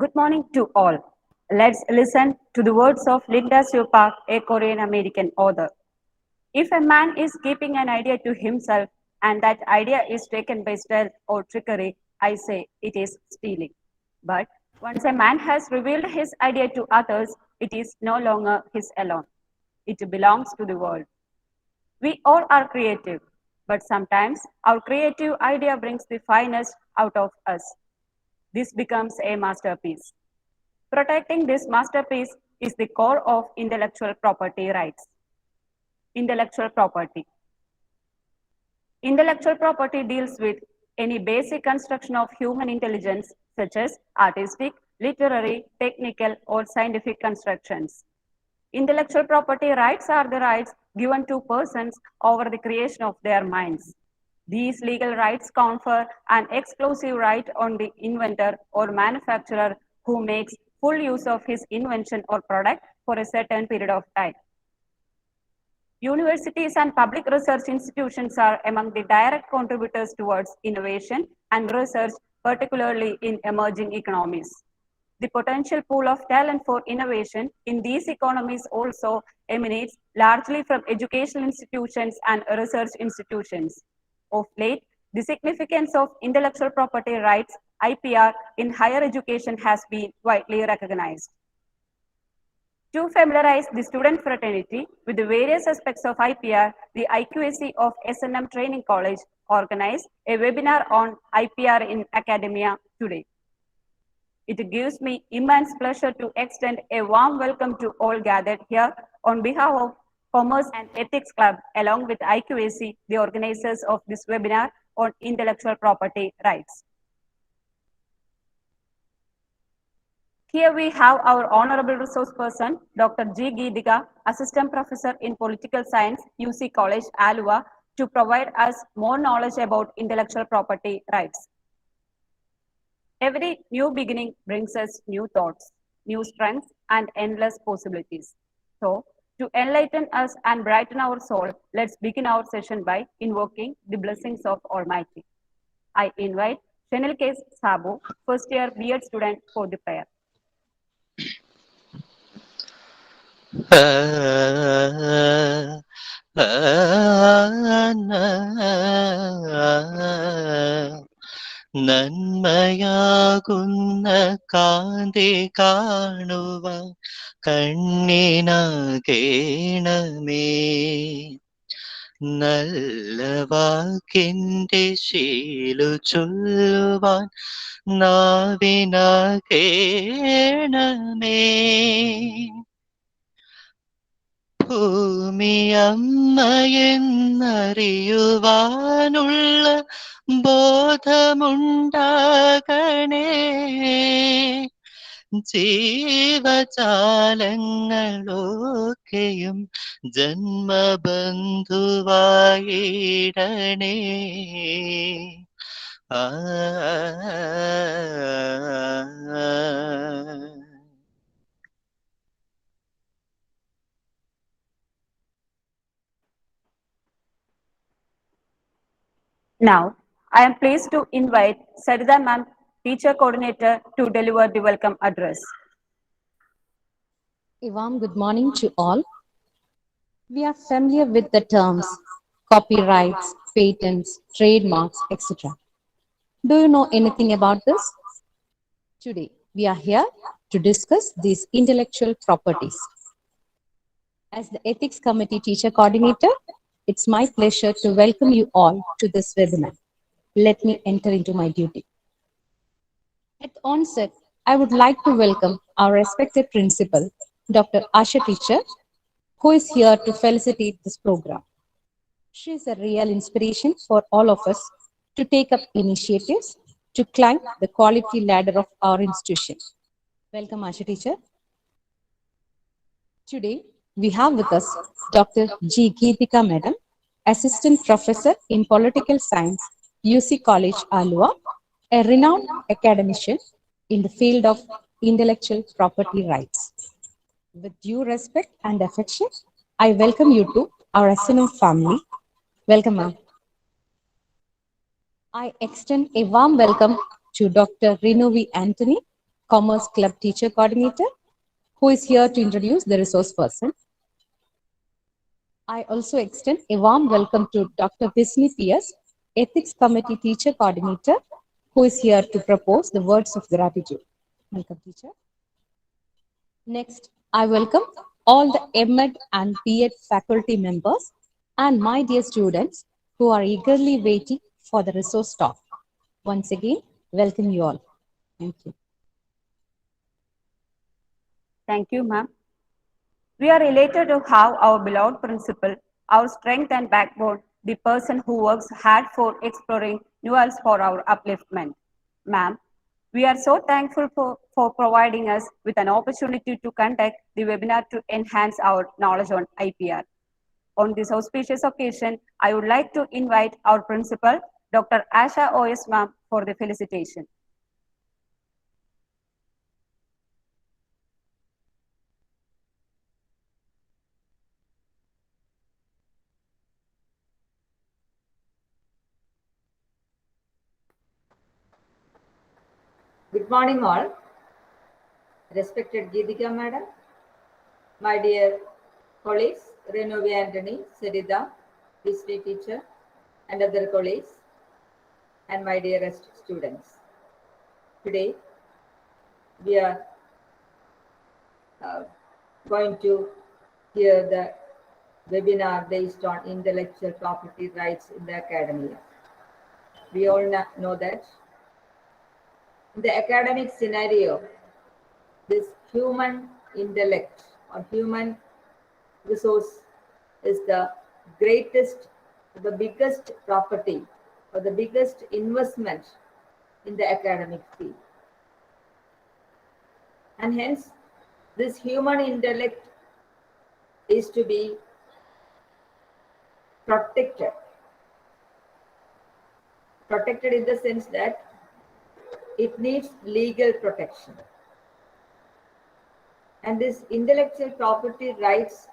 Good morning to all. Let's listen to the words of Linda Seupak, a Korean American author. If a man is keeping an idea to himself and that idea is taken by stealth or trickery, I say it is stealing. But once a man has revealed his idea to others, it is no longer his alone. It belongs to the world. We all are creative, but sometimes our creative idea brings the finest out of us. This becomes a masterpiece. Protecting this masterpiece is the core of intellectual property rights. Intellectual property. Intellectual property deals with any basic construction of human intelligence, such as artistic, literary, technical, or scientific constructions. Intellectual property rights are the rights given to persons over the creation of their minds. These legal rights confer an exclusive right on the inventor or manufacturer who makes full use of his invention or product for a certain period of time. Universities and public research institutions are among the direct contributors towards innovation and research, particularly in emerging economies. The potential pool of talent for innovation in these economies also emanates largely from educational institutions and research institutions. Of late, the significance of intellectual property rights (IPR) in higher education has been widely recognized. To familiarize the student fraternity with the various aspects of IPR, the IQAC of S&M Training College organized a webinar on IPR in academia today. It gives me immense pleasure to extend a warm welcome to all gathered here on behalf of Commerce and Ethics Club, along with IQAC, the organizers of this webinar on intellectual property rights. Here we have our Honorable Resource Person, Dr. G. Geetika, Assistant Professor in Political Science, UC College, Aluva, to provide us more knowledge about intellectual property rights. Every new beginning brings us new thoughts, new strengths, and endless possibilities. So, to enlighten us and brighten our soul, let's begin our session by invoking the blessings of Almighty. I invite Shenil K. Sabu, first year B.Ed student, for the prayer. നന്മയാകുന്ന കാന്തി കാണുവാൻ കണ്ണിനാകേണമേ നല്ല വാക്കിൻ്റെ ശീലു ചൊല്ലുവാൻ നാവിനാകേണമേ ഭൂമിയമ്മയെന്നറിയുവാനുള്ള ബോധമുണ്ടാകണേ ജീവജാലങ്ങളൊക്കെയും ജന്മബന്ധുവായിടണേ Now, I am pleased to invite Sarida Ma'am, Teacher Coordinator, to deliver the welcome address. A warm good morning to all. We are familiar with the terms copyrights, patents, trademarks, etc. Do you know anything about this? Today, we are here to discuss these intellectual properties. As the Ethics Committee Teacher Coordinator, it's my pleasure to welcome you all to this webinar. Let me enter into my duty. At the onset, I would like to welcome our respected principal, Dr. Asha Teacher, who is here to facilitate this program. She is a real inspiration for all of us to take up initiatives to climb the quality ladder of our institution. Welcome, Asha Teacher. Today, we have with us Dr. G. Geetika Madam, Assistant Professor in Political Science, UC College, Aluva, a renowned academician in the field of intellectual property rights. With due respect and affection, I welcome you to our S&M family. Welcome, ma'am. I extend a warm welcome to Dr. Renovi Anthony, Commerce Club Teacher Coordinator, who is here to introduce the resource person. I also extend a warm welcome to Dr. Visni P.S., Ethics Committee Teacher Coordinator, who is here to propose the words of gratitude. Welcome, teacher. Next, I welcome all the MEd and BEd faculty members and my dear students who are eagerly waiting for the resource talk. Once again, welcome you all. Thank you. Thank you, ma'am. We are elated to have our beloved principal, our strength and backbone, the person who works hard for exploring new worlds for our upliftment. Ma'am, we are so thankful for providing us with an opportunity to conduct the webinar to enhance our knowledge on IPR. On this auspicious occasion, I would like to invite our principal, Dr. Asha O.S. ma'am, for the felicitation. Good morning, all. Respected Geetika Madam, my dear colleagues, Renovi Anthony, Sarida, history teacher, and other colleagues, and my dearest students. Today, we are going to hear the webinar based on intellectual property rights in the academia. We all know that in the academic scenario, this human intellect or human resource is the greatest, the biggest property or the biggest investment in the academic field. And hence, this human intellect is to be protected. Protected in the sense that it needs legal protection. And this intellectual property rights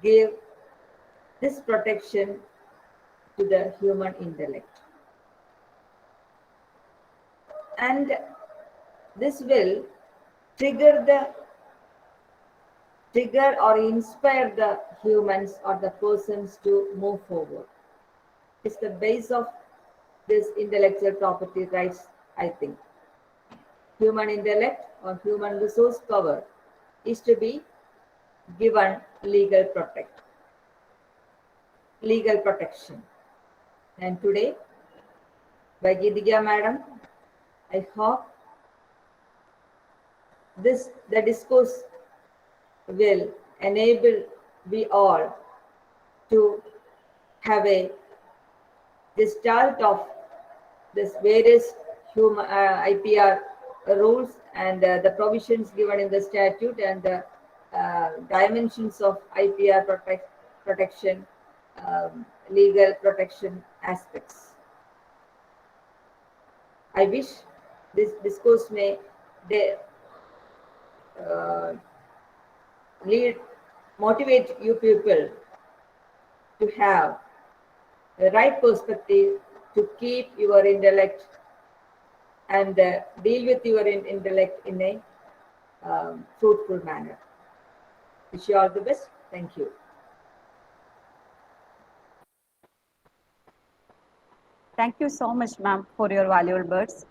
give this protection to the human intellect. And this will trigger or inspire the humans or the persons to move forward. It's the base of this intellectual property rights, I think. Human intellect or human resource power is to be given legal protection. And today, by Geetika Madam, I hope the discourse will enable we all to have a gestalt of this various human IPR rules and the provisions given in the statute and the dimensions of IPR protection, legal protection aspects. I wish this discourse may motivate you people to have the right perspective to keep your intellect and deal with your intellect in a fruitful manner. Wish you all the best. Thank you. Thank you so much, ma'am, for your valuable words.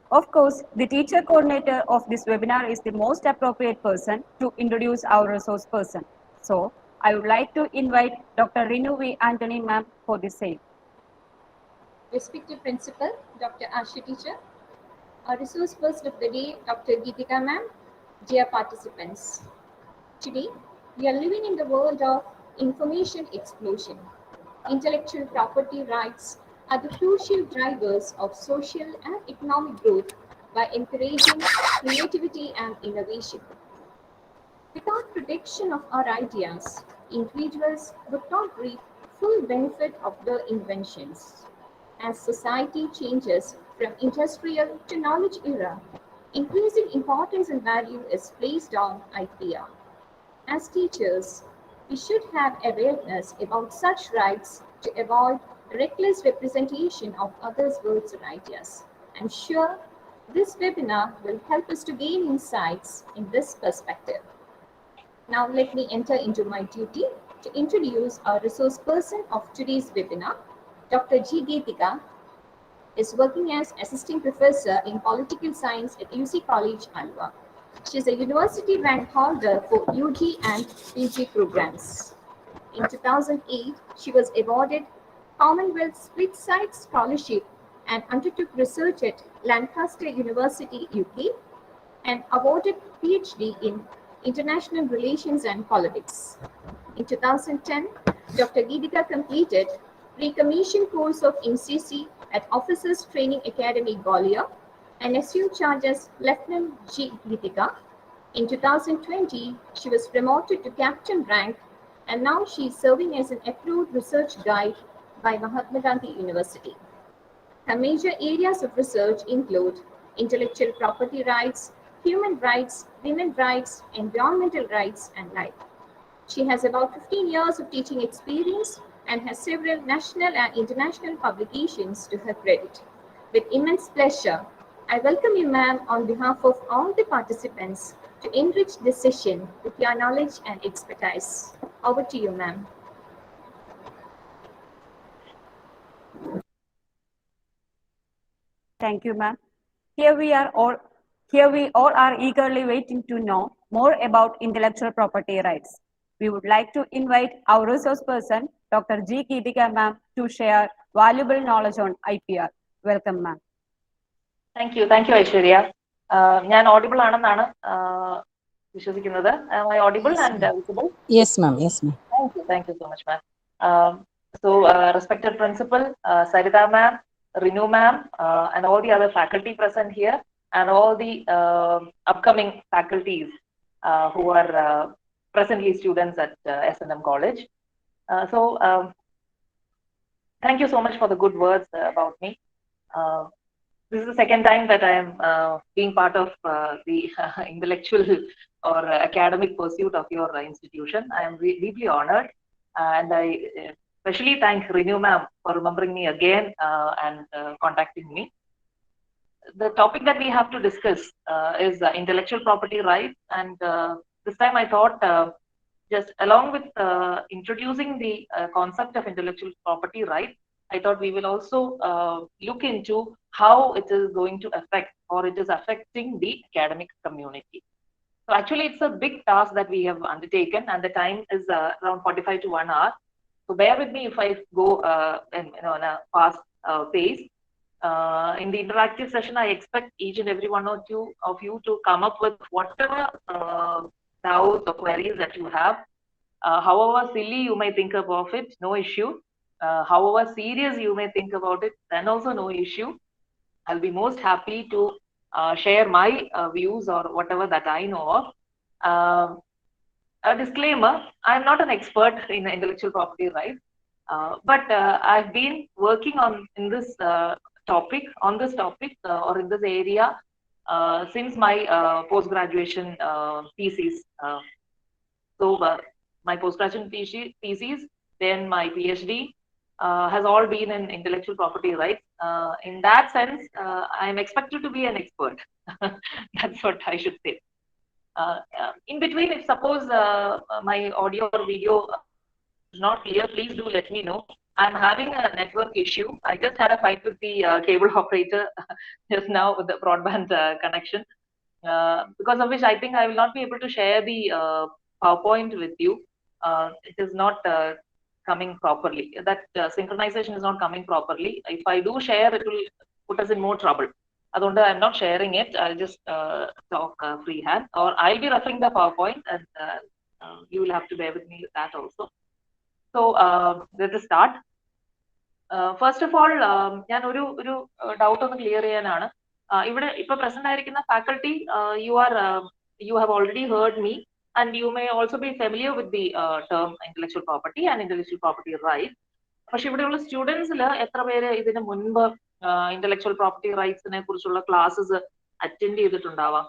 Of course, the teacher coordinator of this webinar is the most appropriate person to introduce our resource person. So, I would like to invite Dr. Renu V. Anthony, ma'am, for the same. Respected Principal, Dr. Asha teacher, our resource person of the day, Dr. Geetika ma'am, dear participants. Today, we are living in the world of information explosion. Intellectual property rights are the crucial drivers of social and economic growth by encouraging creativity and innovation. Without protection of our ideas, individuals would not reap full benefit of their inventions. As society changes from industrial to knowledge era, increasing importance and value is placed on IPR. As teachers, we should have awareness about such rights to avoid reckless representation of others' words and ideas. I'm sure This webinar will help us to gain insights in this perspective. Now let me enter into my duty to introduce our resource person of today's webinar. Dr. G. Geetika is working as Assistant Professor in Political Science at UC College, Alva. She is a university rank holder for UG and PG programs. In 2008, she was awarded Commonwealth Split Site Scholarship and undertook research at Lancaster University, UK, and awarded PhD in International Relations and Politics. In 2010, Dr. Geetika completed pre-commission course of MCC at Officers Training Academy, Gwalior, and assumed charge as Lieutenant G. Geetika. In 2020, she was promoted to captain rank, and now she is serving as an approved research guide by Mahatma Gandhi University. Her major areas of research include intellectual property rights, human rights, women's rights, environmental rights, and life. She has about 15 years of teaching experience and has several national and international publications to her credit. With immense pleasure, I welcome you, ma'am, on behalf of all the participants to enrich this session with your knowledge and expertise. Over to you, ma'am. Thank you, ma'am. Here we all are eagerly waiting to know more about intellectual property rights. We would like to invite our resource person, Dr. G. Geetika, ma'am, to share valuable knowledge on IPR. Welcome, ma'am. Thank you, Aishwarya. ഞാൻ audible ആണെന്നാണ് വിശ്വസിക്കുന്നത്. Am I audible and visible? Yes, ma'am. Yes, ma'am. Thank you so much, ma'am. So, respected principal, Sarita ma'am, Renu ma'am, and all the other faculty present here, and all the upcoming faculties who are presently students at S&M College. Thank you so much for the good words about me. This is the second time that I am being part of the intellectual or academic pursuit of your institution. I am deeply honored, and I especially thank Renu ma'am for remembering me again and contacting me. The topic that we have to discuss is intellectual property rights, and this time I thought just along with introducing the concept of intellectual property rights, I thought we will also look into how it is going to affect or it is affecting the academic community. So actually it's a big task that we have undertaken, and the time is around 45 to 1 hour. So bear with me if I go on a fast pace. In the interactive session, I expect each and every one or two of you to come up with whatever doubts or queries that you have. However silly you may think of it, no issue. However serious you may think about it, then also no issue. I'll be most happy to share my views or whatever that I know of. A disclaimer, I'm not an expert in intellectual property rights, but I've been working on this topic or in this area since my post-graduation thesis. My post-graduation thesis, then my PhD, has all been in intellectual property rights. In that sense, I'm expected to be an expert. That's what I should say. In between, if suppose my audio or video is not clear, please do let me know. I'm having a network issue. I just had a fight with the cable operator just now with the broadband connection, because of which I think I will not be able to share the PowerPoint with you. It is not coming properly. That synchronization is not coming properly. If I do share, it will put us in more trouble. Adonda, I'm not sharing it. I'll just talk freehand, or I'll be referring the PowerPoint, and you will have to bear with me with that also. So let us start. First of all, ഞാൻ ഒരു doubt ഒന്ന് clear ചെയ്യാനാണ്. ഇവിടെ ഇപ്പൊ present ആയിരിക്കുന്ന faculty, you have already heard me, and you may also be familiar with the term intellectual property and intellectual property rights. പക്ഷെ ഇവിടെയുള്ള സ്റ്റുഡൻസിൽ എത്ര പേര് ഇതിന് മുൻപ് ഇന്റലക്ച്വൽ പ്രോപ്പർട്ടി റൈറ്റ്സിനെ കുറിച്ചുള്ള ക്ലാസ്സസ് അറ്റൻഡ് ചെയ്തിട്ടുണ്ടാവാം?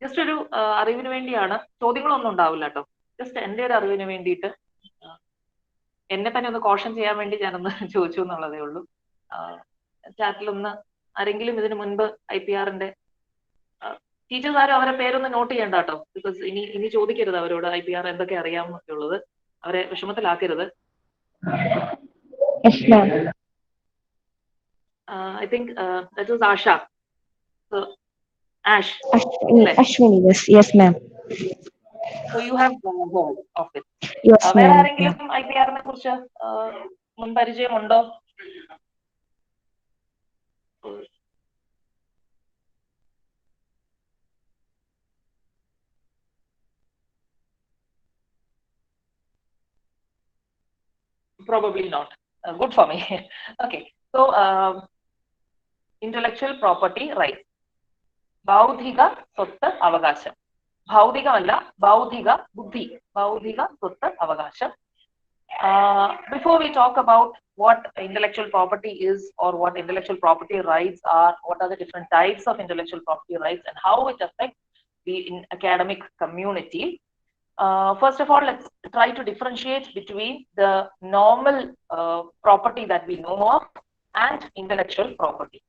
ജസ്റ്റ് ഒരു അറിവിന് വേണ്ടിയാണ്, ചോദ്യങ്ങളൊന്നും ഉണ്ടാവില്ല കേട്ടോ. ജസ്റ്റ് എൻ്റെ ഒരു അറിവിന് വേണ്ടിയിട്ട് എന്നെ തന്നെ ഒന്ന് കോഷൻ ചെയ്യാൻ വേണ്ടി ഞാനൊന്ന് ചോദിച്ചു എന്നുള്ളതേ ഉള്ളൂ. ചാറ്റിലൊന്ന് ആരെങ്കിലും ഇതിനു മുൻപ് IPR-ന്റെ ടീച്ചേഴ്സ് ആരും അവരെ പേരൊന്ന് നോട്ട് ചെയ്യണ്ട കേട്ടോ, ബിക്കോസ് ഇനി ചോദിക്കരുത് അവരോട് IPR എന്തൊക്കെ അറിയാമെന്നൊക്കെ ഉള്ളത്, അവരെ വിഷമത്തിലാക്കരുത്. Yes, ma'am. I think that was Asha. So, Ash. Ashwini, yes, ma'am. So you have heard of it. Yes, വേറെ ma'am. ആരെങ്കിലും IPR-നെ കുറിച്ച് മുൻപരിചയമുണ്ടോ? Probably not. Good for me. Okay. So, intellectual property rights. ബൗദ്ധിക സ്വത്ത് അവകാശം. ഭൗതികമല്ല, ബൗദ്ധിക ബുദ്ധി, ബൗദ്ധിക സ്വത്ത് അവകാശം. Before we talk about what intellectual property is or what intellectual property rights are, what are the different types of intellectual property rights and how it affects the academic community, first of all, let's try to differentiate between the normal property that we know of and intellectual property.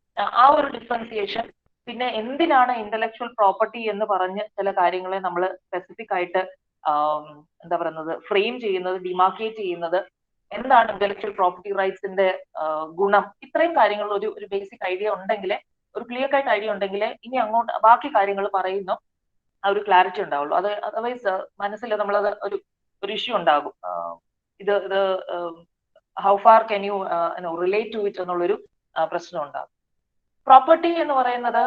ആ ഒരു differentiation, പിന്നെ എന്തിനാണ് intellectual property എന്ന് പറഞ്ഞ് ചില കാര്യങ്ങളെ നമ്മൾ specific ആയിട്ട് എന്താ പറയുന്നത് ഫ്രെയിം ചെയ്യുന്നത്, ഡിമാർക്കേറ്റ് ചെയ്യുന്നത്, എന്താണ് ഇന്റലക്ച്വൽ പ്രോപ്പർട്ടി റൈറ്റ്സിന്റെ ഗുണം, ഇത്രയും കാര്യങ്ങൾ ഒരു ബേസിക് ഐഡിയ ഉണ്ടെങ്കിൽ, ഒരു ക്ലിയർ കട്ട് ഐഡിയ ഉണ്ടെങ്കിൽ ഇനി അങ്ങോട്ട് ബാക്കി കാര്യങ്ങൾ പറയുന്നു ആ ഒരു ക്ലാരിറ്റി ഉണ്ടാവുള്ളൂ. അത് അതർവൈസ് മനസ്സിൽ നമ്മളത് ഒരു ഇഷ്യൂ ഉണ്ടാകും. ഇത് how far can you relate to it എന്നുള്ളൊരു പ്രശ്നം ഉണ്ടാകും. പ്രോപ്പർട്ടി എന്ന് പറയുന്നത്,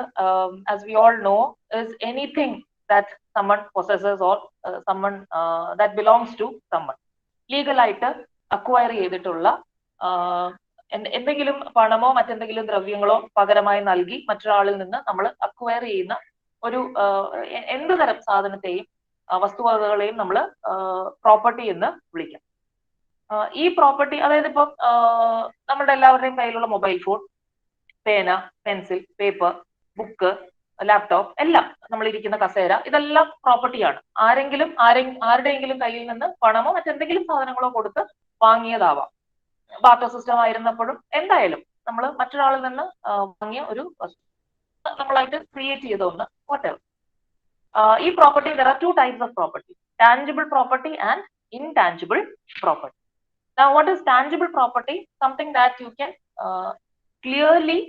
as we all know, is anything that someone possesses or someone that belongs to someone. ലീഗലായിട്ട് അക്വയർ ചെയ്തിട്ടുള്ള എന്തെങ്കിലും പണമോ മറ്റെന്തെങ്കിലും ദ്രവ്യങ്ങളോ പകരമായി നൽകി മറ്റൊരാളിൽ നിന്ന് നമ്മൾ അക്വയർ ചെയ്യുന്ന ഒരു എന്ത് തരം സാധനത്തെയും വസ്തുവകകളെയും നമ്മൾ പ്രോപ്പർട്ടി എന്ന് വിളിക്കാം. ഈ പ്രോപ്പർട്ടി, അതായത് ഇപ്പം നമ്മുടെ എല്ലാവരുടെയും കയ്യിലുള്ള മൊബൈൽ ഫോൺ, പേന, പെൻസിൽ, പേപ്പർ, ബുക്ക്, ലാപ്ടോപ്പ്, എല്ലാം നമ്മളിരിക്കുന്ന കസേര, ഇതെല്ലാം പ്രോപ്പർട്ടിയാണ്. ആരുടെയെങ്കിലും കയ്യിൽ നിന്ന് പണമോ മറ്റെന്തെങ്കിലും സാധനങ്ങളോ കൊടുത്ത് വാങ്ങിയതാവാം. ബാർട്ടർ സിസ്റ്റം ആയിരുന്നപ്പോഴും എന്തായാലും നമ്മൾ മറ്റൊരാളിൽ നിന്ന് വാങ്ങിയ ഒരു വസ്തു, നമ്മളായിട്ട് ക്രിയേറ്റ് ചെയ്ത ഒന്ന്, whatever. ഈ property, there are two types of property: tangible property and intangible property. Now, what is tangible property? Something that you can clearly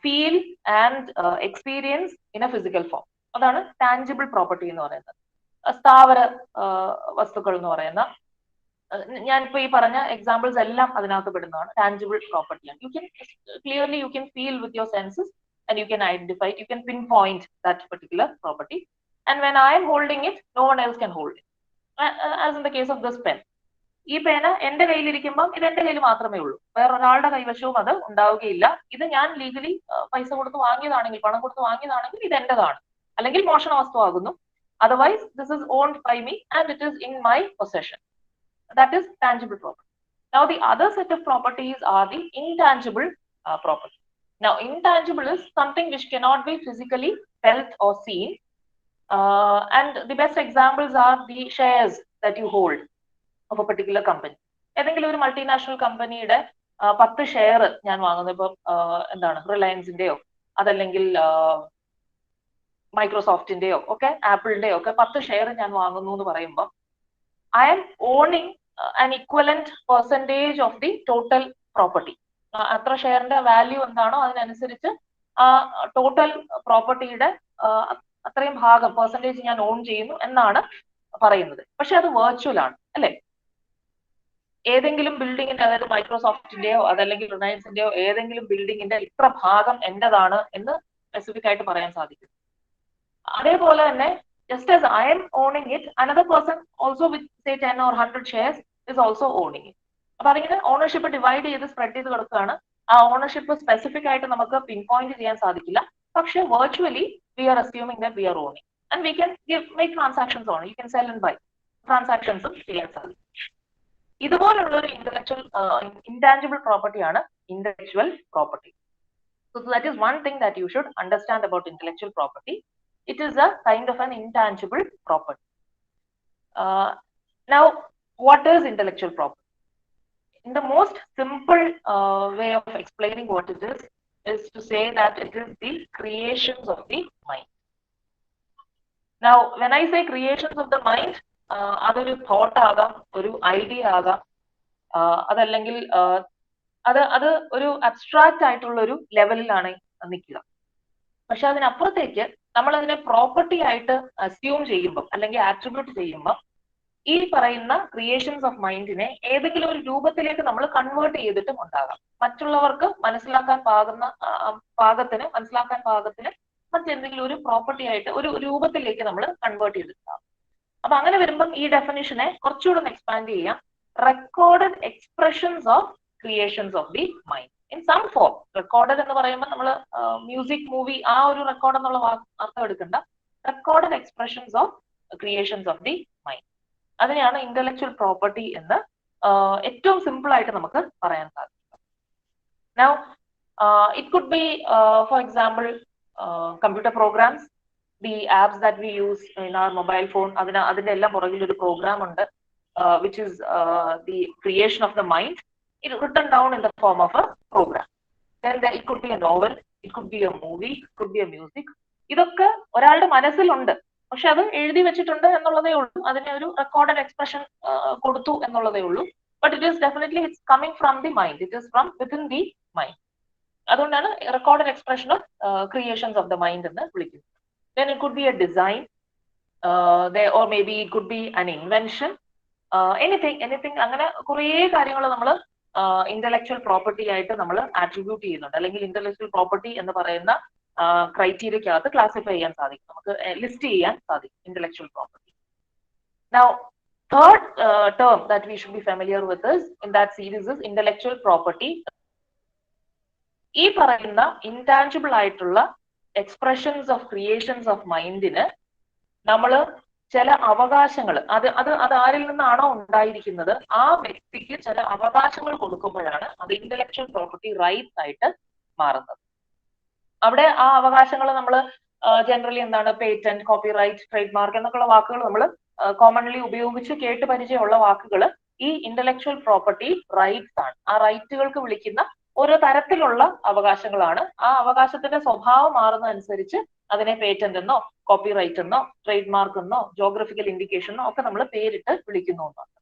feel and experience in a physical form. അതാണ് tangible property എന്ന് പറയുന്നത്. സ്ഥാവര വസ്തുക്കൾ എന്ന് പറയുന്ന, ഞാനിപ്പോ ഈ പറഞ്ഞ examples എല്ലാം അതിനകത്ത് പെടുന്നതാണ്, ടാഞ്ചിബിൾ പ്രോപ്പർട്ടിയാണ്. You can clearly, you can feel with your census and you can identify it, you can pinpoint that particular property, and when I am holding it, no one else can hold it. As in the case of this pen, ഈ പേന എന്റെ കയ്യിലിരിക്കുമ്പോൾ ഇത് എന്റെ കയ്യിൽ മാത്രമേ ഉള്ളൂ, വേറൊരാളുടെ കൈവശവും അത് ഉണ്ടാവുകയില്ല. ഇത് ഞാൻ ലീഗലി പൈസ കൊടുത്ത് വാങ്ങിയതാണെങ്കിൽ, പണം കൊടുത്ത് വാങ്ങിയതാണെങ്കിൽ ഇത് എന്റേതാണ്, അല്ലെങ്കിൽ മോഷണ വസ്തുവാകുന്നു. Otherwise, this is owned by me and it is in my possession. That is tangible property. Now, the other set of properties are the intangible property. Now, intangible is something which cannot be physically felt or seen. And the best examples are the shares that you hold of a particular company. ഏതെങ്കിലും ഒരു multinational കമ്പനിയുടെ 10 share ഞാൻ വാങ്ങുന്നു. ഇപ്പം എന്താണ്, റിലയൻസിന്റെയോ അതല്ലെങ്കിൽ മൈക്രോസോഫ്റ്റിന്റെയോ ഒക്കെ ആപ്പിളിന്റെയോ ഒക്കെ 10 ഷെയർ ഞാൻ വാങ്ങുന്നു എന്ന് പറയുമ്പോൾ, I am owning an equivalent percentage of the total property. അത്ര ഷെയറിന്റെ വാല്യൂ എന്താണോ അതിനനുസരിച്ച് ആ ടോട്ടൽ പ്രോപ്പർട്ടിയുടെ അത്രയും ഭാഗം പെർസെന്റേജ് ഞാൻ ഓൺ ചെയ്യുന്നു എന്നാണ് പറയുന്നത്. പക്ഷെ അത് വെർച്വൽ ആണ്, അല്ലെ? ഏതെങ്കിലും ബിൽഡിങ്ങിന്റെ, അതായത് മൈക്രോസോഫ്റ്റിന്റെയോ അതല്ലെങ്കിൽ റിലയൻസിന്റെയോ ഏതെങ്കിലും ബിൽഡിങ്ങിന്റെ ഇത്ര ഭാഗം എന്റേതാണ് എന്ന് സ്പെസിഫിക് ആയിട്ട് പറയാൻ സാധിക്കും. അതേപോലെ തന്നെ, just as I am owning it, another person also with say 10 or 100 shares is also owning it. അപ്പൊ അതിങ്ങനെ ഓണർഷിപ്പ് ഡിവൈഡ് ചെയ്ത് സ്പ്രെഡ് ചെയ്ത് കിടക്കുകയാണ്. ആ ഓണർഷിപ്പ് സ്പെസിഫിക് ആയിട്ട് നമുക്ക് പിൻ പോയിന്റ് ചെയ്യാൻ സാധിക്കില്ല. പക്ഷെ virtually we are assuming that we are owning and we can make transactions on. You can sell and buy, ട്രാൻസാക്ഷൻസും ചെയ്യാൻ സാധിക്കും. ഇതുപോലുള്ള ഒരു intangible പ്രോപ്പർട്ടിയാണ് intellectual property. So that is one thing that you should understand about intellectual property. It is a kind of an intangible property. Now, what is intellectual property? In the most simple way of explaining what it is to say that it is the creations of the mind. Now, when I say creations of the mind, അതൊരു thought ആകാം, ഒരു idea ആകാം, അതല്ലെങ്കിൽ അത് ഒരു abstract ആയിട്ടുള്ള ഒരു ലെവലിലാണ് നിൽക്കുക. പക്ഷെ അതിനപ്പുറത്തേക്ക് നമ്മൾ അതിനെ പ്രോപ്പർട്ടി ആയിട്ട് അസ്യൂം ചെയ്യുമ്പോൾ അല്ലെങ്കിൽ ആട്രിബ്യൂട്ട് ചെയ്യുമ്പോൾ ഈ പറയുന്ന ക്രിയേഷൻസ് ഓഫ് മൈൻഡിനെ ഏതെങ്കിലും ഒരു രൂപത്തിലേക്ക് നമ്മൾ കൺവേർട്ട് ചെയ്തിട്ടും ഉണ്ടാകാം. മറ്റുള്ളവർക്ക് മനസ്സിലാക്കാൻ പാകത്തിന് മറ്റെന്തെങ്കിലും ഒരു പ്രോപ്പർട്ടി ആയിട്ട് ഒരു രൂപത്തിലേക്ക് നമ്മൾ കൺവേർട്ട് ചെയ്തിട്ടുണ്ടാകും. അപ്പൊ അങ്ങനെ വരുമ്പം ഈ ഡെഫിനിഷനെ കുറച്ചുകൂടെ ഒന്ന് എക്സ്പാൻഡ് ചെയ്യാം. Recorded expressions of creations of the mind in some form. Recorded എന്ന് പറയുമ്പോൾ നമ്മൾ മ്യൂസിക്, മൂവി ആ ഒരു റെക്കോർഡ് എന്നുള്ള അർത്ഥം എടുക്കണ്ട. Recorded expressions of creations of the mind, അതിനെയാണ് ഇന്റലക്ച്വൽ പ്രോപ്പർട്ടി എന്ന് ഏറ്റവും സിമ്പിൾ ആയിട്ട് നമുക്ക് പറയാൻ സാധിക്കും. Now, it could be, for example, computer programs, the apps that we use in our mobile phone. അതിന്റെ എല്ലാം പുറകിൽ ഒരു പ്രോഗ്രാം ഉണ്ട്, which is the creation of the mind. It written down in the form of a program. Then it could be a novel, it could be a movie, it could be a music. ഇതൊക്കെ ഒരാളുടെ മനസ്സിലുണ്ട്, പക്ഷെ അത് എഴുതി വെച്ചിട്ടുണ്ട് എന്നുള്ളതേ ഉള്ളൂ. അതിനെ ഒരു റെക്കോർഡഡ് എക്സ്പ്രഷൻ കൊടുത്തു എന്നുള്ളതേ ഉള്ളൂ. But it is definitely it's coming from the mind, it is from within the mind. അതുകൊണ്ടാണ് recorded expression of creations of the mind എന്ന് വിളിക്കുന്നത്. Then it could be a design, or maybe it could be an invention, anything. അങ്ങനെ കുറേ കാര്യങ്ങൾ നമ്മൾ intellectual property ആയിട്ട് നമ്മൾ attribute ചെയ്യുന്നുണ്ട്, അല്ലെങ്കിൽ ഇന്റലക്ച്വൽ പ്രോപ്പർട്ടി എന്ന് പറയുന്ന ക്രൈറ്റീരിയക്കകത്ത് ക്ലാസിഫൈ ചെയ്യാൻ സാധിക്കും, നമുക്ക് ലിസ്റ്റ് ചെയ്യാൻ സാധിക്കും intellectual property. Now, third term that we should be familiar with is in that series is intellectual property. ഈ പറയുന്ന ഇൻടാഞ്ചിബിൾ ആയിട്ടുള്ള എക്സ്പ്രഷൻസ് ഓഫ് ക്രിയേഷൻസ് ഓഫ് മൈൻഡിന് നമ്മൾ ചില അവകാശങ്ങൾ, അത് ആരിൽ നിന്നാണോ ഉണ്ടായിരിക്കുന്നത് ആ വ്യക്തിക്ക് ചില അവകാശങ്ങൾ കൊടുക്കുമ്പോഴാണ് അത് ഇന്റലക്ച്വൽ പ്രോപ്പർട്ടി റൈറ്റ്സ് ആയിട്ട് മാറുന്നത്. അവിടെ ആ അവകാശങ്ങൾ നമ്മൾ ജനറലി എന്താണ്, പേറ്റന്റ്, കോപ്പിറൈറ്റ്, ട്രേഡ് മാർക്ക് എന്നൊക്കെയുള്ള വാക്കുകൾ നമ്മൾ കോമൺലി ഉപയോഗിച്ച് കേട്ട് പരിചയമുള്ള വാക്കുകൾ ഈ ഇന്റലക്ച്വൽ പ്രോപ്പർട്ടി റൈറ്റ്സ് ആണ്. ആ റൈറ്റുകൾക്ക് വിളിക്കുന്ന ഓരോ തരത്തിലുള്ള അവകാശങ്ങളാണ്. ആ അവകാശത്തിന്റെ സ്വഭാവം മാറുന്നതനുസരിച്ച് അതിനെ പേറ്റന്റ് എന്നോ കോപ്പിറൈറ്റ് എന്നോ ട്രേഡ് മാർക്ക് എന്നോ ജോഗ്രഫിക്കൽ ഇൻഡിക്കേഷൻ എന്നോ ഒക്കെ നമ്മൾ പേരിട്ട് വിളിക്കുന്നു.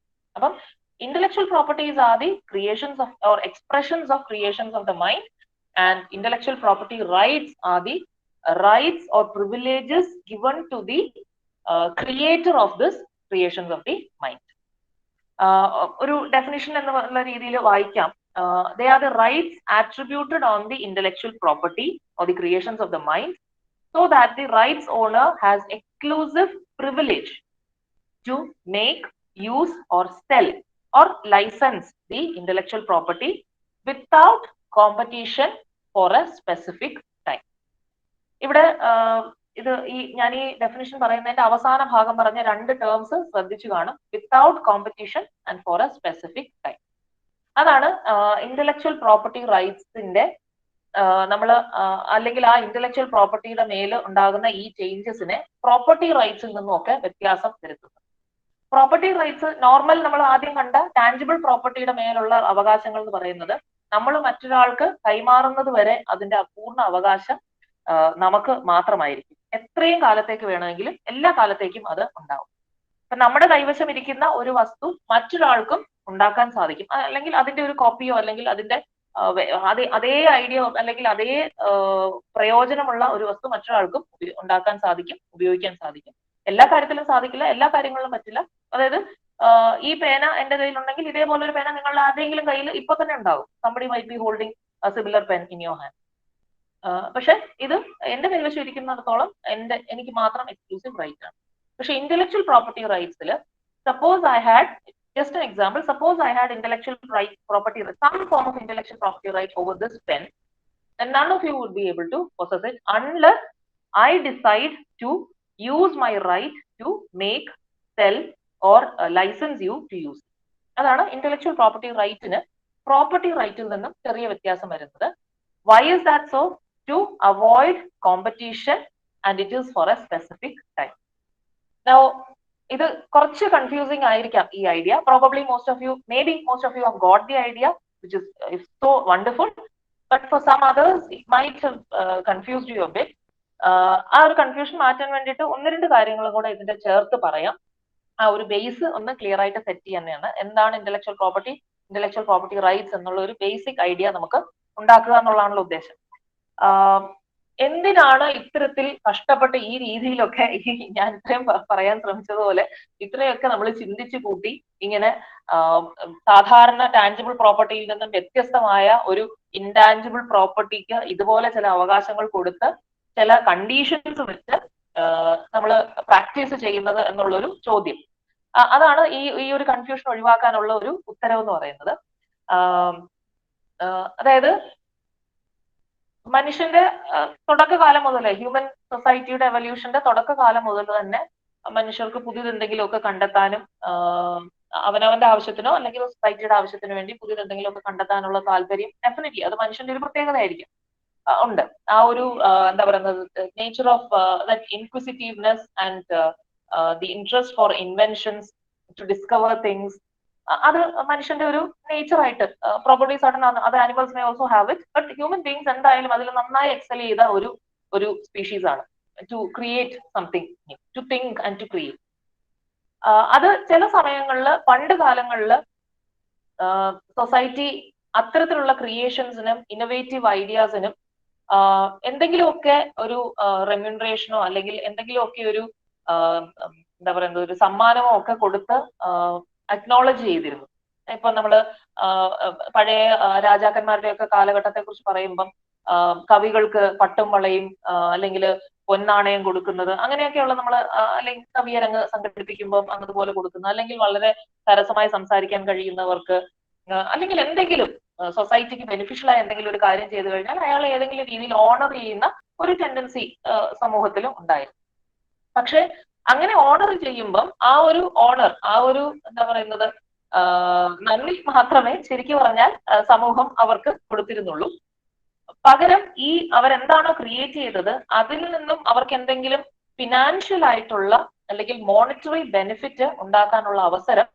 അപ്പം intellectual properties are the creations of or expressions of creations of the mind, and intellectual property rights are the rights or privileges given to the creator of this creations of the mind. ഒരു definition എന്നുള്ള രീതിയിൽ വായിക്കാം. They are the rights attributed on the intellectual property or the creations of the mind, so that the rights owner has exclusive privilege to make, use or sell or license the intellectual property without competition for a specific time. ഇവിടെ ഞാൻ ഈ definition പറയുന്നതിന്റെ അവസാന ഭാഗം പറഞ്ഞ രണ്ട് terms ശ്രദ്ധിച്ചു കാണും, without competition and for a specific time. അതാണ് ഇന്റലക്ച്വൽ പ്രോപ്പർട്ടി റൈറ്റ്സിന്റെ നമ്മൾ അല്ലെങ്കിൽ ആ ഇന്റലക്ച്വൽ പ്രോപ്പർട്ടിയുടെ മേൽ ഉണ്ടാകുന്ന ഈ ചേഞ്ചസിനെ പ്രോപ്പർട്ടി റൈറ്റ്സിൽ നിന്നുമൊക്കെ വ്യത്യാസം വരുത്തുന്നത്. പ്രോപ്പർട്ടി റൈറ്റ്സ് നോർമൽ നമ്മൾ ആദ്യം കണ്ട ടാഞ്ചിബിൾ പ്രോപ്പർട്ടിയുടെ മേലുള്ള അവകാശങ്ങൾ എന്ന് പറയുന്നത് നമ്മൾ മറ്റൊരാൾക്ക് കൈമാറുന്നത് വരെ അതിന്റെ അപൂർണ അവകാശം നമുക്ക് മാത്രമായിരിക്കും. എത്രയും കാലത്തേക്ക് വേണമെങ്കിലും എല്ലാ കാലത്തേക്കും അത് ഉണ്ടാവും. അപ്പൊ നമ്മുടെ കൈവശം ഇരിക്കുന്ന ഒരു വസ്തു മറ്റൊരാൾക്കും ഉണ്ടാക്കാൻ സാധിക്കും, അല്ലെങ്കിൽ അതിന്റെ ഒരു കോപ്പിയോ അല്ലെങ്കിൽ അതിന്റെ അതേ ഐഡിയ അല്ലെങ്കിൽ അതേ പ്രയോജനമുള്ള ഒരു വസ്തു മറ്റൊരാൾക്കും ഉണ്ടാക്കാൻ സാധിക്കും, ഉപയോഗിക്കാൻ സാധിക്കും. എല്ലാ കാര്യത്തിലും സാധിക്കില്ല, എല്ലാ കാര്യങ്ങളിലും പറ്റില്ല. അതായത് ഈ പേന എന്റെ കയ്യിലുണ്ടെങ്കിൽ ഇതേപോലെ ഒരു പേന നിങ്ങളുടെ ആരുടെയെങ്കിലും കയ്യിൽ ഇപ്പൊ തന്നെ ഉണ്ടാവും. somebody might be holding a similar pen in your hand. പക്ഷെ ഇത് എന്റെ കൈവശം ഇരിക്കുന്നിടത്തോളം എനിക്ക് മാത്രം എക്സ്ക്ലൂസീവ് റൈറ്റ് ആണ്. പക്ഷെ ഇന്റലക്ച്വൽ പ്രോപ്പർട്ടി റൈറ്റ്സിൽ suppose I had, just an example, suppose I had intellectual property, some form of intellectual property right over this pen, then none of you would be able to possess it unless I decide to use my right to make, sell or license you to use. അതാണ് intellectual property റൈറ്റിന് property റൈറ്റിൽ നിന്നും ചെറിയ വ്യത്യാസം വരുന്നത്. Why is that so? To avoid competition, and it is for a specific time. Now, ഇത് കുറച്ച് confusing ആയിരിക്കാം ഈ idea. Probably most of you have got the idea, which is so wonderful, but for some others it might have confused you a bit. ആ ഒരു confusion മാറ്റാൻ വേണ്ടിയിട്ട് ഒന്ന് രണ്ട് കാര്യങ്ങളും കൂടെ ഇതിന്റെ ചേർത്ത് പറയാം. ആ ഒരു ബേസ് ഒന്ന് ക്ലിയർ ആയിട്ട് സെറ്റ് ചെയ്യാനാണ്. എന്താണ് ഇന്റലക്ച്വൽ പ്രോപ്പർട്ടി റൈറ്റ്സ് എന്നുള്ള ഒരു ബേസിക് ഐഡിയ നമുക്ക് ഉണ്ടാക്കുക എന്നുള്ളതാണല്ലോ ഉദ്ദേശം. എന്തിനാണ് ഇത്തരത്തിൽ കഷ്ടപ്പെട്ട് ഈ രീതിയിലൊക്കെ ഞാൻ ഇത്രയും പറയാൻ ശ്രമിച്ചതുപോലെ ഇത്രയൊക്കെ നമ്മൾ ചിന്തിച്ചു കൂട്ടി ഇങ്ങനെ സാധാരണ ടാഞ്ചിബിൾ പ്രോപ്പർട്ടിയിൽ നിന്നും വ്യത്യസ്തമായ ഒരു ഇൻടാഞ്ചിബിൾ പ്രോപ്പർട്ടിക്ക് ഇതുപോലെ ചില അവകാശങ്ങൾ കൊടുത്ത് ചില കണ്ടീഷൻസ് വെച്ച് നമ്മൾ പ്രാക്ടീസ് ചെയ്യുന്നത് എന്നുള്ളൊരു ചോദ്യം. അതാണ് ഈ ഒരു കൺഫ്യൂഷൻ ഒഴിവാക്കാനുള്ള ഒരു ഉത്തരവ് എന്ന് പറയുന്നത്. അതായത് മനുഷ്യന്റെ തുടക്കകാലം മുതലേ ഹ്യൂമൻ സൊസൈറ്റിയുടെ എവല്യൂഷന്റെ തുടക്കകാലം മുതൽ തന്നെ മനുഷ്യർക്ക് പുതിയത് എന്തെങ്കിലുമൊക്കെ കണ്ടെത്താനും അവനവന്റെ ആവശ്യത്തിനോ അല്ലെങ്കിൽ സൊസൈറ്റിയുടെ ആവശ്യത്തിനോ വേണ്ടി പുതിയത് എന്തെങ്കിലുമൊക്കെ കണ്ടെത്താനുള്ള താല്പര്യം ഡെഫിനറ്റ്ലി അത് മനുഷ്യന്റെ ഒരു പ്രത്യേകതയായിരിക്കും ഉണ്ട്. ആ ഒരു എന്താ പറയുന്നത് nature of that inquisitiveness and the interest for inventions to discover things, അത് മനുഷ്യന്റെ ഒരു നേച്ചർ ആയിട്ട് probably certain other animals may also have it, but human beings എന്തായാലും അതിൽ നന്നായി എക്സൽ ചെയ്ത ഒരു സ്പീഷീസ് ആണ്. To create something, to think and to create. അത് ചില സമയങ്ങളിൽ പണ്ട് കാലങ്ങളിൽ സൊസൈറ്റി അത്തരത്തിലുള്ള ക്രിയേഷൻസിനും ഇന്നോവേറ്റീവ് ഐഡിയാസിനും എന്തെങ്കിലുമൊക്കെ ഒരു റെമ്യൂണറേഷനോ അല്ലെങ്കിൽ എന്തെങ്കിലുമൊക്കെ ഒരു എന്താ പറയുന്നത് ഒരു സമ്മാനമോ ഒക്കെ കൊടുത്ത് അക്നോളജ് ചെയ്തിരുന്നു. ഇപ്പൊ നമ്മള് പഴയ രാജാക്കന്മാരുടെ ഒക്കെ കാലഘട്ടത്തെ കുറിച്ച് പറയുമ്പം കവികൾക്ക് പട്ടും വളയും അല്ലെങ്കിൽ പൊന്നാണയം കൊടുക്കുന്നത്, അങ്ങനെയൊക്കെയുള്ള നമ്മള് അല്ലെങ്കിൽ കവിയരങ്ങ് സംഘടിപ്പിക്കുമ്പോൾ അതുപോലെ കൊടുക്കുന്നത്, അല്ലെങ്കിൽ വളരെ സരസമായി സംസാരിക്കാൻ കഴിയുന്നവർക്ക് അല്ലെങ്കിൽ എന്തെങ്കിലും സൊസൈറ്റിക്ക് ബെനിഫിഷ്യൽ ആയ എന്തെങ്കിലും ഒരു കാര്യം ചെയ്തു കഴിഞ്ഞാൽ അയാൾ ഏതെങ്കിലും രീതിയിൽ ഓണർ ചെയ്യുന്ന ഒരു ടെൻഡൻസി സമൂഹത്തിലും ഉണ്ടായിരുന്നു. പക്ഷെ അങ്ങനെ ഓണർ ചെയ്യുമ്പം ആ ഒരു ഓണർ, ആ ഒരു എന്താ പറയുന്നത് നന്ദി മാത്രമേ ശരിക്കും പറഞ്ഞാൽ സമൂഹം അവർക്ക് കൊടുത്തിരുന്നുള്ളൂ. പകരം ഈ അവരെന്താണോ ക്രിയേറ്റ് ചെയ്തത് അതിൽ നിന്നും അവർക്ക് എന്തെങ്കിലും ഫിനാൻഷ്യൽ ആയിട്ടുള്ള അല്ലെങ്കിൽ മോണിറ്ററി ബെനിഫിറ്റ് ഉണ്ടാക്കാനുള്ള അവസരം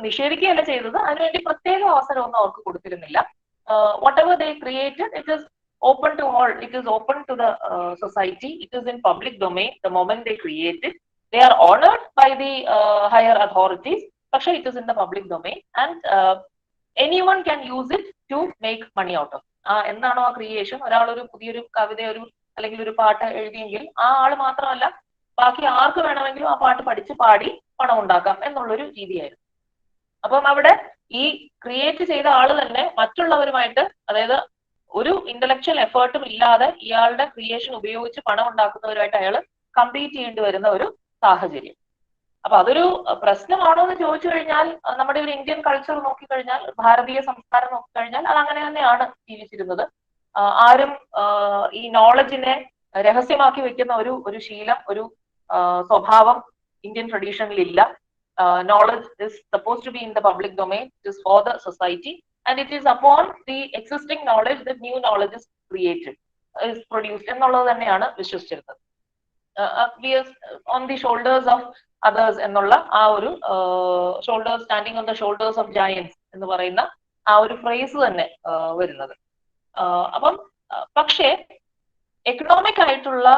നിഷേധിക്കുകയല്ല ചെയ്തത്, അതിനുവേണ്ടി പ്രത്യേക അവസരമൊന്നും അവർക്ക് കൊടുത്തിരുന്നില്ല. Whatever they created it is open to all, it is open to the society, it is in public domain the moment they create it, they are honored by the higher authorities, പക്ഷെ it is in the public domain and anyone can use it to make money out of. എന്താണോ ആ creation, ഒരാൾ ഒരു പുതിയൊരു കവിത ഒരു അല്ലെങ്കിൽ ഒരു പാട്ട് എഴുതിയെങ്കിൽ ആ ആള് മാത്രമല്ല ബാക്കി ആർക്ക് വേണമെങ്കിലും ആ പാട്ട് പഠിച്ച് പാടി പണം ഉണ്ടാക്കാം എന്നുള്ളൊരു രീതിയായിരുന്നു. അപ്പം അവിടെ ഈ ക്രിയേറ്റ് ചെയ്ത ആള് തന്നെ മറ്റുള്ളവരുമായിട്ട്, അതായത് ഒരു ഇന്റലക്ച്വൽ എഫേർട്ടും ഇല്ലാതെ ഇയാളുടെ ക്രിയേഷൻ ഉപയോഗിച്ച് പണം ഉണ്ടാക്കുന്നവരുമായിട്ട് അയാൾ കമ്പീറ്റ് ചെയ്യേണ്ടി വരുന്ന ഒരു സാഹചര്യം. അപ്പൊ അതൊരു പ്രശ്നമാണോ എന്ന് ചോദിച്ചു കഴിഞ്ഞാൽ നമ്മുടെ ഒരു ഇന്ത്യൻ കൾച്ചർ നോക്കിക്കഴിഞ്ഞാൽ, ഭാരതീയ സംസ്കാരം നോക്കിക്കഴിഞ്ഞാൽ അത് അങ്ങനെ തന്നെയാണ് ജീവിച്ചിരുന്നത്. ആരും ഈ നോളജിനെ രഹസ്യമാക്കി വെക്കുന്ന ഒരു ശീലം, ഒരു സ്വഭാവം ഇന്ത്യൻ ട്രഡീഷനിൽ ഇല്ല. Knowledge is supposed to be in the public domain, it is for the society, and it is upon the existing knowledge that new knowledge is created, is produced എന്നുള്ളത് തന്നെയാണ് വിശ്വസിച്ചിരുന്നത്. We are on the shoulders of others എന്നുള്ള ആ ഒരു shoulders, standing on the shoulders of giants എന്ന് പറയുന്ന ആ ഒരു phrase തന്നെ വരുന്നത്. അപ്പം പക്ഷേ എക്കണോമിക് ആയിട്ടുള്ള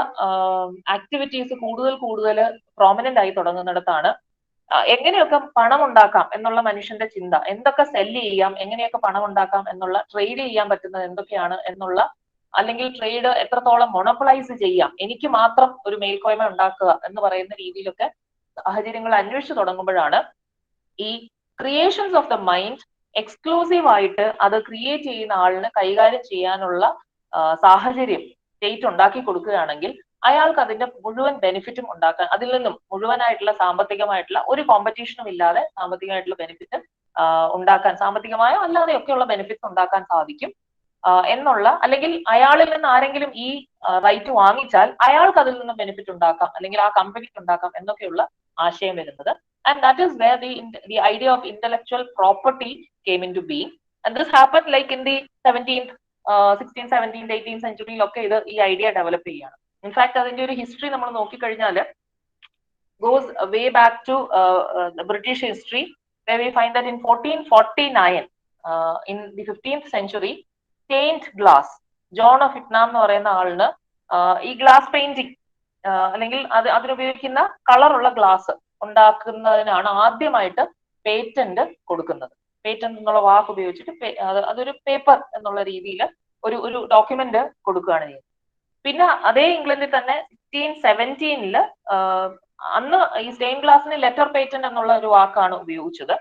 ആക്ടിവിറ്റീസ് കൂടുതൽ പ്രോമിനന്റ് ആയി തുടങ്ങുന്നിടത്താണ് എങ്ങനെയൊക്കെ പണം ഉണ്ടാക്കാം എന്നുള്ള മനുഷ്യന്റെ ചിന്ത, എന്തൊക്കെ സെല്ല് ചെയ്യാം, എങ്ങനെയൊക്കെ പണം ഉണ്ടാക്കാം എന്നുള്ള, ട്രേഡ് ചെയ്യാൻ പറ്റുന്നത് എന്തൊക്കെയാണ് എന്നുള്ള, അല്ലെങ്കിൽ ട്രേഡ് എത്രത്തോളം മൊണോപ്പൊളൈസ് ചെയ്യാം, എനിക്ക് മാത്രം ഒരു മേൽക്കോയ്മ ഉണ്ടാക്കുക എന്ന് പറയുന്ന രീതിയിലൊക്കെ സാഹചര്യങ്ങൾ അന്വേഷിച്ചു തുടങ്ങുമ്പോഴാണ് ഈ creations of the mind exclusive ആയിട്ട് അത് ക്രിയേറ്റ് ചെയ്യുന്ന ആളിന് കൈകാര്യം ചെയ്യാനുള്ള സാഹചര്യം സ്റ്റേറ്റ് ഉണ്ടാക്കി കൊടുക്കുകയാണെങ്കിൽ അയാൾക്ക് അതിന്റെ മുഴുവൻ ബെനിഫിറ്റും ഉണ്ടാക്കാൻ, അതിൽ നിന്നും മുഴുവനായിട്ടുള്ള സാമ്പത്തികമായിട്ടുള്ള ഒരു കോമ്പറ്റീഷനും ഇല്ലാതെ സാമ്പത്തികമായിട്ടുള്ള ബെനിഫിറ്റ് ഉണ്ടാക്കാൻ, സാമ്പത്തികമായോ അല്ലാതെയൊക്കെയുള്ള ബെനിഫിറ്റ്സ് ഉണ്ടാക്കാൻ സാധിക്കും എന്നുള്ള, അല്ലെങ്കിൽ അയാളിൽ നിന്ന് ആരെങ്കിലും ഈ റൈറ്റ് വാങ്ങിച്ചാൽ അയാൾക്ക് അതിൽ നിന്ന് ബെനിഫിറ്റ് ഉണ്ടാക്കാം, അല്ലെങ്കിൽ ആ കമ്പനിക്ക് ഉണ്ടാക്കാം എന്നൊക്കെയുള്ള ആശയം വരുന്നത്. And that is where the idea of intellectual property came into being. And this happen like in the 17th, 16th, 17th, 18th സെഞ്ചുറിയിലൊക്കെ ഈ ഐഡിയ ഡെവലപ്പ് ചെയ്യാണ്. ഇൻഫാക്ട് അതിന്റെ ഒരു ഹിസ്റ്ററി നമ്മൾ നോക്കിക്കഴിഞ്ഞാൽ goes way back to British history, where we find that in 1449 in the 15th century stained glass, John of Utynam എന്ന് പറയുന്ന ആളിന് ഈ ഗ്ലാസ് പെയിന്റിങ് അല്ലെങ്കിൽ അതിനുപയോഗിക്കുന്ന കളറുള്ള ഗ്ലാസ് ഉണ്ടാക്കുന്നതിനാണ് ആദ്യമായിട്ട് പേറ്റന്റ് കൊടുക്കുന്നത്. പേറ്റന്റ് എന്നുള്ള വാക്ക് ഉപയോഗിച്ചിട്ട് അതൊരു പേപ്പർ എന്നുള്ള രീതിയിൽ ഒരു ഡോക്യുമെന്റ് കൊടുക്കുകയാണ് ചെയ്യുന്നത്. പിന്നെ അതേ ഇംഗ്ലണ്ടിൽ തന്നെ 1617 അന്ന് ഈ സ്റ്റെയിൻ ഗ്ലാസിന് ലെറ്റർ പേറ്റന്റ് എന്നുള്ള ഒരു വാക്കാണ് ഉപയോഗിച്ചത്.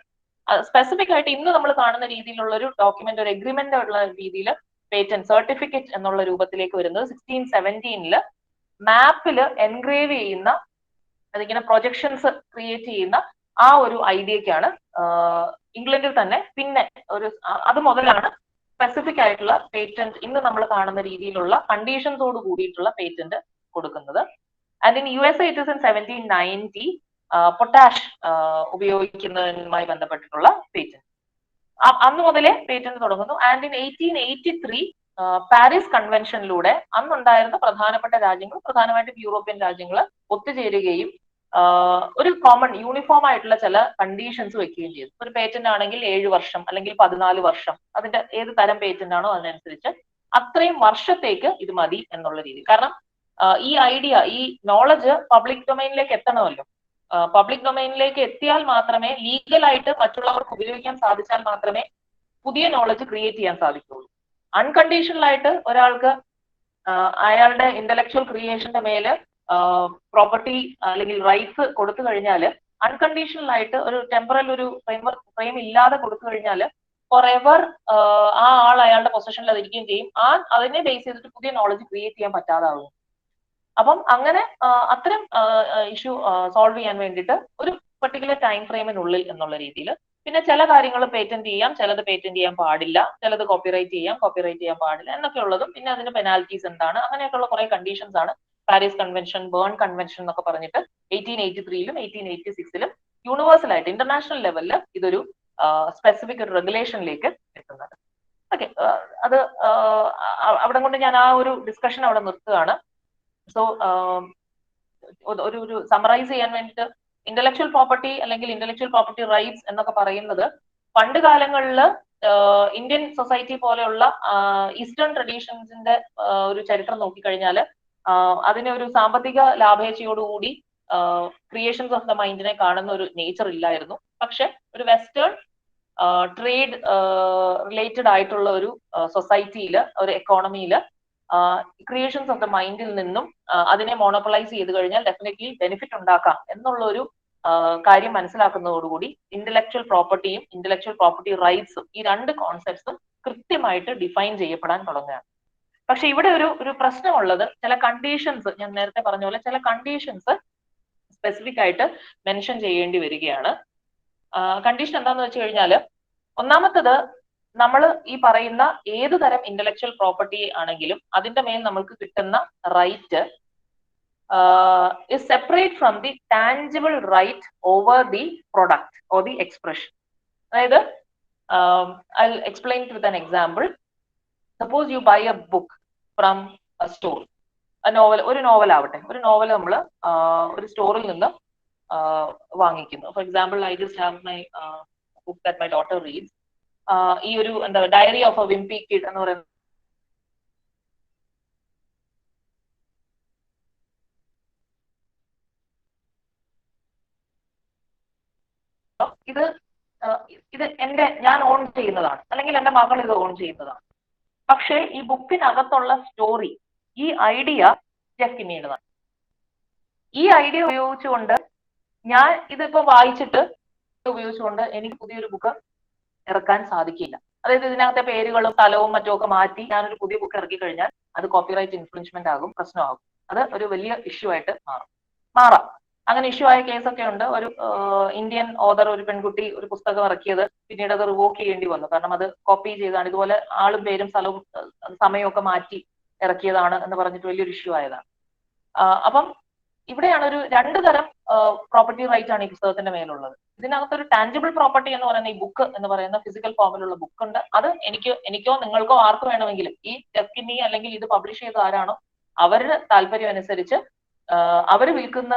സ്പെസിഫിക് ആയിട്ട് ഇന്ന് നമ്മൾ കാണുന്ന രീതിയിലുള്ള ഒരു ഡോക്യുമെന്റ്, ഒരു എഗ്രിമെന്റ് ഉള്ള രീതിയിൽ പേറ്റന്റ് സർട്ടിഫിക്കറ്റ് എന്നുള്ള രൂപത്തിലേക്ക് വരുന്നത് 1617 മാപ്പിൽ എൻഗ്രേവ് ചെയ്യുന്ന, അതിങ്ങനെ പ്രൊജക്ഷൻസ് ക്രിയേറ്റ് ചെയ്യുന്ന ആ ഒരു ഐഡിയക്കാണ് ഇംഗ്ലണ്ടിൽ തന്നെ പിന്നെ അത് മുതലാണ് സ്പെസിഫിക് ആയിട്ടുള്ള പേറ്റന്റ് ഇന്ന് നമ്മൾ കാണുന്ന രീതിയിലുള്ള കണ്ടീഷൻസോട് കൂടിയിട്ടുള്ള പേറ്റന്റ് കൊടുക്കുന്നത്. And in USA it is in 1790 potash ഉപയോഗിക്കുന്നതുമായി ബന്ധപ്പെട്ടിട്ടുള്ള പേറ്റന്റ്. അന്ന് മുതലേ പേറ്റന്റ് തുടങ്ങുന്നു. ആൻഡ് ഇൻ 1883 പാരീസ് കൺവെൻഷനിലൂടെ അന്നുണ്ടായിരുന്ന പ്രധാനപ്പെട്ട രാജ്യങ്ങൾ, പ്രധാനമായിട്ടും യൂറോപ്യൻ രാജ്യങ്ങൾ ഒത്തുചേരുകയും ഒരു കോമൺ യൂണിഫോം ആയിട്ടുള്ള ചില കണ്ടീഷൻസ് വെക്കുകയും ചെയ്തു. ഒരു പേറ്റന്റ് ആണെങ്കിൽ 7 വർഷം അല്ലെങ്കിൽ 14 വർഷം, അതിന്റെ ഏത് തരം പേറ്റന്റ് ആണോ അതിനനുസരിച്ച് അത്രയും വർഷത്തേക്ക് ഇത് മതി എന്നുള്ള രീതി. കാരണം ഈ ഐഡിയ, ഈ നോളജ് പബ്ലിക് ഡൊമൈനിലേക്ക് എത്തണമല്ലോ. പബ്ലിക് ഡൊമൈനിലേക്ക് എത്തിയാൽ മാത്രമേ, ലീഗലായിട്ട് മറ്റുള്ളവർക്ക് ഉപയോഗിക്കാൻ സാധിച്ചാൽ മാത്രമേ പുതിയ നോളജ് ക്രിയേറ്റ് ചെയ്യാൻ സാധിക്കുള്ളൂ. അൺകണ്ടീഷണൽ ആയിട്ട് ഒരാൾക്ക് അയാളുടെ ഇന്റലക്ച്വൽ ക്രിയേഷന്റെ മേല് പ്രോപ്പർട്ടി അല്ലെങ്കിൽ റൈറ്റ്സ് കൊടുത്തു കഴിഞ്ഞാൽ, അൺകണ്ടീഷണൽ ആയിട്ട് ഒരു ടെമ്പറൽ ഒരു ഫ്രെയിം ഇല്ലാതെ കൊടുത്തു കഴിഞ്ഞാൽ ഫോറെവർ ആ ആൾ അയാളുടെ പൊസിഷനിൽ അതിരിക്കുകയും ചെയ്യും. അതിനെ ബേസ് ചെയ്തിട്ട് പുതിയ നോളജ് ക്രിയേറ്റ് ചെയ്യാൻ പറ്റാതാവും. അപ്പം അങ്ങനെ അത്തരം ഇഷ്യൂ സോൾവ് ചെയ്യാൻ വേണ്ടിയിട്ട് ഒരു പെർട്ടിക്കുലർ ടൈം ഫ്രെയിമിനുള്ളിൽ എന്നുള്ള രീതിയിൽ, പിന്നെ ചില കാര്യങ്ങൾ പേറ്റന്റ് ചെയ്യാം, ചിലത് പേറ്റന്റ് ചെയ്യാൻ പാടില്ല, ചിലത് കോപ്പിറൈറ്റ് ചെയ്യാൻ പാടില്ല എന്നൊക്കെ ഉള്ളതും, പിന്നെ അതിന്റെ പെനാൽറ്റീസ് എന്താണ്, അങ്ങനെയൊക്കെയുള്ള കുറെ കണ്ടീഷൻസ് ആണ് പാരീസ് കൺവെൻഷൻ, ബേൺ കൺവെൻഷൻ എന്നൊക്കെ പറഞ്ഞിട്ട് 1883 1886 യൂണിവേഴ്സൽ ആയിട്ട് ഇന്റർനാഷണൽ ലെവലിൽ ഇതൊരു സ്പെസിഫിക് ഒരു റെഗുലേഷനിലേക്ക് എത്തുന്നത്. ഓക്കെ, അത് അവിടെ കൊണ്ട് ഞാൻ ആ ഒരു ഡിസ്കഷൻ അവിടെ നിർത്തുകയാണ്. സോ ഒരു സമറൈസ് ചെയ്യാൻ വേണ്ടിയിട്ട്, ഇന്റലക്ച്വൽ പ്രോപ്പർട്ടി അല്ലെങ്കിൽ ഇന്റലക്ച്വൽ പ്രോപ്പർട്ടി റൈറ്റ്സ് എന്നൊക്കെ പറയുന്നത് പണ്ട് കാലങ്ങളിൽ ഇന്ത്യൻ സൊസൈറ്റി പോലെയുള്ള ഈസ്റ്റേൺ ട്രഡീഷൻസിന്റെ ഒരു ചരിത്രം നോക്കിക്കഴിഞ്ഞാൽ അതിനെ ഒരു സാമ്പത്തിക ലാഭേച്ഛയോടുകൂടി ക്രിയേഷൻസ് ഓഫ് ദ മൈൻഡിനെ കാണുന്ന ഒരു നേച്ചർ ഇല്ലായിരുന്നു. പക്ഷെ ഒരു വെസ്റ്റേൺ ട്രേഡ് റിലേറ്റഡ് ആയിട്ടുള്ള ഒരു സൊസൈറ്റിയിൽ, ഒരു എക്കോണമിയിൽ ക്രിയേഷൻസ് ഓഫ് ദ മൈൻഡിൽ നിന്നും അതിനെ മോണോപ്പൊളൈസ് ചെയ്ത് കഴിഞ്ഞാൽ ഡെഫിനറ്റ്ലി ബെനിഫിറ്റ് ഉണ്ടാക്കാം എന്നുള്ള ഒരു കാര്യം മനസ്സിലാക്കുന്നതോടുകൂടി ഇന്റലക്ച്വൽ പ്രോപ്പർട്ടിയും ഇന്റലക്ച്വൽ പ്രോപ്പർട്ടി റൈറ്റ്സും ഈ രണ്ട് കോൺസെപ്റ്റ്സും കൃത്യമായിട്ട് ഡിഫൈൻ ചെയ്യപ്പെടാൻ തുടങ്ങുകയാണ്. പക്ഷെ ഇവിടെ ഒരു പ്രശ്നമുള്ളത്, ചില കണ്ടീഷൻസ്, ഞാൻ നേരത്തെ പറഞ്ഞ പോലെ ചില കണ്ടീഷൻസ് സ്പെസിഫിക് ആയിട്ട് മെൻഷൻ ചെയ്യേണ്ടി വരികയാണ്. കണ്ടീഷൻ എന്താന്ന് വെച്ച് കഴിഞ്ഞാൽ, ഒന്നാമത്തത്, നമ്മൾ ഈ പറയുന്ന ഏത് തരം ഇന്റലക്ച്വൽ പ്രോപ്പർട്ടി ആണെങ്കിലും അതിന്റെ മേൽ നമുക്ക് കിട്ടുന്ന right is separate from the tangible right over the product or the expression. അതായത് I'll explain it with an example. Suppose you buy a book from a store, ഒരു നോവൽ ആവട്ടെ, ഒരു നോവൽ നമ്മൾ ഒരു സ്റ്റോറിൽ നിന്ന് വാങ്ങിക്കുന്നു. For example, I just have my book that my daughter reads. ഈ ഒരു എന്താ diary of a wimpy kid എന്ന് പറയുന്ന ഞാൻ ഓൺ ചെയ്യുന്നതാണ്, അല്ലെങ്കിൽ എന്റെ മകൾ ഇത് ഓൺ ചെയ്യുന്നതാണ്. പക്ഷേ ഈ ബുക്കിനകത്തുള്ള സ്റ്റോറി, ഈ ഐഡിയ ജസ്റ്റിനീടേതാണ്. ഈ ഐഡിയ ഉപയോഗിച്ചുകൊണ്ട് ഞാൻ ഇതിപ്പോ വായിച്ചിട്ട് ഉപയോഗിച്ചുകൊണ്ട് എനിക്ക് പുതിയൊരു ബുക്ക് ഇറക്കാൻ സാധിക്കില്ല. അതായത് ഇതിനകത്തെ പേരുകളും സ്ഥലവും മറ്റുമൊക്കെ മാറ്റി ഞാനൊരു പുതിയ ബുക്ക് ഇറക്കി കഴിഞ്ഞാൽ അത് കോപ്പിറൈറ്റ് ഇൻഫ്രിഞ്ച്മെന്റ് ആകും, പ്രശ്നമാകും. അത് ഒരു വലിയ ഇഷ്യൂ ആയിട്ട് മാറാം. അങ്ങനെ ഇഷ്യൂ ആയ കേസൊക്കെ ഉണ്ട്. ഒരു ഇന്ത്യൻ ഓതർ, ഒരു പെൺകുട്ടി ഒരു പുസ്തകം ഇറക്കിയത് പിന്നീട് അത് റിവോക്ക് ചെയ്യേണ്ടി വന്നു. കാരണം അത് കോപ്പി ചെയ്താണ്, ഇതുപോലെ ആളും പേരും സ്ഥലവും സമയമൊക്കെ മാറ്റി ഇറക്കിയതാണ് എന്ന് പറഞ്ഞിട്ട് വലിയൊരു ഇഷ്യൂ ആയതാണ്. അപ്പം ഇവിടെയാണ് രണ്ട് തരം പ്രോപ്പർട്ടി റൈറ്റ് ആണ് ഈ പുസ്തകത്തിന്റെ മേലുള്ളത്. ഇതിനകത്തൊരു ടാഞ്ചിബിൾ പ്രോപ്പർട്ടി എന്ന് പറയുന്ന ഈ ബുക്ക് എന്ന് പറയുന്ന ഫിസിക്കൽ ഫോമിലുള്ള ബുക്ക് ഉണ്ട്. അത് എനിക്കോ നിങ്ങൾക്കോ ആർക്ക് വേണമെങ്കിലും, ഈ ഡെസ്റ്റിനി അല്ലെങ്കിൽ ഇത് പബ്ലിഷ് ചെയ്ത ആരാണോ അവരുടെ താല്പര്യം അനുസരിച്ച് അവർ വിൽക്കുന്ന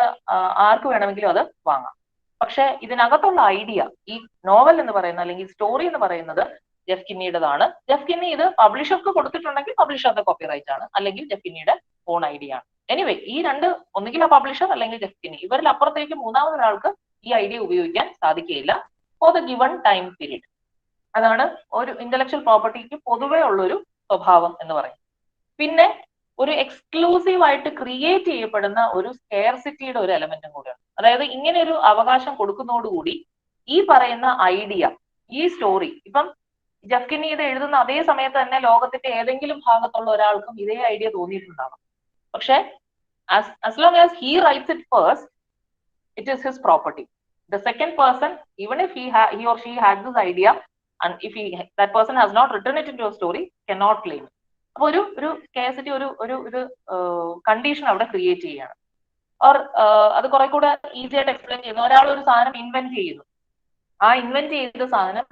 ആർക്ക് വേണമെങ്കിലും അത് വാങ്ങാം. പക്ഷെ ഇതിനകത്തുള്ള ഐഡിയ, ഈ നോവൽ എന്ന് പറയുന്ന അല്ലെങ്കിൽ സ്റ്റോറി എന്ന് പറയുന്നത് ജെഫ് കിന്നിയുടേതാണ്. ജെഫ് കിന്നി ഇത് പബ്ലിഷർക്ക് കൊടുത്തിട്ടുണ്ടെങ്കിൽ പബ്ലിഷറുടെ കോപ്പിറൈറ്റ് ആണ്, അല്ലെങ്കിൽ ജെഫ് കിന്നിയുടെ ഓൺ ഐഡിയ ആണ്. എനിവേ ഈ രണ്ട്, ഒന്നുകിൽ ആ പബ്ലിഷർ അല്ലെങ്കിൽ ജെഫ് കിന്നി, ഇവരിൽ അപ്പുറത്തേക്ക് മൂന്നാമതൊരാൾക്ക് ഈ ഐഡിയ ഉപയോഗിക്കാൻ സാധിക്കുകയില്ല for the given time period. അതാണ് ഒരു ഇന്റലക്ച്വൽ പ്രോപ്പർട്ടിക്ക് പൊതുവേ ഉള്ളൊരു സ്വഭാവം എന്ന് പറയുന്നത്. പിന്നെ ഒരു എക്സ്ക്ലൂസീവ് ആയിട്ട് ക്രിയേറ്റ് ചെയ്യപ്പെടുന്ന ഒരു സ്കെയർസിറ്റിയുടെ ഒരു എലമെന്റും കൂടെയാണ്. അതായത് ഇങ്ങനെ ഒരു അവകാശം കൊടുക്കുന്നതോടുകൂടി ഈ പറയുന്ന ഐഡിയ, ഈ സ്റ്റോറി, ഇപ്പം ജെഫ് കിന്നി ഇത് എഴുതുന്ന അതേ സമയത്ത് തന്നെ ലോകത്തിന്റെ ഏതെങ്കിലും ഭാഗത്തുള്ള ഒരാൾക്കും ഇതേ ഐഡിയ തോന്നിയിട്ടുണ്ടാവാം. പക്ഷെ as long as he writes it first, it is his property. The second person, even if he or she had this idea, and if that person has not written it into a story, cannot claim it. അപ്പൊ ഒരു scarcity, ഒരു condition അവിടെ create ചെയ്യാണ്. Or അത് കുറെ കൂടെ easy ആയിട്ട് explain ചെയ്യുന്നു. ഒരാൾ ഒരു സാധനം ഇൻവെന്റ് ചെയ്യുന്നു. ആ ഇൻവെന്റ് ചെയ്ത സാധനം,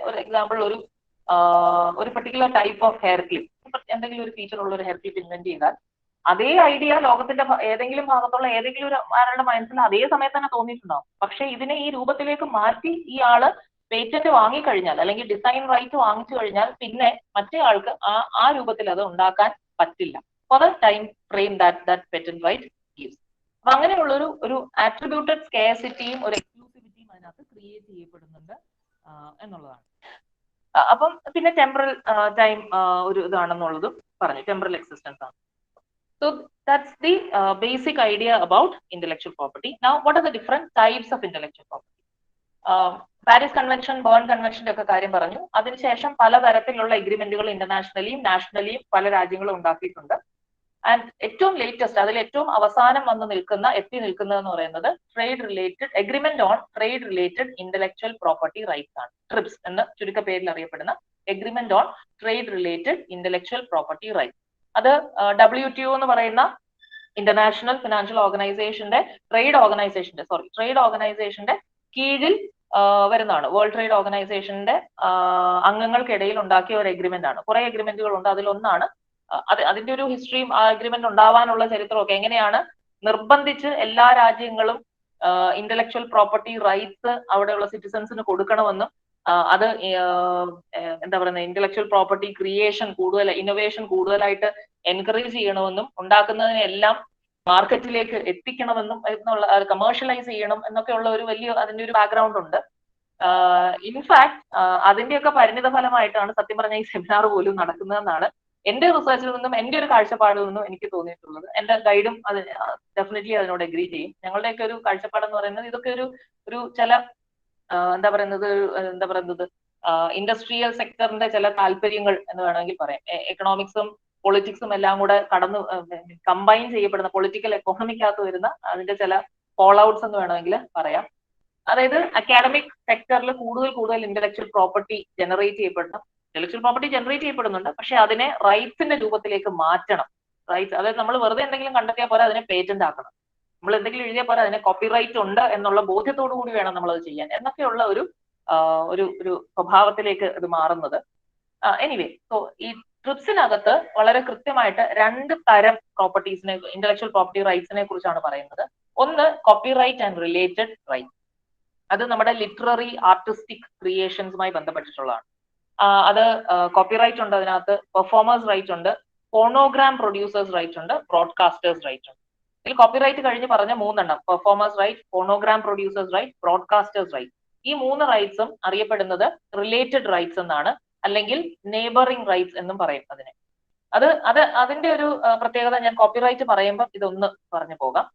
ഒരു എക്സാമ്പിൾ, ഒരു particular type of hair clip, എന്തെങ്കിലും ഒരു ഫീച്ചർ ഉള്ള ഒരു ഹെയർ ക്ലിപ്പ് ഇൻവെന്റ് ചെയ്താൽ അതേ ഐഡിയ ലോകത്തിന്റെ ഏതെങ്കിലും ഭാഗത്തുള്ള ഏതെങ്കിലും ഒരാളുടെ മനസ്സിൽ അതേ സമയത്ത് തന്നെ തോന്നിയിട്ടുണ്ടാവും. പക്ഷെ ഇതിനെ ഈ രൂപത്തിലേക്ക് മാറ്റി ഈ ആള് പേറ്റന്റ് വാങ്ങിക്കഴിഞ്ഞാൽ, അല്ലെങ്കിൽ ഡിസൈൻ റൈറ്റ് വാങ്ങിച്ചു കഴിഞ്ഞാൽ, പിന്നെ മറ്റേ ആൾക്ക് ആ രൂപത്തിൽ അത് ഉണ്ടാക്കാൻ പറ്റില്ല for the time frame that patent right gives. അപ്പൊ അങ്ങനെയുള്ള ഒരു ആട്രിബ്യൂട്ടഡ് സ്കേഴ്സിറ്റിയും ഒരു എക്സ്ക്ലൂസിവിറ്റിയും അതിനകത്ത് ക്രിയേറ്റ് ചെയ്യപ്പെടുന്നുണ്ട് എന്നുള്ളതാണ്. അപ്പം പിന്നെ ടെമ്പറൽ ടൈം ഒരു ഇതാണെന്നുള്ളതും പറഞ്ഞു, ടെമ്പറൽ എക്സിസ്റ്റൻസ് ആണ്. So that's the basic idea about intellectual property. Now, what are the different types of intellectual property? Paris convention, Berne കൺവെൻഷന്റെ ഒക്കെ കാര്യം പറഞ്ഞു. അതിനുശേഷം പലതരത്തിലുള്ള എഗ്രിമെന്റുകൾ ഇന്റർനാഷണലിയും നാഷണലിയും പല രാജ്യങ്ങളും ഉണ്ടാക്കിയിട്ടുണ്ട്. ആൻഡ് ഏറ്റവും ലേറ്റസ്റ്റ്, അതിൽ ഏറ്റവും അവസാനം എത്തി നിൽക്കുന്നതെന്ന് പറയുന്നത് trade related agreement on trade related intellectual property rights ആണ്. ട്രിപ്സ് എന്ന ചുരുക്കപ്പേരിൽ അറിയപ്പെടുന്ന agreement on trade related intellectual property rights. അത് WTO എന്ന് പറയുന്ന ഇന്റർനാഷണൽ ഫിനാൻഷ്യൽ ഓർഗനൈസേഷന്റെ ട്രേഡ് ഓർഗനൈസേഷന്റെ കീഴിൽ വരുന്നതാണ്. വേൾഡ് ട്രേഡ് ഓർഗനൈസേഷന്റെ അംഗങ്ങൾക്കിടയിൽ ഉണ്ടാക്കിയ ഒരു എഗ്രിമെന്റ് ആണ്. കുറെ എഗ്രിമെന്റുകൾ ഉണ്ട്, അതിലൊന്നാണ്. അതിന്റെ ഒരു ഹിസ്റ്ററിയും ആ എഗ്രിമെന്റ് ഉണ്ടാവാനുള്ള ചരിത്രമൊക്കെ, എങ്ങനെയാണ് നിർബന്ധിച്ച് എല്ലാ രാജ്യങ്ങളും ഇന്റലക്ച്വൽ പ്രോപ്പർട്ടി റൈറ്റ്സ് അവിടെയുള്ള സിറ്റിസൺസിന് കൊടുക്കണമെന്നും അത് എന്താ പറയുന്നത്, ഇന്റലക്ച്വൽ പ്രോപ്പർട്ടി ക്രിയേഷൻ ഇന്നോവേഷൻ കൂടുതലായിട്ട് എൻകറേജ് ചെയ്യണമെന്നും ഉണ്ടാക്കുന്നതിനെല്ലാം മാർക്കറ്റിലേക്ക് എത്തിക്കണമെന്നും കമേഴ്ഷ്യലൈസ് ചെയ്യണം എന്നൊക്കെയുള്ള ഒരു വലിയ അതിന്റെ ഒരു ബാക്ക്ഗ്രൗണ്ട് ഉണ്ട്. ഇൻഫാക്ട് അതിന്റെയൊക്കെ പരിണിത ഫലമായിട്ടാണ് സത്യം പറഞ്ഞ ഈ സെമിനാർ പോലും നടക്കുന്നതെന്നാണ് എന്റെ റിസർച്ചിൽ നിന്നും എന്റെ ഒരു കാഴ്ചപ്പാടിൽ നിന്നും എനിക്ക് തോന്നിയിട്ടുള്ളത്. എന്റെ ഗൈഡും അത് ഡെഫിനറ്റ്ലി അതിനോട് എഗ്രി ചെയ്യും. ഞങ്ങളുടെയൊക്കെ ഒരു കാഴ്ചപ്പാടെന്ന് പറയുന്നത് ഇതൊക്കെ ഒരു ചില എന്താ പറയുന്നത് ഇൻഡസ്ട്രിയൽ സെക്ടറിന്റെ ചില താല്പര്യങ്ങൾ എന്ന് വേണമെങ്കിൽ പറയാം. എക്കണോമിക്സും പൊളിറ്റിക്സും എല്ലാം കൂടെ കമ്പൈൻ ചെയ്യപ്പെടുന്ന, പൊളിറ്റിക്കൽ എക്കോണമിക്കകത്ത് വരുന്ന അതിന്റെ ചില ഫോൾ ഔട്ട്സ് എന്ന് വേണമെങ്കിൽ പറയാം. അതായത് അക്കാഡമിക് സെക്ടറിൽ കൂടുതൽ ഇന്റലക്ച്വൽ പ്രോപ്പർട്ടി ജനറേറ്റ് ചെയ്യപ്പെടുന്നുണ്ട്. പക്ഷെ അതിനെ റൈറ്റ്സിന്റെ രൂപത്തിലേക്ക് മാറ്റണം. റൈറ്റ്സ്, അതായത് നമ്മൾ വെറുതെ എന്തെങ്കിലും കണ്ടെത്തിയാൽ പോലെ അതിനെ പേറ്റന്റ് ആക്കണം. നമ്മൾ എന്തെങ്കിലും എഴുതിയാൽ പോലെ അതിനെ കോപ്പിറൈറ്റ് ഉണ്ട് എന്നുള്ള ബോധ്യത്തോടു കൂടി വേണം നമ്മൾ അത് ചെയ്യാൻ എന്നൊക്കെയുള്ള ഒരു സ്വഭാവത്തിലേക്ക് ഇത് മാറുന്നത്. എനിവേ, സോ ഈ ട്രിപ്സിനകത്ത് വളരെ കൃത്യമായിട്ട് രണ്ട് തരം പ്രോപ്പർട്ടീസിനെ, ഇന്റലക്ച്വൽ പ്രോപ്പർട്ടി റൈറ്റ്സിനെ കുറിച്ചാണ് പറയുന്നത്. ഒന്ന് കോപ്പിറൈറ്റ് ആൻഡ് റിലേറ്റഡ് റൈറ്റ്. അത് നമ്മുടെ ലിറ്റററി ആർട്ടിസ്റ്റിക് ക്രിയേഷൻസുമായി ബന്ധപ്പെട്ടിട്ടുള്ളതാണ്. അത് കോപ്പിറൈറ്റ് ഉണ്ട്, അതിനകത്ത് പെർഫോമേഴ്സ് റൈറ്റ് ഉണ്ട്, ഫോണോഗ്രാം പ്രൊഡ്യൂസേഴ്സ് റൈറ്റ് ഉണ്ട്, ബ്രോഡ്കാസ്റ്റേഴ്സ് റൈറ്റ് ഉണ്ട്. ഇതിൽ കോപ്പിറൈറ്റ് കഴിഞ്ഞ് പറഞ്ഞ മൂന്നെണ്ണം, performers right, phonogram producers right, broadcasters right, ഈ മൂന്ന് റൈറ്റ്സും അറിയപ്പെടുന്നത് റിലേറ്റഡ് റൈറ്റ്സ് എന്നാണ്, അല്ലെങ്കിൽ നെയ്ബറിംഗ് റൈറ്റ്സ് എന്നും പറയും അതിനെ. അതിന്റെ ഒരു പ്രത്യേകത ഞാൻ കോപ്പിറൈറ്റ് പറയുമ്പോൾ ഇതൊന്ന് പറഞ്ഞു പോകാം.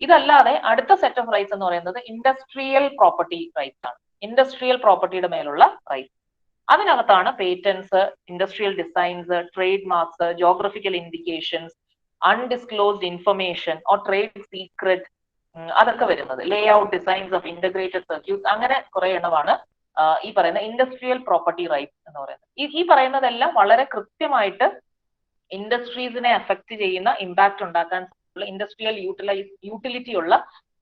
ഇതല്ലാതെ അടുത്ത സെറ്റ് ഓഫ് റൈറ്റ്സ് എന്ന് പറയുന്നത് ഇൻഡസ്ട്രിയൽ പ്രോപ്പർട്ടി റൈറ്റ്സ് ആണ്. ഇൻഡസ്ട്രിയൽ പ്രോപ്പർട്ടിയുടെ മേലുള്ള റൈറ്റ്സ്. അതിനകത്താണ് patents, industrial designs, trade marks, geographical indications, undisclosed information or trade secret, അതൊക്കെ വരുന്നത്. Layout designs of integrated circuits, അങ്ങനെ കുറെ എണ്ണമാണ് ഈ പറയുന്ന ഇൻഡസ്ട്രിയൽ പ്രോപ്പർട്ടി റൈറ്റ്സ് എന്ന് പറയുന്നത്. ഈ പറയുന്നതെല്ലാം വളരെ കൃത്യമായിട്ട് ഇൻഡസ്ട്രീസിനെ അഫക്ട് ചെയ്യുന്ന, ഇമ്പാക്ട് ഉണ്ടാക്കാൻ ഇൻഡസ്ട്രിയൽ യൂട്ടിലിറ്റി ഉള്ള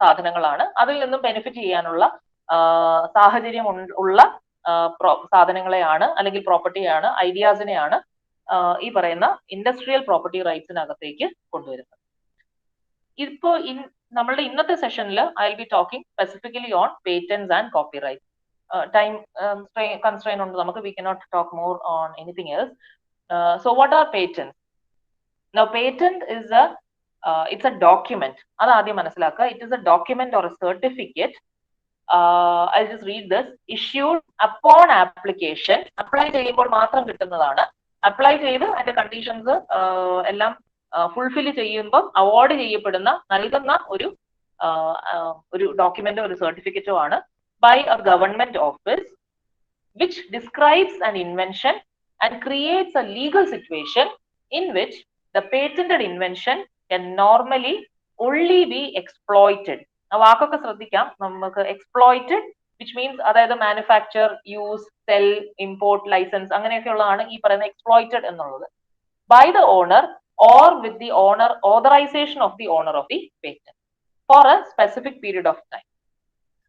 സാധനങ്ങളാണ്. അതിൽ നിന്നും ബെനിഫിറ്റ് ചെയ്യാനുള്ള സാഹചര്യം ഉള്ള സാധനങ്ങളെയാണ്, അല്ലെങ്കിൽ പ്രോപ്പർട്ടിയാണ്, ഐഡിയാസിനെയാണ് ഈ പറയുന്ന ഇൻഡസ്ട്രിയൽ പ്രോപ്പർട്ടി റൈറ്റ്സിനകത്തേക്ക് കൊണ്ടുവരുന്നത്. നമ്മളുടെ ഇന്നത്തെ സെഷനിൽ I will be talking specifically on patents and copyright. time constraint on we cannot talk more on anything else. So what are patents? Now patent is it's a document. It is a document or a certificate. I'll just read this. Issued upon application. Apply ചെയ്യുമ്പോൾ മാത്രം കിട്ടുന്നതാണ്. Apply ചെയ്ത് അതിന്റെ conditions എല്ലാം fulfil ചെയ്യുമ്പോൾ award ചെയ്യപ്പെടുന്ന നൽകുന്ന ഒരു ഡോക്യുമെന്റോ ഒരു സർട്ടിഫിക്കറ്റോ ആണ് by a government office which describes an invention and creates a legal situation in which the patented invention can normally only be exploited. ആ വാക്കൊക്കെ ശ്രദ്ധിക്കാം നമുക്ക്. എക്സ്പ്ലോയിറ്റഡ് വിച്ച് മീൻസ് അതായത് manufacture, use, sell, import, licence അങ്ങനെയൊക്കെ ഉള്ളതാണ് ഈ പറയുന്ന exploited എന്നുള്ളത്. By the owner or with the owner authorization of the owner of the patent for a specific period of time.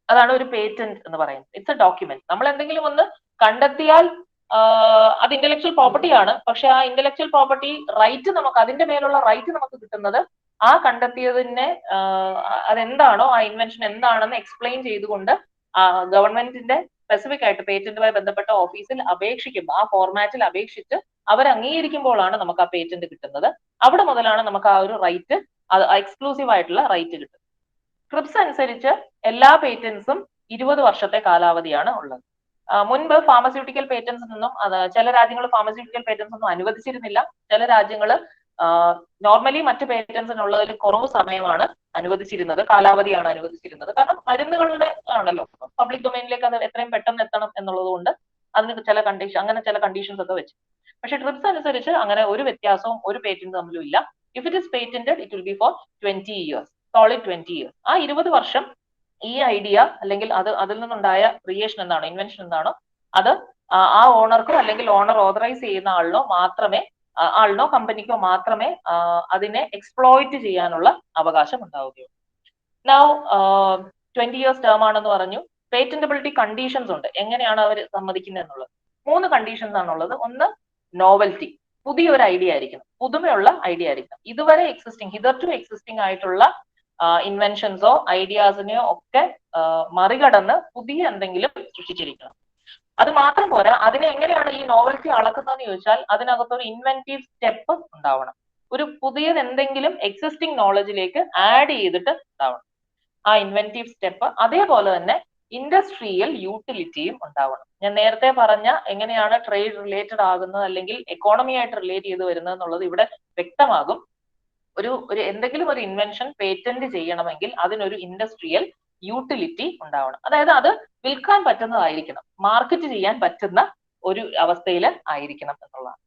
അതാണ് ഒരു പേറ്റന്റ് എന്ന് പറയുന്നത്. It's a document. നമ്മൾ എന്തെങ്കിലും ഒന്ന് കണ്ടെത്തിയാൽ അത് ഇന്റലക്ച്വൽ പ്രോപ്പർട്ടി ആണ്. പക്ഷെ ആ ഇന്റലക്ച്വൽ പ്രോപ്പർട്ടി റൈറ്റ് നമുക്ക് അതിന്റെ മേലുള്ള റൈറ്റ് നമുക്ക് കിട്ടുന്നത് ആ കണ്ടെത്തിയതിനെ അതെന്താണോ ആ ഇൻവെൻഷൻ എന്താണെന്ന് എക്സ്പ്ലെയിൻ ചെയ്തുകൊണ്ട് ഗവൺമെന്റിന്റെ സ്പെസിഫിക് ആയിട്ട് പേറ്റന്റുമായി ബന്ധപ്പെട്ട ഓഫീസിൽ അപേക്ഷിക്കുമ്പോൾ ആ ഫോർമാറ്റിൽ അപേക്ഷിച്ച് അവർ അംഗീകരിക്കുമ്പോഴാണ് നമുക്ക് ആ പേറ്റന്റ് കിട്ടുന്നത്. അവിടെ മുതലാണ് നമുക്ക് ആ ഒരു റൈറ്റ്, എക്സ്ക്ലൂസീവ് ആയിട്ടുള്ള റൈറ്റ് കിട്ടുന്നത്. ട്രിപ്സ് അനുസരിച്ച് എല്ലാ പേറ്റന്റ്സും 20 വർഷത്തെ കാലാവധിയാണ് ഉള്ളത്. മുൻപ് ഫാർമസ്യൂട്ടിക്കൽ പേറ്റന്റ്സ് നിന്നും ചില രാജ്യങ്ങൾ ഫാർമസ്യൂട്ടിക്കൽ പേറ്റന്റ്സ് ഒന്നും അനുവദിച്ചിരുന്നില്ല. ചില രാജ്യങ്ങൾ നോർമലി മറ്റ് പേറ്റന്റ്സിനുള്ളതിൽ കുറവ് സമയമാണ് അനുവദിച്ചിരുന്നത്, കാലാവധിയാണ് അനുവദിച്ചിരുന്നത്. കാരണം മരുന്നുകളുടെ ആണല്ലോ, പബ്ലിക് ഡൊമൈനിലേക്ക് അത് എത്രയും പെട്ടെന്ന് എത്തണം എന്നുള്ളത് കൊണ്ട് അതിന് ചില കണ്ടീഷൻസ് ഒക്കെ വെച്ചു. പക്ഷെ ട്രിപ്സ് അനുസരിച്ച് അങ്ങനെ ഒരു വ്യത്യാസവും ഒരു പേറ്റന്റ് തമ്മിലും ഇല്ല. If it is patented it will be for 20 years, solid 20 years. ആ 20 വർഷം ഈ ഐഡിയ അല്ലെങ്കിൽ അതിൽ നിന്നുണ്ടായ ക്രിയേഷൻ എന്താണോ, ഇൻവെൻഷൻ എന്താണോ, അത് ആ ഓണർക്കോ അല്ലെങ്കിൽ ഓണർ ഓതറൈസ് ചെയ്യുന്ന ആളിനോ കമ്പനിക്കോ മാത്രമേ അതിനെ എക്സ്പ്ലോയിറ്റ് ചെയ്യാനുള്ള അവകാശം ഉണ്ടാവുകയുള്ളൂ. നൗ 20 years ടേം ആണെന്ന് പറഞ്ഞു. പേറ്റന്റബിലിറ്റി കണ്ടീഷൻസ് ഉണ്ട്. എങ്ങനെയാണ് അവർ സമ്മതിക്കുന്നത് എന്നുള്ളത് 3 കണ്ടീഷൻസ് ആണുള്ളത്. ഒന്ന്, നോവൽറ്റി, പുതിയൊരു ഐഡിയ ആയിരിക്കണം, പുതുമയുള്ള ഐഡിയ ആയിരിക്കണം. ഇതുവരെ ഹിതർടു എക്സിസ്റ്റിംഗ് ആയിട്ടുള്ള ഇൻവെൻഷൻസോ ഐഡിയാസിനെയോ ഒക്കെ മറികടന്ന് പുതിയ എന്തെങ്കിലും സൃഷ്ടിച്ചിരിക്കണം. അത് മാത്രം പോരാ, അതിനെ എങ്ങനെയാണ് ഈ നോവൽറ്റി അളക്കുന്നതെന്ന് ചോദിച്ചാൽ അതിനകത്തൊരു ഇൻവെന്റീവ് സ്റ്റെപ്പ് ഉണ്ടാവണം. ഒരു പുതിയത് എന്തെങ്കിലും എക്സിസ്റ്റിംഗ് നോളജിലേക്ക് ആഡ് ചെയ്തിട്ട് ഉണ്ടാവണം ആ ഇൻവെന്റീവ് സ്റ്റെപ്പ്. അതേപോലെ തന്നെ ഇൻഡസ്ട്രിയൽ യൂട്ടിലിറ്റിയും ഉണ്ടാവണം. ഞാൻ നേരത്തെ പറഞ്ഞ എങ്ങനെയാണ് ട്രേഡ് റിലേറ്റഡ് ആകുന്നത് അല്ലെങ്കിൽ എക്കോണമി ആയിട്ട് റിലേറ്റ് ചെയ്ത് വരുന്നത് എന്നുള്ളത് ഇവിടെ വ്യക്തമാകും. ഒരു എന്തെങ്കിലും ഒരു ഇൻവെൻഷൻ പേറ്റന്റ് ചെയ്യണമെങ്കിൽ അതിനൊരു ഇൻഡസ്ട്രിയൽ യൂട്ടിലിറ്റി ഉണ്ടാവണം. അതായത് അത് വിൽക്കാൻ പറ്റുന്നതായിരിക്കണം, മാർക്കറ്റ് ചെയ്യാൻ പറ്റുന്ന ഒരു അവസ്ഥയിൽ ആയിരിക്കണം എന്നുള്ളതാണ്.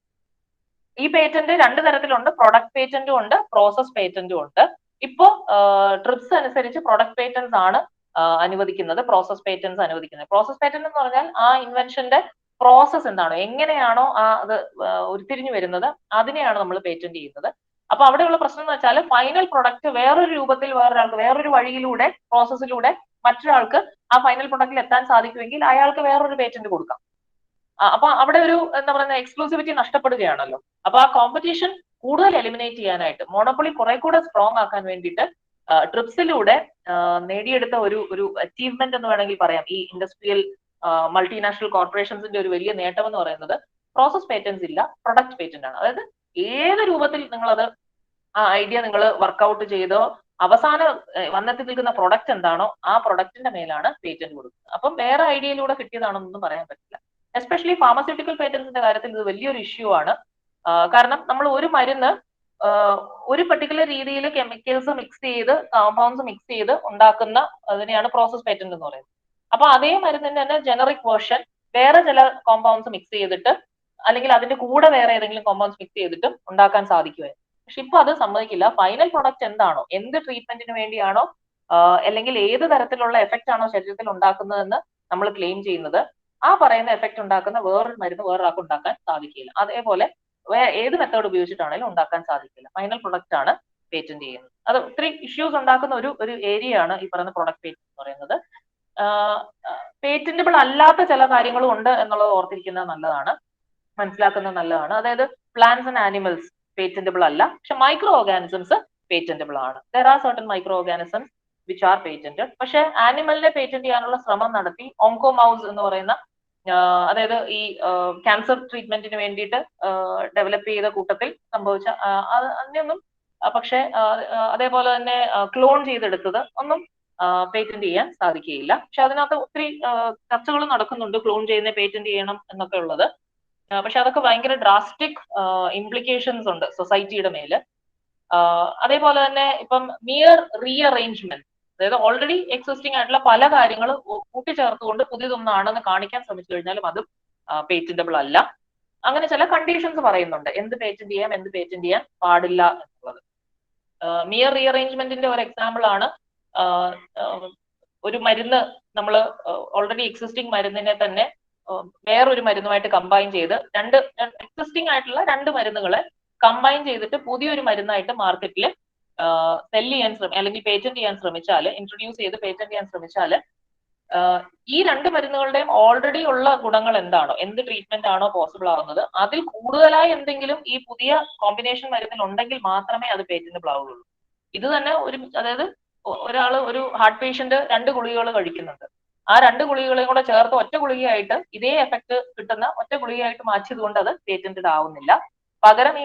ഈ പേറ്റന്റ് 2 തരത്തിലുണ്ട്. പ്രൊഡക്റ്റ് പേറ്റന്റും ഉണ്ട്, പ്രോസസ് പേറ്റന്റും ഉണ്ട്. ഇപ്പോ ട്രിപ്സ് അനുസരിച്ച് പ്രൊഡക്റ്റ് പേറ്റന്റ്സ് ആണ് അനുവദിക്കുന്നത്, പ്രോസസ് പേറ്റന്റ്സ് അനുവദിക്കുന്നത്. പ്രോസസ് പേറ്റന്റ് എന്ന് പറഞ്ഞാൽ ആ ഇൻവെൻഷന്റെ പ്രോസസ് എന്താണോ, എങ്ങനെയാണോ അത് ഉരുത്തിരിഞ്ഞു വരുന്നത്, അതിനെയാണ് നമ്മൾ പേറ്റന്റ് ചെയ്യുന്നത്. അപ്പൊ അവിടെയുള്ള പ്രശ്നം എന്ന് വെച്ചാൽ ഫൈനൽ പ്രൊഡക്റ്റ് വേറൊരു രൂപത്തിൽ വേറൊരാൾക്ക് വേറൊരു വഴിയിലൂടെ പ്രോസസ്സിലൂടെ മറ്റൊരാൾക്ക് ആ ഫൈനൽ പ്രൊഡക്റ്റിൽ എത്താൻ സാധിക്കുമെങ്കിൽ അയാൾക്ക് വേറൊരു പേറ്റന്റ് കൊടുക്കാം. അപ്പൊ അവിടെ ഒരു എന്താ പറയുന്ന എക്സ്ക്ലൂസിവിറ്റി നഷ്ടപ്പെടുകയാണല്ലോ. അപ്പൊ ആ കോമ്പറ്റീഷൻ കൂടുതൽ എലിമിനേറ്റ് ചെയ്യാനായിട്ട്, മോണോപ്പൊളി കുറെ കൂടെ സ്ട്രോങ് ആക്കാൻ വേണ്ടിയിട്ട് ട്രിപ്സിലൂടെ നേടിയെടുത്ത ഒരു അച്ചീവ്മെന്റ് എന്ന് വേണമെങ്കിൽ പറയാം. ഈ ഇൻഡസ്ട്രിയൽ മൾട്ടിനാഷണൽ കോർപ്പറേഷൻസിന്റെ ഒരു വലിയ നേട്ടം എന്ന് പറയുന്നത് പ്രോസസ് പേറ്റന്റ്സ് ഇല്ല, പ്രൊഡക്റ്റ് പേറ്റന്റ് ആണ്. അതായത് ഏത് രൂപത്തിൽ നിങ്ങളത് ആ ഐഡിയ നിങ്ങൾ വർക്ക്ഔട്ട് ചെയ്തോ അവസാനം വന്നെത്തി നിൽക്കുന്ന പ്രൊഡക്റ്റ് എന്താണോ ആ പ്രൊഡക്റ്റിന്റെ മേലാണ് പേറ്റന്റ് കൊടുക്കുന്നത്. അപ്പം വേറെ ഐഡിയയിലൂടെ കിട്ടിയതാണെന്നൊന്നും പറയാൻ പറ്റില്ല. എസ്പെഷ്യലി ഫാർമസ്യൂട്ടിക്കൽ പേറ്റന്റ്സിന്റെ കാര്യത്തിൽ ഇത് വലിയൊരു ഇഷ്യൂ ആണ്. കാരണം നമ്മൾ ഒരു മരുന്ന് ഒരു പെർട്ടിക്കുലർ രീതിയിൽ കെമിക്കൽസ് മിക്സ് ചെയ്ത് കോമ്പൗണ്ട്സ് മിക്സ് ചെയ്ത് ഉണ്ടാക്കുന്ന അതിനെയാണ് പ്രോസസ് പേറ്റന്റ് എന്ന് പറയുന്നത്. അപ്പൊ അതേ മരുന്നിന്റെ തന്നെ ജനറിക് വേർഷൻ വേറെ ചില കോമ്പൗണ്ട്സ് മിക്സ് ചെയ്തിട്ട് അല്ലെങ്കിൽ അതിന്റെ കൂടെ വേറെ ഏതെങ്കിലും കോമ്പൗണ്ട്സ് മിക്സ് ചെയ്തിട്ടും ഉണ്ടാക്കാൻ സാധിക്കുമായിരുന്നു. പക്ഷെ ഇപ്പൊ അത് സമ്മതിക്കില്ല. ഫൈനൽ പ്രൊഡക്റ്റ് എന്താണോ, എന്ത് ട്രീറ്റ്മെന്റിന് വേണ്ടിയാണോ അല്ലെങ്കിൽ ഏത് തരത്തിലുള്ള എഫക്റ്റ് ആണോ ശരീരത്തിൽ ഉണ്ടാക്കുന്നതെന്ന് നമ്മൾ ക്ലെയിം ചെയ്യുന്നത്, ആ പറയുന്ന എഫക്റ്റ് ഉണ്ടാക്കുന്ന വേറൊരു മരുന്ന് വേറൊരാൾക്ക് ഉണ്ടാക്കാൻ സാധിക്കില്ല. അതേപോലെ ഏത് മെത്തേഡ് ഉപയോഗിച്ചിട്ടാണെങ്കിലും ഉണ്ടാക്കാൻ സാധിക്കില്ല. ഫൈനൽ പ്രൊഡക്റ്റ് ആണ് പേറ്റന്റ് ചെയ്യുന്നത്. അത് ഒത്തിരി ഇഷ്യൂസ് ഉണ്ടാക്കുന്ന ഒരു ഏരിയ ആണ് ഈ പറയുന്ന പ്രൊഡക്റ്റ് പേറ്റന്റ് എന്ന് പറയുന്നത്. പേറ്റന്റബിൾ അല്ലാത്ത ചില കാര്യങ്ങളും ഉണ്ട് എന്നുള്ളത് ഓർത്തിരിക്കുന്നത് നല്ലതാണ്, മനസ്സിലാക്കുന്നത് നല്ലതാണ്. അതായത് പ്ലാന്റ്സ് ആൻഡ് ആനിമൽസ് പേറ്റന്റബിൾ അല്ല, പക്ഷെ മൈക്രോ ഓർഗാനിസംസ് പേറ്റന്റബിൾ ആണ്. There are certain micro organisms which are patented. പക്ഷെ ആനിമലിനെ പേറ്റന്റ് ചെയ്യാനുള്ള ശ്രമം നടത്തി ഓങ്കോമൗസ് എന്ന് പറയുന്ന അതായത് ഈ ക്യാൻസർ ട്രീറ്റ്മെന്റിന് വേണ്ടിയിട്ട് ഡെവലപ്പ് ചെയ്ത കൂട്ടത്തിൽ സംഭവിച്ച അതിനൊന്നും പക്ഷെ അതേപോലെ തന്നെ ക്ലോൺ ചെയ്തെടുത്തത് ഒന്നും പേറ്റന്റ് ചെയ്യാൻ സാധിക്കുകയില്ല. പക്ഷെ അതിനകത്ത് ഒത്തിരി ചർച്ചകൾ നടക്കുന്നുണ്ട് ക്ലോൺ ചെയ്യുന്ന പേറ്റന്റ് ചെയ്യണം എന്നൊക്കെ ഉള്ളത്. പക്ഷെ അതൊക്കെ ഭയങ്കര ഡ്രാസ്റ്റിക് ഇംപ്ലിക്കേഷൻസ് ഉണ്ട് സൊസൈറ്റിയുടെ മേല്. അതേപോലെ തന്നെ ഇപ്പം മിയർ റീഅറേഞ്ച്മെന്റ്, അതായത് ഓൾറെഡി എക്സിസ്റ്റിംഗ് ആയിട്ടുള്ള പല കാര്യങ്ങൾ കൂട്ടിച്ചേർത്തുകൊണ്ട് പുതിയതൊന്നാണെന്ന് കാണിക്കാൻ ശ്രമിച്ചു കഴിഞ്ഞാലും അതും പേറ്റന്റബിൾ അല്ല. അങ്ങനെ ചില കണ്ടീഷൻസ് പറയുന്നുണ്ട് എന്ത് പേറ്റന്റ് ചെയ്യാം എന്ത് പേറ്റന്റ് ചെയ്യാൻ പാടില്ല എന്നുള്ളത്. മിയർ റീഅറേഞ്ച്മെന്റിന്റെ ഒരു എക്സാമ്പിൾ ആണ് ഒരു മരുന്ന് നമ്മൾ ഓൾറെഡി എക്സിസ്റ്റിംഗ് മരുന്നിനെ തന്നെ വേറൊരു മരുന്നുമായിട്ട് കമ്പൈൻ ചെയ്ത് എക്സിസ്റ്റിംഗ് ആയിട്ടുള്ള രണ്ട് മരുന്നുകളെ കമ്പൈൻ ചെയ്തിട്ട് പുതിയൊരു മരുന്നായിട്ട് മാർക്കറ്റിൽ സെൽ ചെയ്യാൻ അല്ലെങ്കിൽ പേറ്റന്റ് ചെയ്യാൻ ശ്രമിച്ചാൽ, ഇൻട്രൊഡ്യൂസ് ചെയ്ത് പേറ്റന്റ് ചെയ്യാൻ ശ്രമിച്ചാൽ ഈ രണ്ട് മരുന്നുകളുടെയും ഓൾറെഡി ഉള്ള ഗുണങ്ങൾ എന്താണോ, എന്ത് ട്രീറ്റ്മെന്റ് ആണോ പോസിബിൾ ആവുന്നത്, അതിൽ കൂടുതലായി എന്തെങ്കിലും ഈ പുതിയ കോമ്പിനേഷൻ മരുന്നിൽ ഉണ്ടെങ്കിൽ മാത്രമേ അത് പേറ്റന്റബിൾ ആവുകയുള്ളൂ. ഇത് തന്നെ അതായത് ഒരു ഹാർട്ട് പേഷ്യന്റ് 2 ഗുളികകൾ കഴിക്കുന്നുണ്ട്. ആ 2 ഗുളികകളെയും കൂടെ ചേർത്ത് ഒറ്റ ഗുളികയായിട്ട് ഇതേ എഫക്ട് കിട്ടുന്ന ഒറ്റ ഗുളികയായിട്ട് മാറ്റിയതുകൊണ്ട് അത് പേറ്റന്റഡ് ആവുന്നില്ല. പകരം ഈ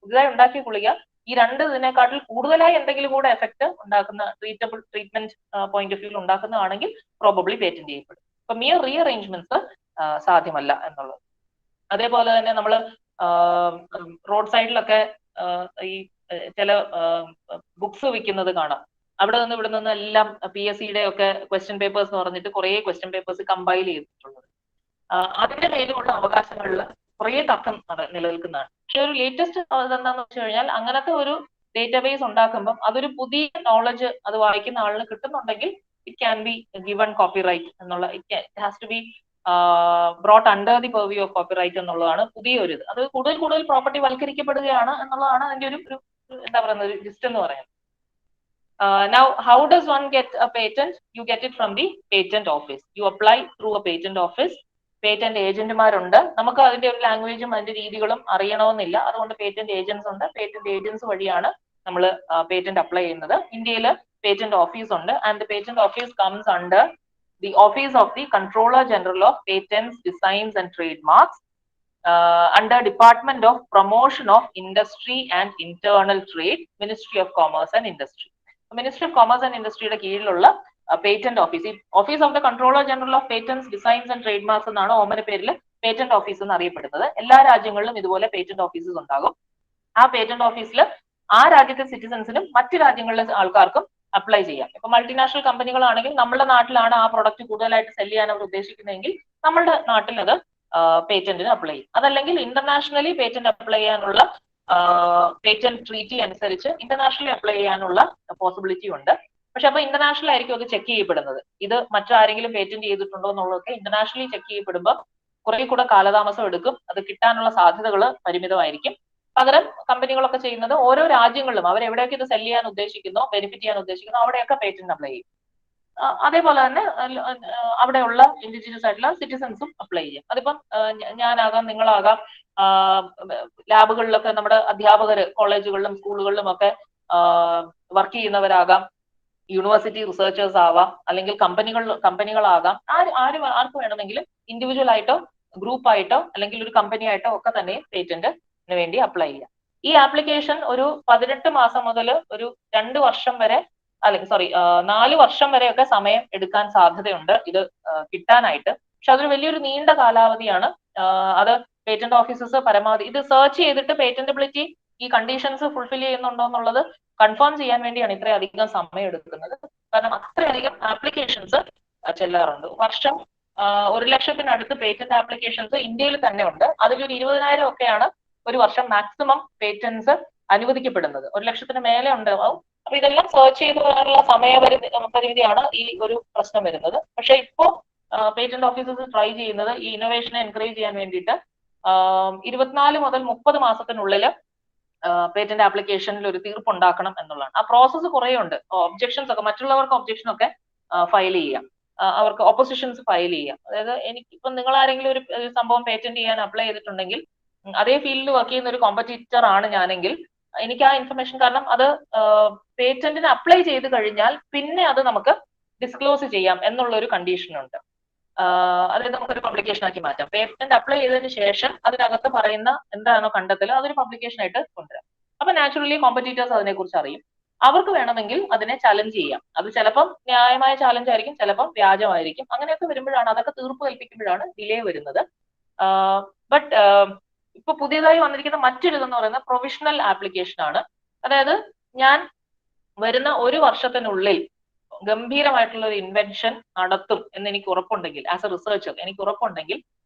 പുതുതായി ഉണ്ടാക്കിയ ഗുളിക ഈ 2 ഇതിനെക്കാട്ടിൽ കൂടുതലായി എന്തെങ്കിലും കൂടെ എഫക്ട് ഉണ്ടാക്കുന്ന ട്രീറ്റ്മെന്റ് പോയിന്റ് ഓഫ് വ്യൂ ഉണ്ടാക്കുന്നതാണെങ്കിൽ പ്രോബബ്ലി പേറ്റന്റ് ചെയ്യപ്പെടും. അപ്പൊ മിയർ റീഅറേഞ്ച്മെന്റ്സ് സാധ്യമല്ല എന്നുള്ളത്. അതേപോലെ തന്നെ നമ്മൾ റോഡ് സൈഡിലൊക്കെ ഈ ചില ബുക്സ് വിൽക്കുന്നത് കാണാം. അവിടെ നിന്ന് ഇവിടെ നിന്ന് എല്ലാം PSCയുടെ ഒക്കെ ക്വസ്റ്റ്യൻ പേപ്പേഴ്സ് എന്ന് പറഞ്ഞിട്ട് കുറെ ക്വസ്റ്റ്യൻ പേപ്പേഴ്സ് കമ്പൈൽ ചെയ്തിട്ടുള്ളത്. അതിന്റെ മേലുള്ള അവകാശങ്ങളിൽ കുറെ തർക്കം നിലനിൽക്കുന്നതാണ്. പക്ഷെ ഒരു ലേറ്റസ്റ്റ് എന്താണെന്ന് വെച്ച് കഴിഞ്ഞാൽ അങ്ങനത്തെ ഒരു ഡേറ്റാബേസ് ഉണ്ടാക്കുമ്പം അതൊരു പുതിയ നോളജ് അത് വായിക്കുന്ന ആളിന് കിട്ടുന്നുണ്ടെങ്കിൽ it can be given copyright എന്നുള്ള, it has to be brought under the purview of copyright എന്നുള്ളതാണ് പുതിയൊരു ഇത്. അത് കൂടുതൽ പ്രോപ്പർട്ടി വൽക്കരിക്കപ്പെടുകയാണ് എന്നുള്ളതാണ് അതിന്റെ ഒരു എന്താ പറയുന്നത് ഒരു ജിസ്റ്റ് എന്ന് പറയുന്നത്. Now, how does one get a patent? You get it from the patent office. You apply through a patent office. Patent ഏജന്റുമാരുണ്ട്. നമുക്ക് അതിന്റെ ഒരു ലാംഗ്വേജും അതിന്റെ രീതികളും അറിയണമെന്നില്ല. അതുകൊണ്ട് പേറ്റന്റ് ഏജന്റ്സ് ഉണ്ട്. പേറ്റന്റ് ഏജന്റ്സ് വഴിയാണ് നമ്മൾ പേറ്റന്റ് അപ്ലൈ ചെയ്യുന്നത്. ഇന്ത്യയിൽ പേറ്റന്റ് ഓഫീസ് ഉണ്ട്. And the patent office comes under the office of the controller general of patents, designs and trade marks, under Department of Promotion of Industry and Internal Trade, Ministry of Commerce and Industry. Ministry of Commerce and Industryയുടെ കീഴിലുള്ള patent office, office of the controller general of patents, designs and trade marks എന്നാണ് ഓമന പേരിൽ patent office എന്ന് അറിയപ്പെടുന്നത്. എല്ലാ രാജ്യങ്ങളിലും ഇതുപോലെ patent offices ഉണ്ടാകും. ആ പേറ്റന്റ് ഓഫീസിൽ ആ രാജ്യത്തെ സിറ്റിസൺസിനും മറ്റു രാജ്യങ്ങളിലെ ആൾക്കാർക്കും അപ്ലൈ ചെയ്യാം. ഇപ്പൊ മൾട്ടിനാഷണൽ കമ്പനികളാണെങ്കിൽ നമ്മുടെ നാട്ടിലാണ് ആ പ്രൊഡക്റ്റ് കൂടുതലായിട്ട് സെല് ചെയ്യാൻ അവർ ഉദ്ദേശിക്കുന്നതെങ്കിൽ നമ്മുടെ നാട്ടിൽ അത് പേറ്റന്റിന് അപ്ലൈ ചെയ്യും. അതല്ലെങ്കിൽ ഇന്റർനാഷണലി പേറ്റന്റ് അപ്ലൈ ചെയ്യാനുള്ള പേറ്റന്റ് ട്രീറ്റി അനുസരിച്ച് ഇന്റർനാഷണലി അപ്ലൈ ചെയ്യാനുള്ള പോസിബിലിറ്റി ഉണ്ട്. പക്ഷെ അപ്പൊ ഇന്റർനാഷണൽ ആയിരിക്കും അത് ചെക്ക് ചെയ്യപ്പെടുന്നത്. ഇത് മറ്റാരെങ്കിലും പേറ്റന്റ് ചെയ്തിട്ടുണ്ടോ എന്നുള്ളതൊക്കെ ഇന്റർനാഷണലി ചെക്ക് ചെയ്യപ്പെടുമ്പോൾ കുറെ കൂടെ കാലതാമസം എടുക്കും. അത് കിട്ടാനുള്ള സാധ്യതകൾ പരിമിതമായിരിക്കും. പകരം കമ്പനികളൊക്കെ ചെയ്യുന്നത് ഓരോ രാജ്യങ്ങളിലും അവരെവിടെയൊക്കെ ഇത് സെല് ചെയ്യാൻ ഉദ്ദേശിക്കുന്നോ ബെനിഫിറ്റ് ചെയ്യാൻ ഉദ്ദേശിക്കുന്നോ അവിടെയൊക്കെ പേറ്റന്റ് അപ്ലൈ ചെയ്യും. അതേപോലെ തന്നെ അവിടെയുള്ള ഇൻഡിജിനസ് ആയിട്ടുള്ള സിറ്റിസൺസും അപ്ലൈ ചെയ്യും. അതിപ്പം ഞാനാകാം, നിങ്ങളാകാം, ലാബുകളിലൊക്കെ നമ്മുടെ അധ്യാപകർ കോളേജുകളിലും സ്കൂളുകളിലും ഒക്കെ വർക്ക് ചെയ്യുന്നവരാകാം, യൂണിവേഴ്സിറ്റി റിസർച്ചേഴ്സ് ആവാം, അല്ലെങ്കിൽ കമ്പനികളാകാം. ആർക്ക് വേണമെങ്കിലും ഇൻഡിവിജ്വൽ ആയിട്ടോ ഗ്രൂപ്പായിട്ടോ അല്ലെങ്കിൽ ഒരു കമ്പനി ആയിട്ടോ ഒക്കെ തന്നെ പേറ്റന്റിന് വേണ്ടി അപ്ലൈ ചെയ്യാം. ഈ ആപ്ലിക്കേഷൻ ഒരു 18 മാസം മുതൽ ഒരു 2 വർഷം വരെ, അല്ലെങ്കിൽ 4 വർഷം വരെയൊക്കെ സമയം എടുക്കാൻ സാധ്യതയുണ്ട് ഇത് കിട്ടാനായിട്ട്. പക്ഷെ അതൊരു വലിയൊരു നീണ്ട കാലാവധിയാണ്. അത് പേറ്റന്റ് ഓഫീസേഴ്സ് പരമാവധി ഇത് സെർച്ച് ചെയ്തിട്ട് പേറ്റന്റബിലിറ്റി ഈ കണ്ടീഷൻസ് ഫുൾഫിൽ ചെയ്യുന്നുണ്ടോ എന്നുള്ളത് കൺഫേം ചെയ്യാൻ വേണ്ടിയാണ് ഇത്രയധികം സമയം എടുക്കുന്നത്. കാരണം അത്രയധികം ആപ്ലിക്കേഷൻസ് ചെല്ലാറുണ്ട്. വർഷം 1 ലക്ഷത്തിനടുത്ത് പേറ്റന്റ് ആപ്ലിക്കേഷൻസ് ഇന്ത്യയിൽ തന്നെ ഉണ്ട്. അതിലൊരു 20,000 ഒക്കെയാണ് ഒരു വർഷം മാക്സിമം പേറ്റന്റ്സ് അനുവദിക്കപ്പെടുന്നത്. 1 ലക്ഷത്തിന് മേലെ ഉണ്ടാവും. അപ്പൊ ഇതെല്ലാം സെർച്ച് ചെയ്ത് പോകാനുള്ള സമയപരിമിതിയാണ് ഈ ഒരു പ്രശ്നം വരുന്നത്. പക്ഷെ ഇപ്പോ പേറ്റന്റ് ഓഫീസേഴ്സ് ട്രൈ ചെയ്യുന്നത് ഈ ഇന്നോവേഷനെ എൻകറേജ് ചെയ്യാൻ വേണ്ടിയിട്ട് 24 മുതൽ 30 മാസത്തിനുള്ളിൽ പേറ്റന്റ് ആപ്ലിക്കേഷനിൽ ഒരു തീർപ്പ് ഉണ്ടാക്കണം എന്നുള്ളതാണ്. ആ പ്രോസസ്സ് കുറേ ഉണ്ട്. ഒബ്ജക്ഷൻസ് ഒക്കെ, മറ്റുള്ളവർക്ക് ഒബ്ജക്ഷൻ ഒക്കെ ഫയൽ ചെയ്യാം, അവർക്ക് ഓപ്പോസിഷൻസ് ഫയൽ ചെയ്യാം. അതായത് എനിക്കിപ്പം നിങ്ങൾ ആരെങ്കിലും ഒരു സംഭവം പേറ്റന്റ് ചെയ്യാൻ അപ്ലൈ ചെയ്തിട്ടുണ്ടെങ്കിൽ അതേ ഫീൽഡിൽ വർക്ക് ചെയ്യുന്ന ഒരു കോമ്പറ്റീറ്റർ ആണ് ഞാനെങ്കിൽ എനിക്ക് ആ ഇൻഫർമേഷൻ, കാരണം അത് പേറ്റന്റിന് അപ്ലൈ ചെയ്ത് കഴിഞ്ഞാൽ പിന്നെ അത് നമുക്ക് ഡിസ്ക്ലോസ് ചെയ്യാം എന്നുള്ള ഒരു കണ്ടീഷൻ ഉണ്ട്. അതായത് നമുക്കൊരു പബ്ലിക്കേഷൻ ആക്കി മാറ്റാം. പേറ്റന്റ് അപ്ലൈ ചെയ്തതിന് ശേഷം അതിനകത്ത് പറയുന്ന എന്താണോ കണ്ടെത്തൽ അതൊരു പബ്ലിക്കേഷൻ ആയിട്ട് കൊണ്ടുവരാം. അപ്പൊ നാച്ചുറലി കോമ്പറ്റീറ്റേഴ്സ് അതിനെക്കുറിച്ച് അറിയും. അവർക്ക് വേണമെങ്കിൽ അതിനെ ചലഞ്ച് ചെയ്യാം. അത് ചിലപ്പം ന്യായമായ ചാലഞ്ച് ആയിരിക്കും, ചിലപ്പം വ്യാജമായിരിക്കും. അങ്ങനെയൊക്കെ വരുമ്പോഴാണ്, അതൊക്കെ തീർപ്പ് കൽപ്പിക്കുമ്പോഴാണ് ഡിലേ വരുന്നത്. ബട്ട് ഇപ്പൊ പുതിയതായി വന്നിരിക്കുന്ന മറ്റൊരു ഇതെന്ന് പറയുന്നത് പ്രൊവിഷണൽ ആപ്ലിക്കേഷൻ ആണ്. അതായത് ഞാൻ വരുന്ന ഒരു വർഷത്തിനുള്ളിൽ ഗംഭീരമായിട്ടുള്ള ഒരു ഇൻവെൻഷൻ നടത്തും എന്ന് എനിക്ക് ഉറപ്പുണ്ടെങ്കിൽ, ആസ് എ റിസർച്ചർ എനിക്ക് ഉറപ്പുണ്ടെങ്കിൽ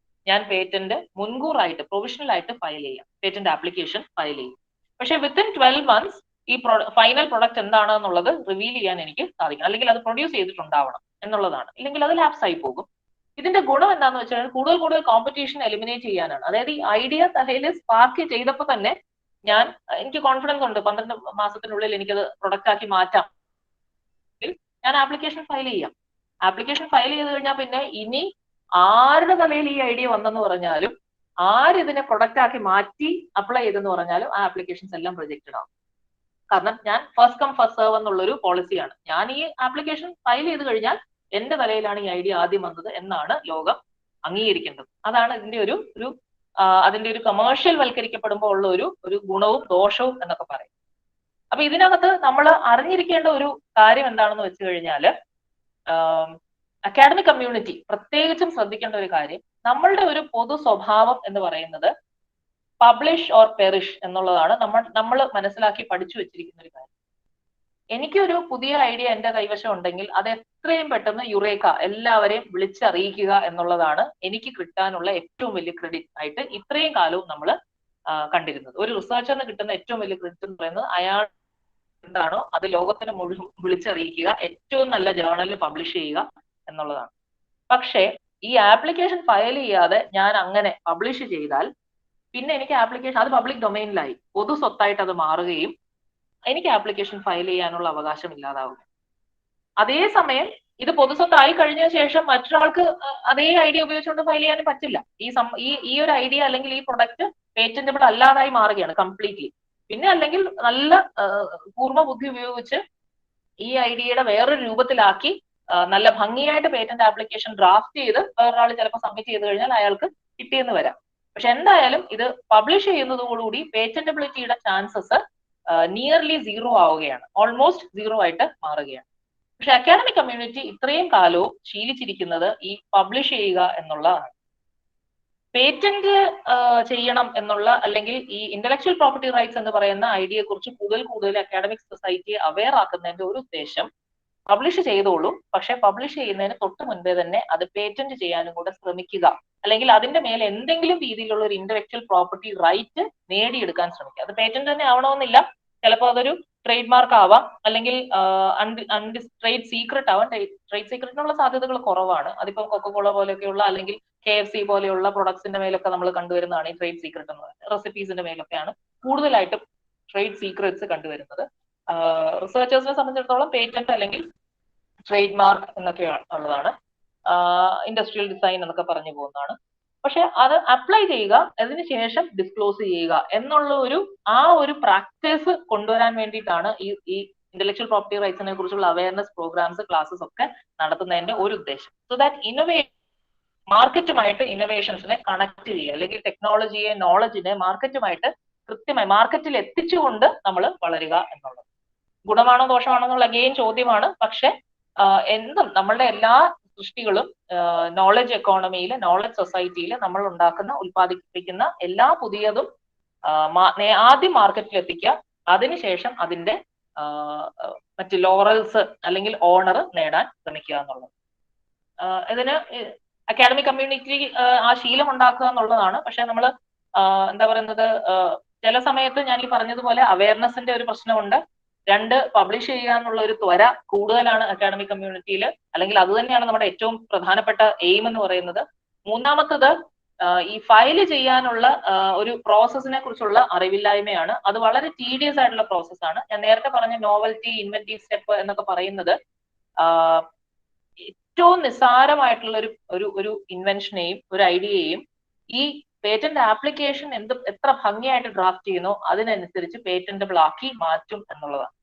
ഞാൻ പേറ്റന്റ് മുൻകൂറായിട്ട് പ്രൊവിഷണൽ ആയിട്ട് ഫയൽ ചെയ്യാം, പേറ്റന്റ് ആപ്ലിക്കേഷൻ ഫയൽ ചെയ്യും. പക്ഷെ വിത്തിൻ 12 months ഈ ഫൈനൽ പ്രൊഡക്റ്റ് എന്താണെന്നുള്ളത് റിവീൽ ചെയ്യാൻ എനിക്ക് സാധിക്കണം, അല്ലെങ്കിൽ അത് പ്രൊഡ്യൂസ് ചെയ്തിട്ടുണ്ടാവണം എന്നുള്ളതാണ്. ഇല്ലെങ്കിൽ അത് ലാപ്സ് ആയി പോകും. ഇതിന്റെ ഗുണം എന്താന്ന് വെച്ചാൽ കൂടുതൽ കൂടുതൽ കോമ്പറ്റീഷൻ എലിമിനേറ്റ് ചെയ്യാനാണ്. അതായത് ഈ ഐഡിയ തലയിൽ സ്പാർക്ക് ചെയ്തപ്പോൾ തന്നെ എനിക്ക് കോൺഫിഡൻസ് ഉണ്ട് 12 മാസത്തിനുള്ളിൽ എനിക്കത് പ്രൊഡക്റ്റ് ആക്കി മാറ്റാം. ഞാൻ ആപ്ലിക്കേഷൻ ഫയൽ ചെയ്യാം. ആപ്ലിക്കേഷൻ ഫയൽ ചെയ്ത് കഴിഞ്ഞാൽ പിന്നെ ഇനി ആരുടെ തലയിൽ ഈ ഐഡിയ വന്നെന്ന് പറഞ്ഞാലും, ആരിതിനെ പ്രൊഡക്റ്റ് ആക്കി മാറ്റി അപ്ലൈ ചെയ്തെന്ന് പറഞ്ഞാലും ആ ആപ്ലിക്കേഷൻസ് എല്ലാം പ്രൊജക്റ്റഡ് ആവും. കാരണം ഞാൻ ഫസ്റ്റ് കം ഫസ്റ്റ് സെർവ് എന്നുള്ളൊരു പോളിസിയാണ്. ഞാൻ ഈ ആപ്ലിക്കേഷൻ ഫയൽ ചെയ്ത് കഴിഞ്ഞാൽ എന്റെ തലയിലാണ് ഈ ഐഡിയ ആദ്യം വന്നത് എന്നാണ് ലോകം അംഗീകരിക്കേണ്ടത്. അതാണ് ഇതിന്റെ അതിന്റെ ഒരു കമേഴ്ഷ്യൽ വൽക്കരിക്കപ്പെടുമ്പോൾ ഉള്ള ഒരു ഗുണവും ദോഷവും എന്നൊക്കെ പറയും. അപ്പൊ ഇതിനകത്ത് നമ്മൾ അറിഞ്ഞിരിക്കേണ്ട ഒരു കാര്യം എന്താണെന്ന് വെച്ച് കഴിഞ്ഞാൽ, അക്കാഡമിക് കമ്മ്യൂണിറ്റി പ്രത്യേകിച്ചും ശ്രദ്ധിക്കേണ്ട ഒരു കാര്യം, നമ്മളുടെ ഒരു പൊതു സ്വഭാവം എന്ന് പറയുന്നത് പബ്ലിഷ് ഓർ പെറിഷ് എന്നുള്ളതാണ്. നമ്മൾ മനസ്സിലാക്കി പഠിച്ചു വെച്ചിരിക്കുന്ന ഒരു കാര്യം. എനിക്കൊരു പുതിയ ഐഡിയ എന്റെ കൈവശം ഉണ്ടെങ്കിൽ അത് എത്രയും പെട്ടെന്ന് യുറേക്ക എല്ലാവരെയും വിളിച്ചറിയിക്കുക എന്നുള്ളതാണ് എനിക്ക് കിട്ടാനുള്ള ഏറ്റവും വലിയ ക്രെഡിറ്റ് ആയിട്ട് ഇത്രയും കാലവും നമ്മൾ കണ്ടിരുന്നത്. ഒരു റിസർച്ചറിന് കിട്ടുന്ന ഏറ്റവും വലിയ ക്രെഡിറ്റ് എന്ന് പറയുന്നത് അയാൾ എന്താണോ അത് ലോകത്തിന് മുഴുവൻ വിളിച്ചറിയിക്കുക, ഏറ്റവും നല്ല ജേർണലിൽ പബ്ലിഷ് ചെയ്യുക എന്നുള്ളതാണ്. പക്ഷേ ഈ ആപ്ലിക്കേഷൻ ഫയൽ ചെയ്യാതെ ഞാൻ അങ്ങനെ പബ്ലിഷ് ചെയ്താൽ പിന്നെ എനിക്ക് ആപ്ലിക്കേഷൻ, അത് പബ്ലിക് ഡൊമൈനിലായി പൊതു സ്വത്തായിട്ട് അത് മാറുകയും എനിക്ക് ആപ്ലിക്കേഷൻ ഫയൽ ചെയ്യാനുള്ള അവകാശം ഇല്ലാതാവും. അതേസമയം ഇത് പൊതുസ്വത്തായി കഴിഞ്ഞ ശേഷം മറ്റൊരാൾക്ക് അതേ ഐഡിയ ഉപയോഗിച്ചുകൊണ്ട് ഫയൽ ചെയ്യാനും പറ്റില്ല. ഈ ഒരു ഐഡിയ അല്ലെങ്കിൽ ഈ പ്രൊഡക്റ്റ് പേറ്റന്റബിൾ അല്ലാതായി മാറുകയാണ് കംപ്ലീറ്റ്ലി. പിന്നെ അല്ലെങ്കിൽ നല്ല പൂർവ്വ ബുദ്ധി ഉപയോഗിച്ച് ഈ ഐഡിയയുടെ വേറൊരു രൂപത്തിലാക്കി നല്ല ഭംഗിയായിട്ട് പേറ്റന്റ് ആപ്ലിക്കേഷൻ ഡ്രാഫ്റ്റ് ചെയ്ത് വേറൊരാൾ ചിലപ്പോൾ സബ്മിറ്റ് ചെയ്ത് കഴിഞ്ഞാൽ അയാൾക്ക് കിട്ടിയെന്ന് വരാം. പക്ഷെ എന്തായാലും ഇത് പബ്ലിഷ് ചെയ്യുന്നതോടുകൂടി പേറ്റന്റബിലിറ്റിയുടെ ചാൻസസ് നിയർലി സീറോ ആവുകയാണ്, ഓൾമോസ്റ്റ് സീറോ ആയിട്ട് മാറുകയാണ്. പക്ഷെ അക്കാഡമിക് കമ്മ്യൂണിറ്റി ഇത്രയും കാലവും ശീലിച്ചിരിക്കുന്നത് ഈ പബ്ലിഷ് ചെയ്യുക എന്നുള്ളതാണ്. പേറ്റന്റ് ചെയ്യണം എന്നുള്ള, അല്ലെങ്കിൽ ഈ ഇന്റലക്ച്വൽ പ്രോപ്പർട്ടി റൈറ്റ്സ് എന്ന് പറയുന്ന ഐഡിയയെ കുറിച്ച് കൂടുതൽ അക്കാഡമിക് സൊസൈറ്റിയെ അവെയർ ആക്കുന്നതിന്റെ ഒരു ഉദ്ദേശം, പബ്ലിഷ് ചെയ്തോളൂ, പക്ഷെ പബ്ലിഷ് ചെയ്യുന്നതിന് തൊട്ട് മുൻപേ തന്നെ അത് പേറ്റന്റ് ചെയ്യാനും കൂടെ ശ്രമിക്കുക, അല്ലെങ്കിൽ അതിന്റെ മേലെ എന്തെങ്കിലും രീതിയിലുള്ള ഒരു ഇന്റലക്ച്വൽ പ്രോപ്പർട്ടി റൈറ്റ് നേടിയെടുക്കാൻ ശ്രമിക്കുക. അത് പേറ്റന്റ് തന്നെ ആവണമെന്നില്ല, ചിലപ്പോൾ അതൊരു ട്രേഡ് മാർക്ക് ആവാം, അല്ലെങ്കിൽ ട്രേഡ് സീക്രട്ട് ആവാം. ട്രേഡ് സീക്രറ്റിനുള്ള സാധ്യതകൾ കുറവാണ്. അതിപ്പം കൊക്കോകോള പോലെയൊക്കെയുള്ള അല്ലെങ്കിൽ KFC പോലെയുള്ള പ്രൊഡക്ട്സിന്റെ മേലൊക്കെ നമ്മൾ കണ്ടുവരുന്നതാണ് ഈ ട്രേഡ് സീക്രട്ട് എന്ന് പറയുന്നത്. റെസിപ്പീസിന്റെ മേലൊക്കെയാണ് കൂടുതലായിട്ടും ട്രേഡ് സീക്രറ്റ്സ് കണ്ടുവരുന്നത്. റിസർച്ചേഴ്സിനെ സംബന്ധിച്ചിടത്തോളം പേറ്റന്റ് അല്ലെങ്കിൽ ട്രേഡ് മാർക്ക് എന്നൊക്കെ ഉള്ളതാണ്, ഇൻഡസ്ട്രിയൽ ഡിസൈൻ എന്നൊക്കെ പറഞ്ഞു പോകുന്നതാണ്. പക്ഷെ അത് അപ്ലൈ ചെയ്യുക, അതിനുശേഷം ഡിസ്ക്ലോസ് ചെയ്യുക എന്നുള്ള ഒരു പ്രാക്ടീസ് കൊണ്ടുവരാൻ വേണ്ടിയിട്ടാണ് ഈ ഇന്റലക്ച്വൽ പ്രോപ്പർട്ടി റൈറ്റ്സിനെ കുറിച്ചുള്ള അവയർനെസ് പ്രോഗ്രാംസ്, ക്ലാസ്സസ് ഒക്കെ നടത്തുന്നതിന്റെ ഒരു ഉദ്ദേശം. സോ ദാറ്റ് മാർക്കറ്റുമായിട്ട് ഇന്നോവേഷൻസിനെ കണക്ട് ചെയ്യുക, അല്ലെങ്കിൽ ടെക്നോളജിയെ, നോളജിനെ മാർക്കറ്റുമായിട്ട് കൃത്യമായി മാർക്കറ്റിൽ എത്തിച്ചുകൊണ്ട് നമ്മൾ വളരുക എന്നുള്ളത്. ഗുണമാണോ ദോഷമാണോ എന്നുള്ള അഗെയിൻ ചോദ്യമാണ്. പക്ഷെ എന്തും നമ്മളുടെ എല്ലാ സൃഷ്ടികളും നോളജ് എക്കോണമിയിൽ, നോളജ് സൊസൈറ്റിയിൽ നമ്മൾ ഉണ്ടാക്കുന്ന, ഉൽപ്പാദിപ്പിക്കുന്ന എല്ലാ പുതിയതും ആദ്യം മാർക്കറ്റിൽ എത്തിക്കുക, അതിനുശേഷം അതിന്റെ മറ്റ് ലോറൽസ് അല്ലെങ്കിൽ ഓണർ നേടാൻ ശ്രമിക്കുക എന്നുള്ളത്. ഇതിന് അക്കാഡമിക് കമ്മ്യൂണിറ്റി ആ ശീലം ഉണ്ടാക്കുക എന്നുള്ളതാണ്. പക്ഷെ നമ്മൾ എന്താ പറയുന്നത്, ചില സമയത്ത് ഞാൻ ഈ പറഞ്ഞതുപോലെ അവയർനെസിന്റെ ഒരു പ്രശ്നമുണ്ട്. രണ്ട്, പബ്ലിഷ് ചെയ്യുക എന്നുള്ള ഒരു ത്വര കൂടുതലാണ് അക്കാഡമിക് കമ്മ്യൂണിറ്റിയിൽ, അല്ലെങ്കിൽ അത് തന്നെയാണ് നമ്മുടെ ഏറ്റവും പ്രധാനപ്പെട്ട എയിം എന്ന് പറയുന്നത്. മൂന്നാമത്തത് ഈ ഫയൽ ചെയ്യാനുള്ള ഒരു പ്രോസസ്സിനെ കുറിച്ചുള്ള അറിവില്ലായ്മയാണ്. അത് വളരെ ടീഡിയസ് ആയിട്ടുള്ള പ്രോസസ്സാണ്. ഞാൻ നേരത്തെ പറഞ്ഞ നോവൽറ്റി, ഇൻവെന്റീവ് സ്റ്റെപ്പ് എന്നൊക്കെ പറയുന്നത് ഏറ്റവും നിസ്സാരമായിട്ടുള്ള ഒരു ഇൻവെൻഷനെയും ഒരു ഐഡിയയെയും ഈ പേറ്റന്റ് ആപ്ലിക്കേഷൻ എത്ര ഭംഗിയായിട്ട് ഡ്രാഫ്റ്റ് ചെയ്യുന്നോ അതിനനുസരിച്ച് പേറ്റന്റബിൾ ആക്കി മാറ്റും എന്നുള്ളതാണ്.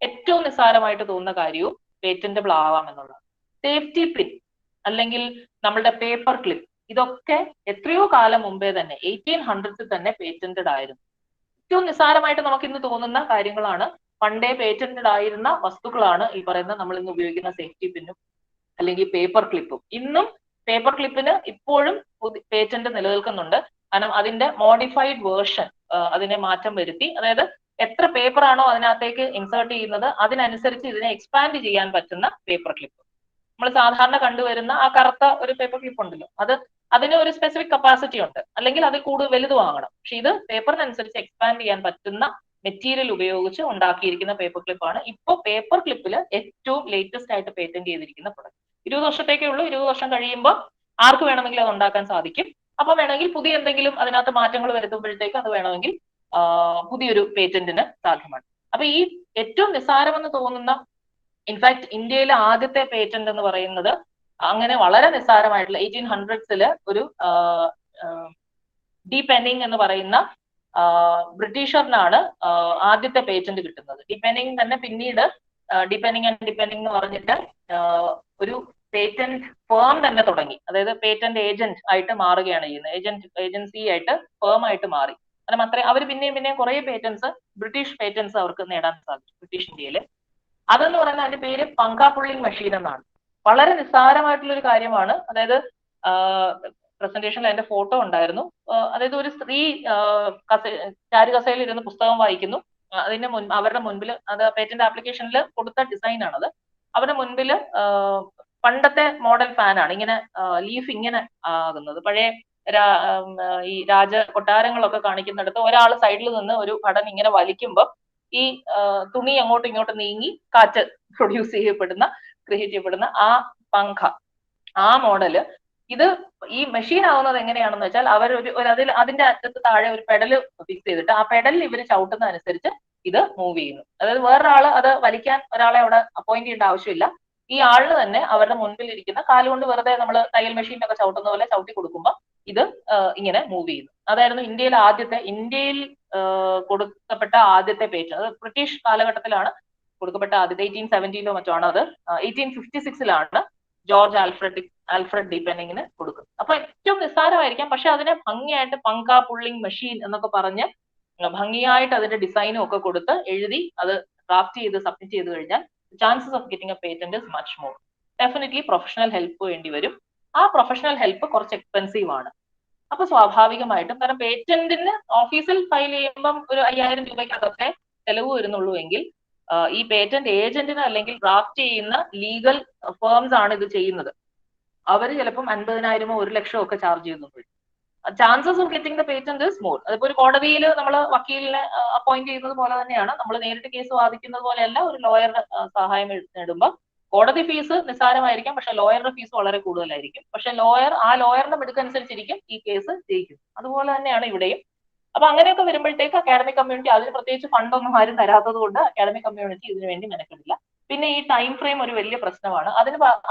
ഏറ്റവും നിസ്സാരമായിട്ട് തോന്നുന്ന കാര്യവും പേറ്റന്റബിൾ ആവാം എന്നുള്ളതാണ്. സേഫ്റ്റി പിൻ അല്ലെങ്കിൽ നമ്മളുടെ പേപ്പർ ക്ലിപ്പ്, ഇതൊക്കെ എത്രയോ കാലം മുമ്പേ തന്നെ 1800s തന്നെ പേറ്റന്റഡ് ആയിരുന്നു. ഏറ്റവും നിസ്സാരമായിട്ട് നമുക്ക് ഇന്ന് തോന്നുന്ന കാര്യങ്ങളാണ് പണ്ടേ പേറ്റന്റഡ് ആയിരുന്ന വസ്തുക്കളാണ് ഈ പറയുന്ന നമ്മൾ ഇന്ന് ഉപയോഗിക്കുന്ന സേഫ്റ്റി പിന്നും അല്ലെങ്കിൽ പേപ്പർ ക്ലിപ്പും. ഇന്നും പേപ്പർ ക്ലിപ്പിന് ഇപ്പോഴും പേറ്റന്റ് നിലനിൽക്കുന്നുണ്ട്. കാരണം അതിന്റെ മോഡിഫൈഡ് വേർഷൻ അതിനെ മാറ്റം വരുത്തി, അതായത് എത്ര പേപ്പർ ആണോ അതിനകത്തേക്ക് ഇൻസേർട്ട് ചെയ്യുന്നത് അതിനനുസരിച്ച് ഇതിനെ എക്സ്പാൻഡ് ചെയ്യാൻ പറ്റുന്ന പേപ്പർ ക്ലിപ്പ്. നമ്മൾ സാധാരണ കണ്ടുവരുന്ന ആ കറുത്ത ഒരു പേപ്പർ ക്ലിപ്പ് ഉണ്ടല്ലോ, അതിന് ഒരു സ്പെസിഫിക് കപ്പാസിറ്റി ഉണ്ട്, അല്ലെങ്കിൽ അതിൽ കൂടുതൽ വലുത് വാങ്ങണം. പക്ഷെ ഇത് പേപ്പറിനനുസരിച്ച് എക്സ്പാൻഡ് ചെയ്യാൻ പറ്റുന്ന മെറ്റീരിയൽ ഉപയോഗിച്ച് ഉണ്ടാക്കിയിരിക്കുന്ന പേപ്പർ ക്ലിപ്പാണ് ഇപ്പോൾ പേപ്പർ ക്ലിപ്പിൽ ഏറ്റവും ലേറ്റസ്റ്റ് ആയിട്ട് പേറ്റന്റ് ചെയ്തിരിക്കുന്ന പ്രൊഡക്റ്റ്. 20 വർഷത്തേക്കേ ഉള്ളൂ. 20 വർഷം കഴിയുമ്പോൾ ആർക്ക് വേണമെങ്കിലും അത് ഉണ്ടാക്കാൻ സാധിക്കും. അപ്പൊ വേണമെങ്കിൽ പുതിയ എന്തെങ്കിലും അതിനകത്ത് മാറ്റങ്ങൾ വരുത്തുമ്പോഴത്തേക്ക് അത് വേണമെങ്കിൽ പുതിയൊരു പേറ്റന്റിന് സാധ്യമാണ്. അപ്പൊ ഈ ഏറ്റവും നിസ്സാരമെന്ന് തോന്നുന്ന, ഇൻഫാക്ട് ഇന്ത്യയിലെ ആദ്യത്തെ പേറ്റന്റ് എന്ന് പറയുന്നത് അങ്ങനെ വളരെ നിസ്സാരമായിട്ടുള്ള 1800s ഒരു ഡി പെന്നിങ് എന്ന് പറയുന്ന ബ്രിട്ടീഷറിനാണ് ആദ്യത്തെ പേറ്റന്റ് കിട്ടുന്നത്. ഡി പെന്നിങ് തന്നെ പിന്നീട് ഡിപെൻഡിങ് ആൻഡ് ഡിപെൻഡിങ് എന്ന് പറഞ്ഞിട്ട് ഒരു പേറ്റന്റ് ഫേം തന്നെ തുടങ്ങി. അതായത് പേറ്റന്റ് ഏജന്റ് ആയിട്ട് മാറുകയാണ് ചെയ്യുന്നത്. ഏജൻസി ആയിട്ട് ഫേം ആയിട്ട് മാറി. കാരണം അത്രയും അവർ പിന്നെയും കുറെ പേറ്റന്റ്സ്, ബ്രിട്ടീഷ് പേറ്റന്റ്സ് അവർക്ക് നേടാൻ സാധിച്ചു ബ്രിട്ടീഷ് ഇന്ത്യയിൽ. അതെന്ന് പറയുന്നത് അതിന്റെ പേര് പങ്ക പുള്ളിംഗ് മെഷീൻ എന്നാണ്. വളരെ നിസ്സാരമായിട്ടുള്ള ഒരു കാര്യമാണ്. അതായത് പ്രസന്റേഷനിൽ അതിന്റെ ഫോട്ടോ ഉണ്ടായിരുന്നു. അതായത് ഒരു സ്ത്രീ ചാരുകസയിൽ ഇരുന്ന് പുസ്തകം വായിക്കുന്നു. അവരുടെ മുൻപിൽ, അത് പേറ്റന്റ് ആപ്ലിക്കേഷനിൽ കൊടുത്ത ഡിസൈൻ ആണത്. അവരുടെ മുൻപിൽ പണ്ടത്തെ മോഡൽ ഫാനാണ്, ഇങ്ങനെ ലീഫ് ഇങ്ങനെ ആകുന്നത്. പഴയ ഈ കൊട്ടാരങ്ങളൊക്കെ കാണിക്കുന്നിടത്ത് ഒരാൾ സൈഡിൽ നിന്ന് ഒരു ബട്ടൺ ഇങ്ങനെ വലിക്കുമ്പോൾ ഈ തുണി അങ്ങോട്ടും ഇങ്ങോട്ടും നീങ്ങി കാറ്റ് പ്രൊഡ്യൂസ് ചെയ്യപ്പെടുന്ന, ക്രിയേറ്റ് ചെയ്യപ്പെടുന്ന ആ പങ്ക, ആ മോഡല്. ഇത് ഈ മെഷീൻ ആവുന്നത് എങ്ങനെയാണെന്ന് വെച്ചാൽ അവർ അതിന്റെ അറ്റത്ത് താഴെ ഒരു പെഡൽ ഫിക്സ് ചെയ്തിട്ട് ആ പെഡലിൽ ഇവർ ചവിട്ടുന്ന അനുസരിച്ച് ഇത് മൂവ് ചെയ്യുന്നു. അതായത് വേറൊരാള് അത് വലിക്കാൻ ഒരാളെ അവിടെ അപ്പോയിന്റ് ചെയ്യേണ്ട ആവശ്യമില്ല. ഈ ആളിന് തന്നെ അവരുടെ മുൻപിൽ ഇരിക്കുന്ന കാലുകൊണ്ട് വെറുതെ നമ്മൾ തയ്യൽ മെഷീനൊക്കെ ചവിട്ടുന്ന പോലെ ചവിട്ടി കൊടുക്കുമ്പോൾ ഇത് ഇങ്ങനെ മൂവ് ചെയ്യുന്നു. അതായിരുന്നു ഇന്ത്യയിൽ കൊടുക്കപ്പെട്ട ആദ്യത്തെ പേറ്റന്റ്. അത് ബ്രിട്ടീഷ് കാലഘട്ടത്തിലാണ് കൊടുക്കപ്പെട്ട ആദ്യത്തെ. 1870 മറ്റോ ആണ് അത്. 1856 ജോർജ് ആൽഫ്രഡ് ഡി പെന്നിങ്ങിന് കൊടുക്കുന്നത്. അപ്പൊ ഏറ്റവും നിസ്സാരമായിരിക്കാം, പക്ഷെ അതിനെ ഭംഗിയായിട്ട് പങ്ക പുള്ളിംഗ് മെഷീൻ എന്നൊക്കെ പറഞ്ഞ് ഭംഗിയായിട്ട് അതിന്റെ ഡിസൈനും ഒക്കെ കൊടുത്ത് എഴുതി അത് ഡ്രാഫ്റ്റ് ചെയ്ത് സബ്മിറ്റ് ചെയ്ത് കഴിഞ്ഞാൽ chances of getting a patent is much more. Definitely professional help വേണ്ടി വരും. ആ പ്രൊഫഷണൽ ഹെൽപ്പ് കുറച്ച് എക്സ്പെൻസീവ് ആണ്. അപ്പൊ സ്വാഭാവികമായിട്ടും, കാരണം പേറ്റന്റിന് ഓഫീസിൽ ഫയൽ ചെയ്യുമ്പം ഒരു 5000 രൂപയ്ക്കകത്തെ ചെലവ് വരുന്നുള്ളൂ എങ്കിൽ ഈ പേറ്റന്റ് ഏജന്റിന് അല്ലെങ്കിൽ ഡ്രാഫ്റ്റ് ചെയ്യുന്ന ലീഗൽ ഫേംസ് ആണ് ഇത് ചെയ്യുന്നത്. അവർ ചിലപ്പം 50,000 1 ലക്ഷം ഒക്കെ ചാർജ് ചെയ്യുന്നുണ്ട്. Chances of getting the patent is more. അതിപ്പോ ഒരു കോടതിയിൽ നമ്മൾ വക്കീലിനെ അപ്പോയിന്റ് ചെയ്യുന്നത് പോലെ തന്നെയാണ്. നമ്മൾ നേരിട്ട് കേസ് വാദിക്കുന്നത് പോലെയല്ല. ഒരു ലോയറുടെ സഹായം നേടുമ്പോൾ കോടതി ഫീസ് നിസ്സാരമായിരിക്കാം, പക്ഷെ ലോയറുടെ ഫീസ് വളരെ കൂടുതലായിരിക്കും. പക്ഷെ ആ ലോയറിന്റെ മിടുക്കനുസരിച്ചിരിക്കും ഈ കേസ് ജയിക്കും. അതുപോലെ തന്നെയാണ് ഇവിടെയും. അപ്പൊ അങ്ങനെയൊക്കെ വരുമ്പോഴത്തേക്ക് അക്കാഡമിക് കമ്മ്യൂണിറ്റി, അതിന് പ്രത്യേകിച്ച് ഫണ്ടൊന്നും ആരും തരാത്തത് കൊണ്ട് അക്കാഡമിക് കമ്മ്യൂണിറ്റി ഇതിനു വേണ്ടി മെനക്കെടില്ല. പിന്നെ ഈ ടൈം ഫ്രെയിം ഒരു വലിയ പ്രശ്നമാണ്.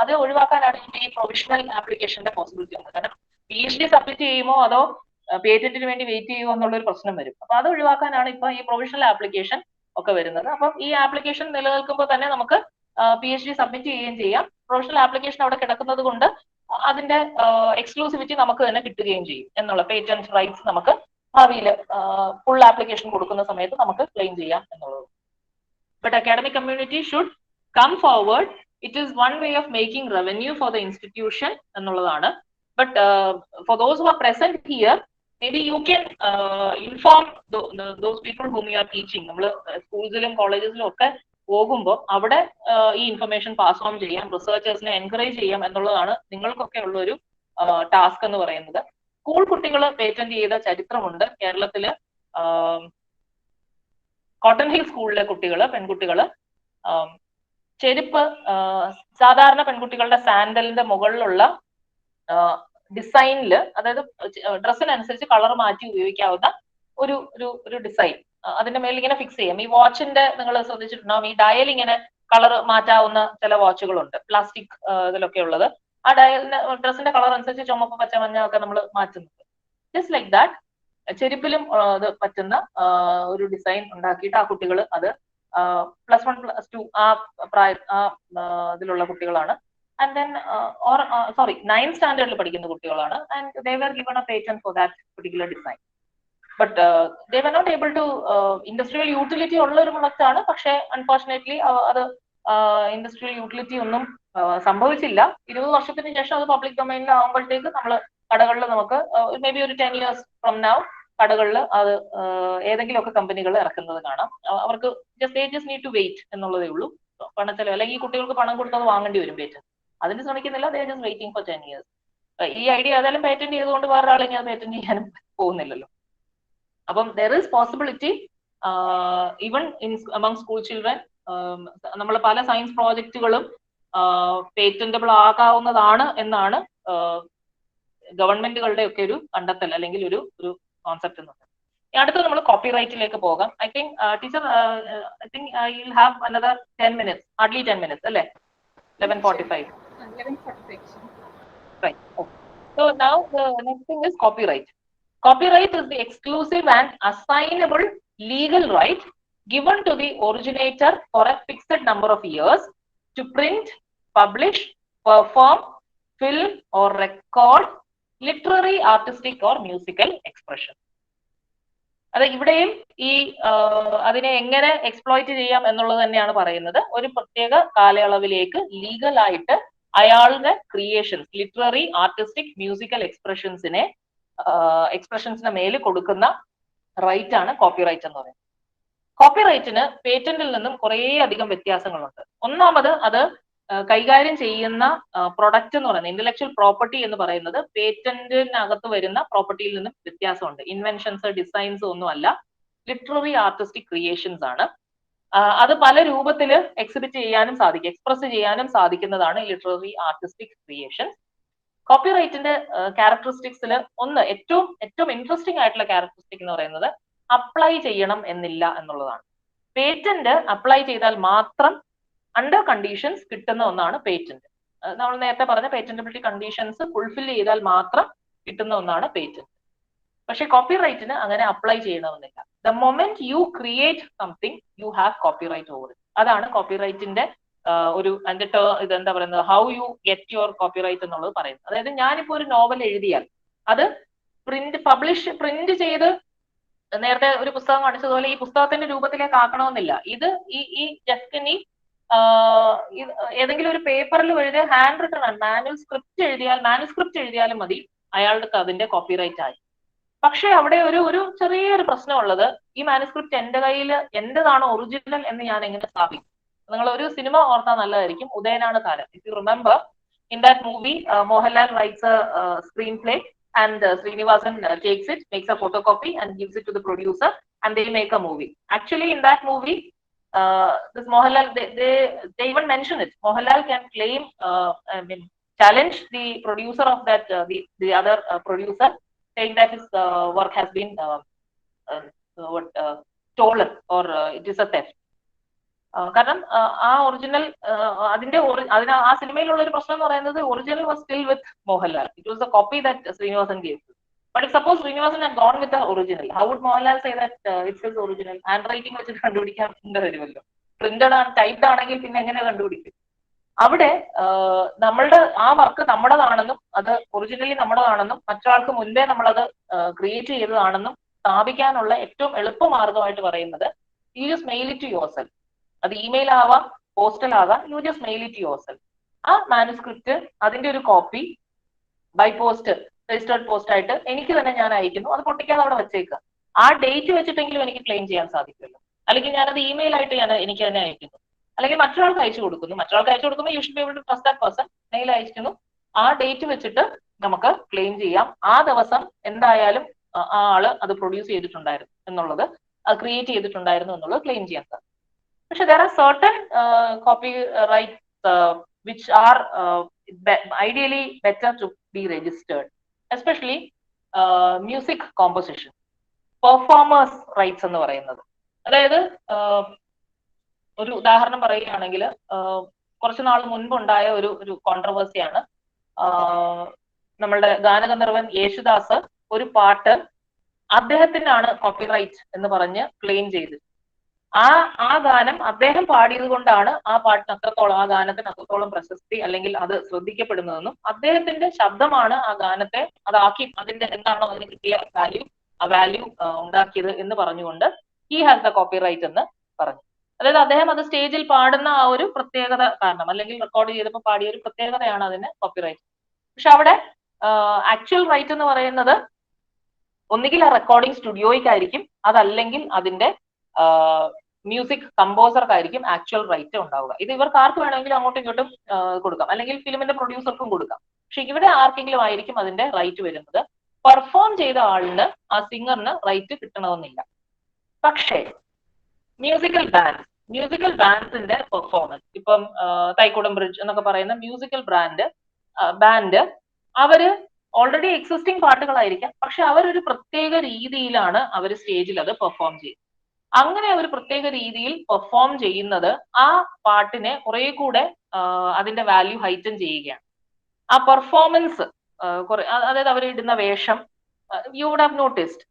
അത് ഒഴിവാക്കാനാണ് ഈ പ്രൊവിഷണൽ ആപ്ലിക്കേഷന്റെ പോസിബിലിറ്റി ഉള്ളത്. കാരണം PhD സബ്മിറ്റ് ചെയ്യുമോ അതോ പേറ്റന്റിന് വേണ്ടി വെയിറ്റ് ചെയ്യുമോ എന്നുള്ളൊരു പ്രശ്നം വരും. അപ്പൊ അത് ഒഴിവാക്കാനാണ് ഇപ്പൊ ഈ പ്രൊവിഷണൽ ആപ്ലിക്കേഷൻ ഒക്കെ വരുന്നത്. അപ്പം ഈ ആപ്ലിക്കേഷൻ നിലനിൽക്കുമ്പോൾ തന്നെ നമുക്ക് PhD സബ്മിറ്റ് ചെയ്യുകയും ചെയ്യാം. പ്രൊവിഷണൽ ആപ്ലിക്കേഷൻ അവിടെ കിടക്കുന്നത് കൊണ്ട് അതിന്റെ എക്സ്ക്ലൂസിവിറ്റി നമുക്ക് തന്നെ കിട്ടുകയും ചെയ്യും എന്നുള്ള പേറ്റന്റ് റൈറ്റ്സ് നമുക്ക് ഭാവിയിൽ ഫുൾ ആപ്ലിക്കേഷൻ കൊടുക്കുന്ന സമയത്ത് നമുക്ക് ക്ലെയിം ചെയ്യാം എന്നുള്ളത്. But academic community should come forward. It is one way of making revenue for the institution എന്നുള്ളതാണ്. But for those who are present here, maybe you can inform those people whom you are teaching. നമ്മൾ സ്കൂൾസിലും കോളേജസിലും ഒക്കെ പോകുമ്പോൾ അവിടെ ഈ information pass on ചെയ്യാം, റിസർച്ചേഴ്സിനെ encourage ചെയ്യാം എന്നുള്ളതാണ് നിങ്ങൾക്കൊക്കെ ഉള്ള ഒരു ടാസ്ക് എന്ന് പറയുന്നത്. സ്കൂൾ കുട്ടികൾ പേറ്റന്റ് ചെയ്ത ചരിത്രമുണ്ട് കേരളത്തില്. കോട്ടൺ ഹിൽ സ്കൂളിലെ പെൺകുട്ടികള് ചെരുപ്പ്, സാധാരണ പെൺകുട്ടികളുടെ സാൻഡലിന്റെ മുകളിലുള്ള ഡിസൈനില്, അതായത് ഡ്രസ്സിനനുസരിച്ച് കളർ മാറ്റി ഉപയോഗിക്കാവുന്ന ഒരു ഡിസൈൻ അതിന്റെ മേലിൽ ഇങ്ങനെ ഫിക്സ് ചെയ്യാം. ഈ വാച്ചിന്റെ നിങ്ങൾ ശ്രദ്ധിച്ചിട്ടുണ്ടാവും, ഈ ഡയൽ ഇങ്ങനെ കളർ മാറ്റാവുന്ന ചില വാച്ചുകളുണ്ട് പ്ലാസ്റ്റിക് ഇതിലൊക്കെ ഉള്ളത്. ആ ഡയലിന് ഡ്രസ്സിന്റെ കളർ അനുസരിച്ച് ചുമപ്പ്, പച്ച, മഞ്ഞ ഒക്കെ നമ്മൾ മാറ്റുന്നുണ്ട്. ജസ്റ്റ് ലൈക്ക് ദാറ്റ് ചെരുപ്പിലും അത് പറ്റുന്ന ഒരു ഡിസൈൻ ഉണ്ടാക്കിയിട്ട് ആ കുട്ടികൾ അത് +1 +2 ആ ഇതിലുള്ള കുട്ടികളാണ്. And then or sorry 9th സ്റ്റാൻഡേർഡിൽ പഠിക്കുന്ന കുട്ടികളാണ്. And they were given a patent for that particular design. But they were not able to industrial utility ഉള്ള ഒരു പ്രൊഡക്റ്റ് ആണ്. പക്ഷേ അൺഫോർച്ചുനേറ്റ്ലി അത് ഇൻഡസ്ട്രിയൽ യൂട്ടിലിറ്റി ഒന്നും സംഭവിച്ചില്ല. 20 വർഷത്തിന് ശേഷം അത് പബ്ലിക് ഡൊമൈനിൽ ആകുമ്പോഴത്തേക്ക് നമ്മൾ കടകളിൽ നമുക്ക് മേ ബി ഒരു 10 years ഫ്രം നൗ കടകളിൽ അത് ഏതെങ്കിലുമൊക്കെ കമ്പനികൾ ഇറക്കുന്നത് കാണാം. അവർക്ക് ജസ്റ്റ് നീഡ് ടു വെയിറ്റ് എന്നുള്ളതേ ഉള്ളൂ. പണച്ചെലവ് അല്ലെങ്കിൽ ഈ കുട്ടികൾക്ക് പണം കൊടുത്തത് വാങ്ങേണ്ടി വരും പേറ്റന്റ്. അതിന് ശ്രമിക്കുന്നില്ല. They just waiting for 10 years. ഈ ഐഡിയ ഏതായാലും പേറ്റന്റ് ചെയ്തുകൊണ്ട് വേറെ ആളെ ഞാൻ പേറ്റന്റ് ചെയ്യാനും പോകുന്നില്ലല്ലോ. അപ്പം there is possibility even in among school children. നമ്മൾ പല സയൻസ് പ്രോജക്റ്റുകളും പേറ്റന്റബിൾ ആകാവുന്നതാണ് എന്നാണ് ഗവൺമെന്റുകളുടെ ഒക്കെ ഒരു കണ്ടെത്തൽ അല്ലെങ്കിൽ ഒരു കോൺസെപ്റ്റ് എന്നുള്ളത്. അടുത്ത് നമ്മൾ കോപ്പിറൈറ്റിലേക്ക് പോകാം. I think teacher I think I will have another 10 minutes, hardly 10 minutes അല്ലേ? 11:45. 11:45. Right. Okay. So now the next thing is copyright. Copyright is the exclusive and assignable legal right given to the originator for a fixed number of years to print, publish, perform, film or record literary, artistic or musical expression. അത് ഇവിടെയും ഈ അതിനെ എങ്ങനെ exploit ചെയ്യാം എന്നുള്ളത് തന്നെയാണ് പറയുന്നത്. ഒരു പ്രത്യേക കാലയളവിലേക്ക് ലീഗലായിട്ട് അയാളുടെ ക്രിയേഷൻസ്, ലിറ്റററി, ആർട്ടിസ്റ്റിക്, മ്യൂസിക്കൽ എക്സ്പ്രഷൻസിന് മേല് കൊടുക്കുന്ന റൈറ്റ് ആണ് കോപ്പിറൈറ്റ് എന്ന് പറയുന്നത്. കോപ്പിറൈറ്റിന് പേറ്റന്റിൽ നിന്നും കുറേ അധികം വ്യത്യാസങ്ങളുണ്ട്. ഒന്നാമത് അത് കൈകാര്യം ചെയ്യുന്ന പ്രൊഡക്റ്റ് എന്ന് പറയുന്നത്, ഇന്റലക്ച്വൽ പ്രോപ്പർട്ടി എന്ന് പറയുന്നത് പേറ്റന്റിനകത്ത് വരുന്ന പ്രോപ്പർട്ടിയിൽ നിന്നും വ്യത്യാസമുണ്ട്. ഇൻവെൻഷൻസ്, ഡിസൈൻസ് ഒന്നും അല്ല, ലിറ്റററി ആർട്ടിസ്റ്റിക് ക്രിയേഷൻസ് ആണ്. അത് പല രൂപത്തിൽ എക്സിബിറ്റ് ചെയ്യാനും സാധിക്കും, എക്സ്പ്രസ് ചെയ്യാനും സാധിക്കുന്നതാണ് ലിറ്റററി ആർട്ടിസ്റ്റിക് ക്രിയേഷൻസ്. കോപ്പിറൈറ്റിന്റെ ക്യാരക്ടറിസ്റ്റിക്സിൽ ഒന്ന് ഏറ്റവും ഇൻട്രസ്റ്റിംഗ് ആയിട്ടുള്ള ക്യാരക്ടറിസ്റ്റിക് എന്ന് പറയുന്നത് അപ്ലൈ ചെയ്യണം എന്നില്ല എന്നുള്ളതാണ്. പേറ്റന്റ് അപ്ലൈ ചെയ്താൽ മാത്രം അണ്ടർ കണ്ടീഷൻസ് കിട്ടുന്ന ഒന്നാണ് പേറ്റന്റ്. നമ്മൾ നേരത്തെ പറഞ്ഞ പേറ്റന്റബിലിറ്റി കണ്ടീഷൻസ് ഫുൾഫിൽ ചെയ്താൽ മാത്രം കിട്ടുന്ന ഒന്നാണ് പേറ്റന്റ്. പക്ഷെ കോപ്പിറൈറ്റിന് അങ്ങനെ അപ്ലൈ ചെയ്യണമെന്നില്ല. The moment you create something you have copyright over it. അതാണ് കോപ്പിറൈറ്റിന്റെ ഒരു ഇതെന്താ പറയുന്നത്, how you get your copyright എന്നുള്ളത് പറയുന്നത്. അതായത് ഞാനിപ്പോ ഒരു നോവൽ എഴുതിയാൽ അത് പ്രിന്റ് ചെയ്ത് നേരത്തെ ഒരു പുസ്തകം കാണിച്ചതുപോലെ ഈ പുസ്തകത്തിന്റെ രൂപത്തിലേക്ക് ആക്കണമെന്നില്ല. ഇത് ഈ ജസ്റ്റിനി ഏതെങ്കിലും ഒരു പേപ്പറിൽ എഴുതിയ ഹാൻഡ് റിട്ടൺ ആണ്, മാനുസ്ക്രിപ്റ്റ് എഴുതിയാലും മതി, അയാൾക്ക് അതിന്റെ കോപ്പിറൈറ്റ് ആയി. പക്ഷെ അവിടെ ഒരു ചെറിയൊരു പ്രശ്നമുള്ളത്, ഈ മാനുസ്ക്രിപ്റ്റ് എന്റെ കയ്യിൽ എന്റേതാണ് ഒറിജിനൽ എന്ന് ഞാൻ എങ്ങനെ സ്ഥാപിക്കും? നിങ്ങൾ ഒരു സിനിമ ഓർത്താൽ നല്ലതായിരിക്കും, ഉദയനാണ് താരം. If you remember, in that movie Mohanlal rights A screen play and Srinivasan takes it, makes a photocopy and gives it to the producer and they make a movie. Actually in that movie this Mohanlal, they even mention it. Mohanlal can claim challenge the producer of that the other producer, saying that his work has been stolen or it is a theft. കാരണം ആ original ആ സിനിമയിലുള്ള ഒരു പ്രശ്നം എന്ന് പറയുന്നത് original was still with Mohanlal. It was a copy that Sreenivasan gave. But if suppose Sreenivasan had gone with the original, how would Mohanlal say that it's his original? Handwriting വെച്ചിട്ട് കണ്ടുപിടിക്കാൻ വരുമല്ലോ. പ്രിന്റഡ് ആണ്, ടൈപ്ഡ് ആണെങ്കിൽ പിന്നെ എങ്ങനെ കണ്ടുപിടിക്കും? അവിടെ നമ്മളുടെ ആ വർക്ക് നമ്മുടേതാണെന്നും അത് ഒറിജിനലി നമ്മുടേതാണെന്നും മറ്റൊരാൾക്ക് മുൻപേ നമ്മളത് ക്രിയേറ്റ് ചെയ്തതാണെന്നും സ്ഥാപിക്കാനുള്ള ഏറ്റവും എളുപ്പമാർഗമായിട്ട് പറയുന്നത് you just mail it to yourself. അത് ഇമെയിൽ ആവാം, പോസ്റ്റൽ ആകാം, you just mail it yourself. ആ മാനുസ്ക്രിപ്റ്റ് അതിന്റെ ഒരു copy by post, registered post ആയിട്ട് എനിക്ക് തന്നെ ഞാൻ അയക്കുന്നു. അത് പൊട്ടിക്കാതെ അവിടെ വെച്ചേക്കുക. ആ ഡേറ്റ് വെച്ചിട്ടെങ്കിലും എനിക്ക് ക്ലെയിം ചെയ്യാൻ സാധിക്കുമല്ലോ. അല്ലെങ്കിൽ ഞാനത് ഇമെയിൽ ആയിട്ട് എനിക്ക് തന്നെ അയക്കുന്നു, അല്ലെങ്കിൽ മറ്റൊരാൾക്ക് അയച്ചു കൊടുക്കുന്നു. മറ്റൊരാൾക്ക് അയച്ചു കൊടുക്കുമ്പോൾ you should be able to trust that person. Mail അയക്കുന്നു, ആ ഡേറ്റ് വെച്ചിട്ട് നമുക്ക് ക്ലെയിം ചെയ്യാം. ആ ദിവസം എന്തായാലും ആ ആള് അത് പ്രൊഡ്യൂസ് ചെയ്തിട്ടുണ്ടായിരുന്നു എന്നുള്ളത്, അത് ക്രിയേറ്റ് ചെയ്തിട്ടുണ്ടായിരുന്നു എന്നുള്ളത് ക്ലെയിം ചെയ്യാൻ സാധിക്കും. പക്ഷെ there are certain copyrights which are ideally better to be registered, especially music composition, performers rights എന്ന് പറയുന്നത്. അതായത് ഒരു ഉദാഹരണം പറയുകയാണെങ്കിൽ കുറച്ചു നാൾ മുൻപുണ്ടായ ഒരു കോൺട്രവേഴ്സിയാണ്. നമ്മളുടെ ഗാനഗന്ധർവൻ യേശുദാസ് ഒരു പാട്ട് അദ്ദേഹത്തിനാണ് കോപ്പിറൈറ്റ് എന്ന് പറഞ്ഞ് ക്ലെയിം ചെയ്ത്. ആ ഗാനം അദ്ദേഹം പാടിയത് കൊണ്ടാണ് ആ പാട്ടിന് അത്രത്തോളം, ആ ഗാനത്തിന് അത്രത്തോളം പ്രശസ്തി അല്ലെങ്കിൽ അത് ശ്രദ്ധിക്കപ്പെടുന്നതെന്നും അദ്ദേഹത്തിന്റെ ശബ്ദമാണ് ആ ഗാനത്തെ അതാക്കി അതിന്റെ എന്താണോ അതിന് കിട്ടിയ വാല്യൂ, ആ വാല്യൂ ഉണ്ടാക്കിയത് എന്ന് പറഞ്ഞുകൊണ്ട് ഹി ഹാസ് ദ കോപ്പിറൈറ്റ് എന്ന് പറഞ്ഞു. അതായത് അദ്ദേഹം അത് സ്റ്റേജിൽ പാടുന്ന ആ ഒരു പ്രത്യേകത കാരണം, അല്ലെങ്കിൽ റെക്കോർഡ് ചെയ്തപ്പോൾ പാടിയ ഒരു പ്രത്യേകതയാണ് അതിന് കോപ്പിറൈറ്റ്. പക്ഷെ അവിടെ ആക്ച്വൽ റൈറ്റ് എന്ന് പറയുന്നത് ഒന്നുകിൽ ആ റെക്കോർഡിംഗ് സ്റ്റുഡിയോയ്ക്കായിരിക്കും, അതല്ലെങ്കിൽ അതിന്റെ മ്യൂസിക് കമ്പോസർക്കായിരിക്കും ആക്ച്വൽ റൈറ്റ് ഉണ്ടാവുക. ഇത് ഇവർക്ക് ആർക്ക് വേണമെങ്കിലും അങ്ങോട്ടും ഇങ്ങോട്ടും കൊടുക്കാം, അല്ലെങ്കിൽ ഫിലിമിന്റെ പ്രൊഡ്യൂസർക്കും കൊടുക്കാം. പക്ഷെ ഇവിടെ ആർക്കെങ്കിലും ആയിരിക്കും അതിന്റെ റൈറ്റ് വരുന്നത്. പെർഫോം ചെയ്ത ആളിന്, ആ സിംഗറിന് റൈറ്റ് കിട്ടണമെന്നില്ല. പക്ഷേ മ്യൂസിക്കൽ ബാൻഡ്സിന്റെ പെർഫോമൻസ്, ഇപ്പം തൈക്കുടം ബ്രിഡ്ജ് എന്നൊക്കെ പറയുന്ന മ്യൂസിക്കൽ ബാൻഡ് അവര് ഓൾറെഡി എക്സിസ്റ്റിംഗ് പാട്ടുകളായിരിക്കാം, പക്ഷെ അവരൊരു പ്രത്യേക രീതിയിലാണ് അവർ സ്റ്റേജിൽ അത് പെർഫോം ചെയ്യുന്നത്. അങ്ങനെ അവർ പ്രത്യേക രീതിയിൽ പെർഫോം ചെയ്യുന്നത് ആ പാട്ടിനെ കുറെ കൂടെ അതിന്റെ വാല്യൂ ഹൈറ്റൻ ചെയ്യുകയാണ്. ആ പെർഫോമൻസ് അതായത് അവർ ഇടുന്ന വേഷം, യു വുഡ് ഹാവ് നോട്ടിസ്ഡ്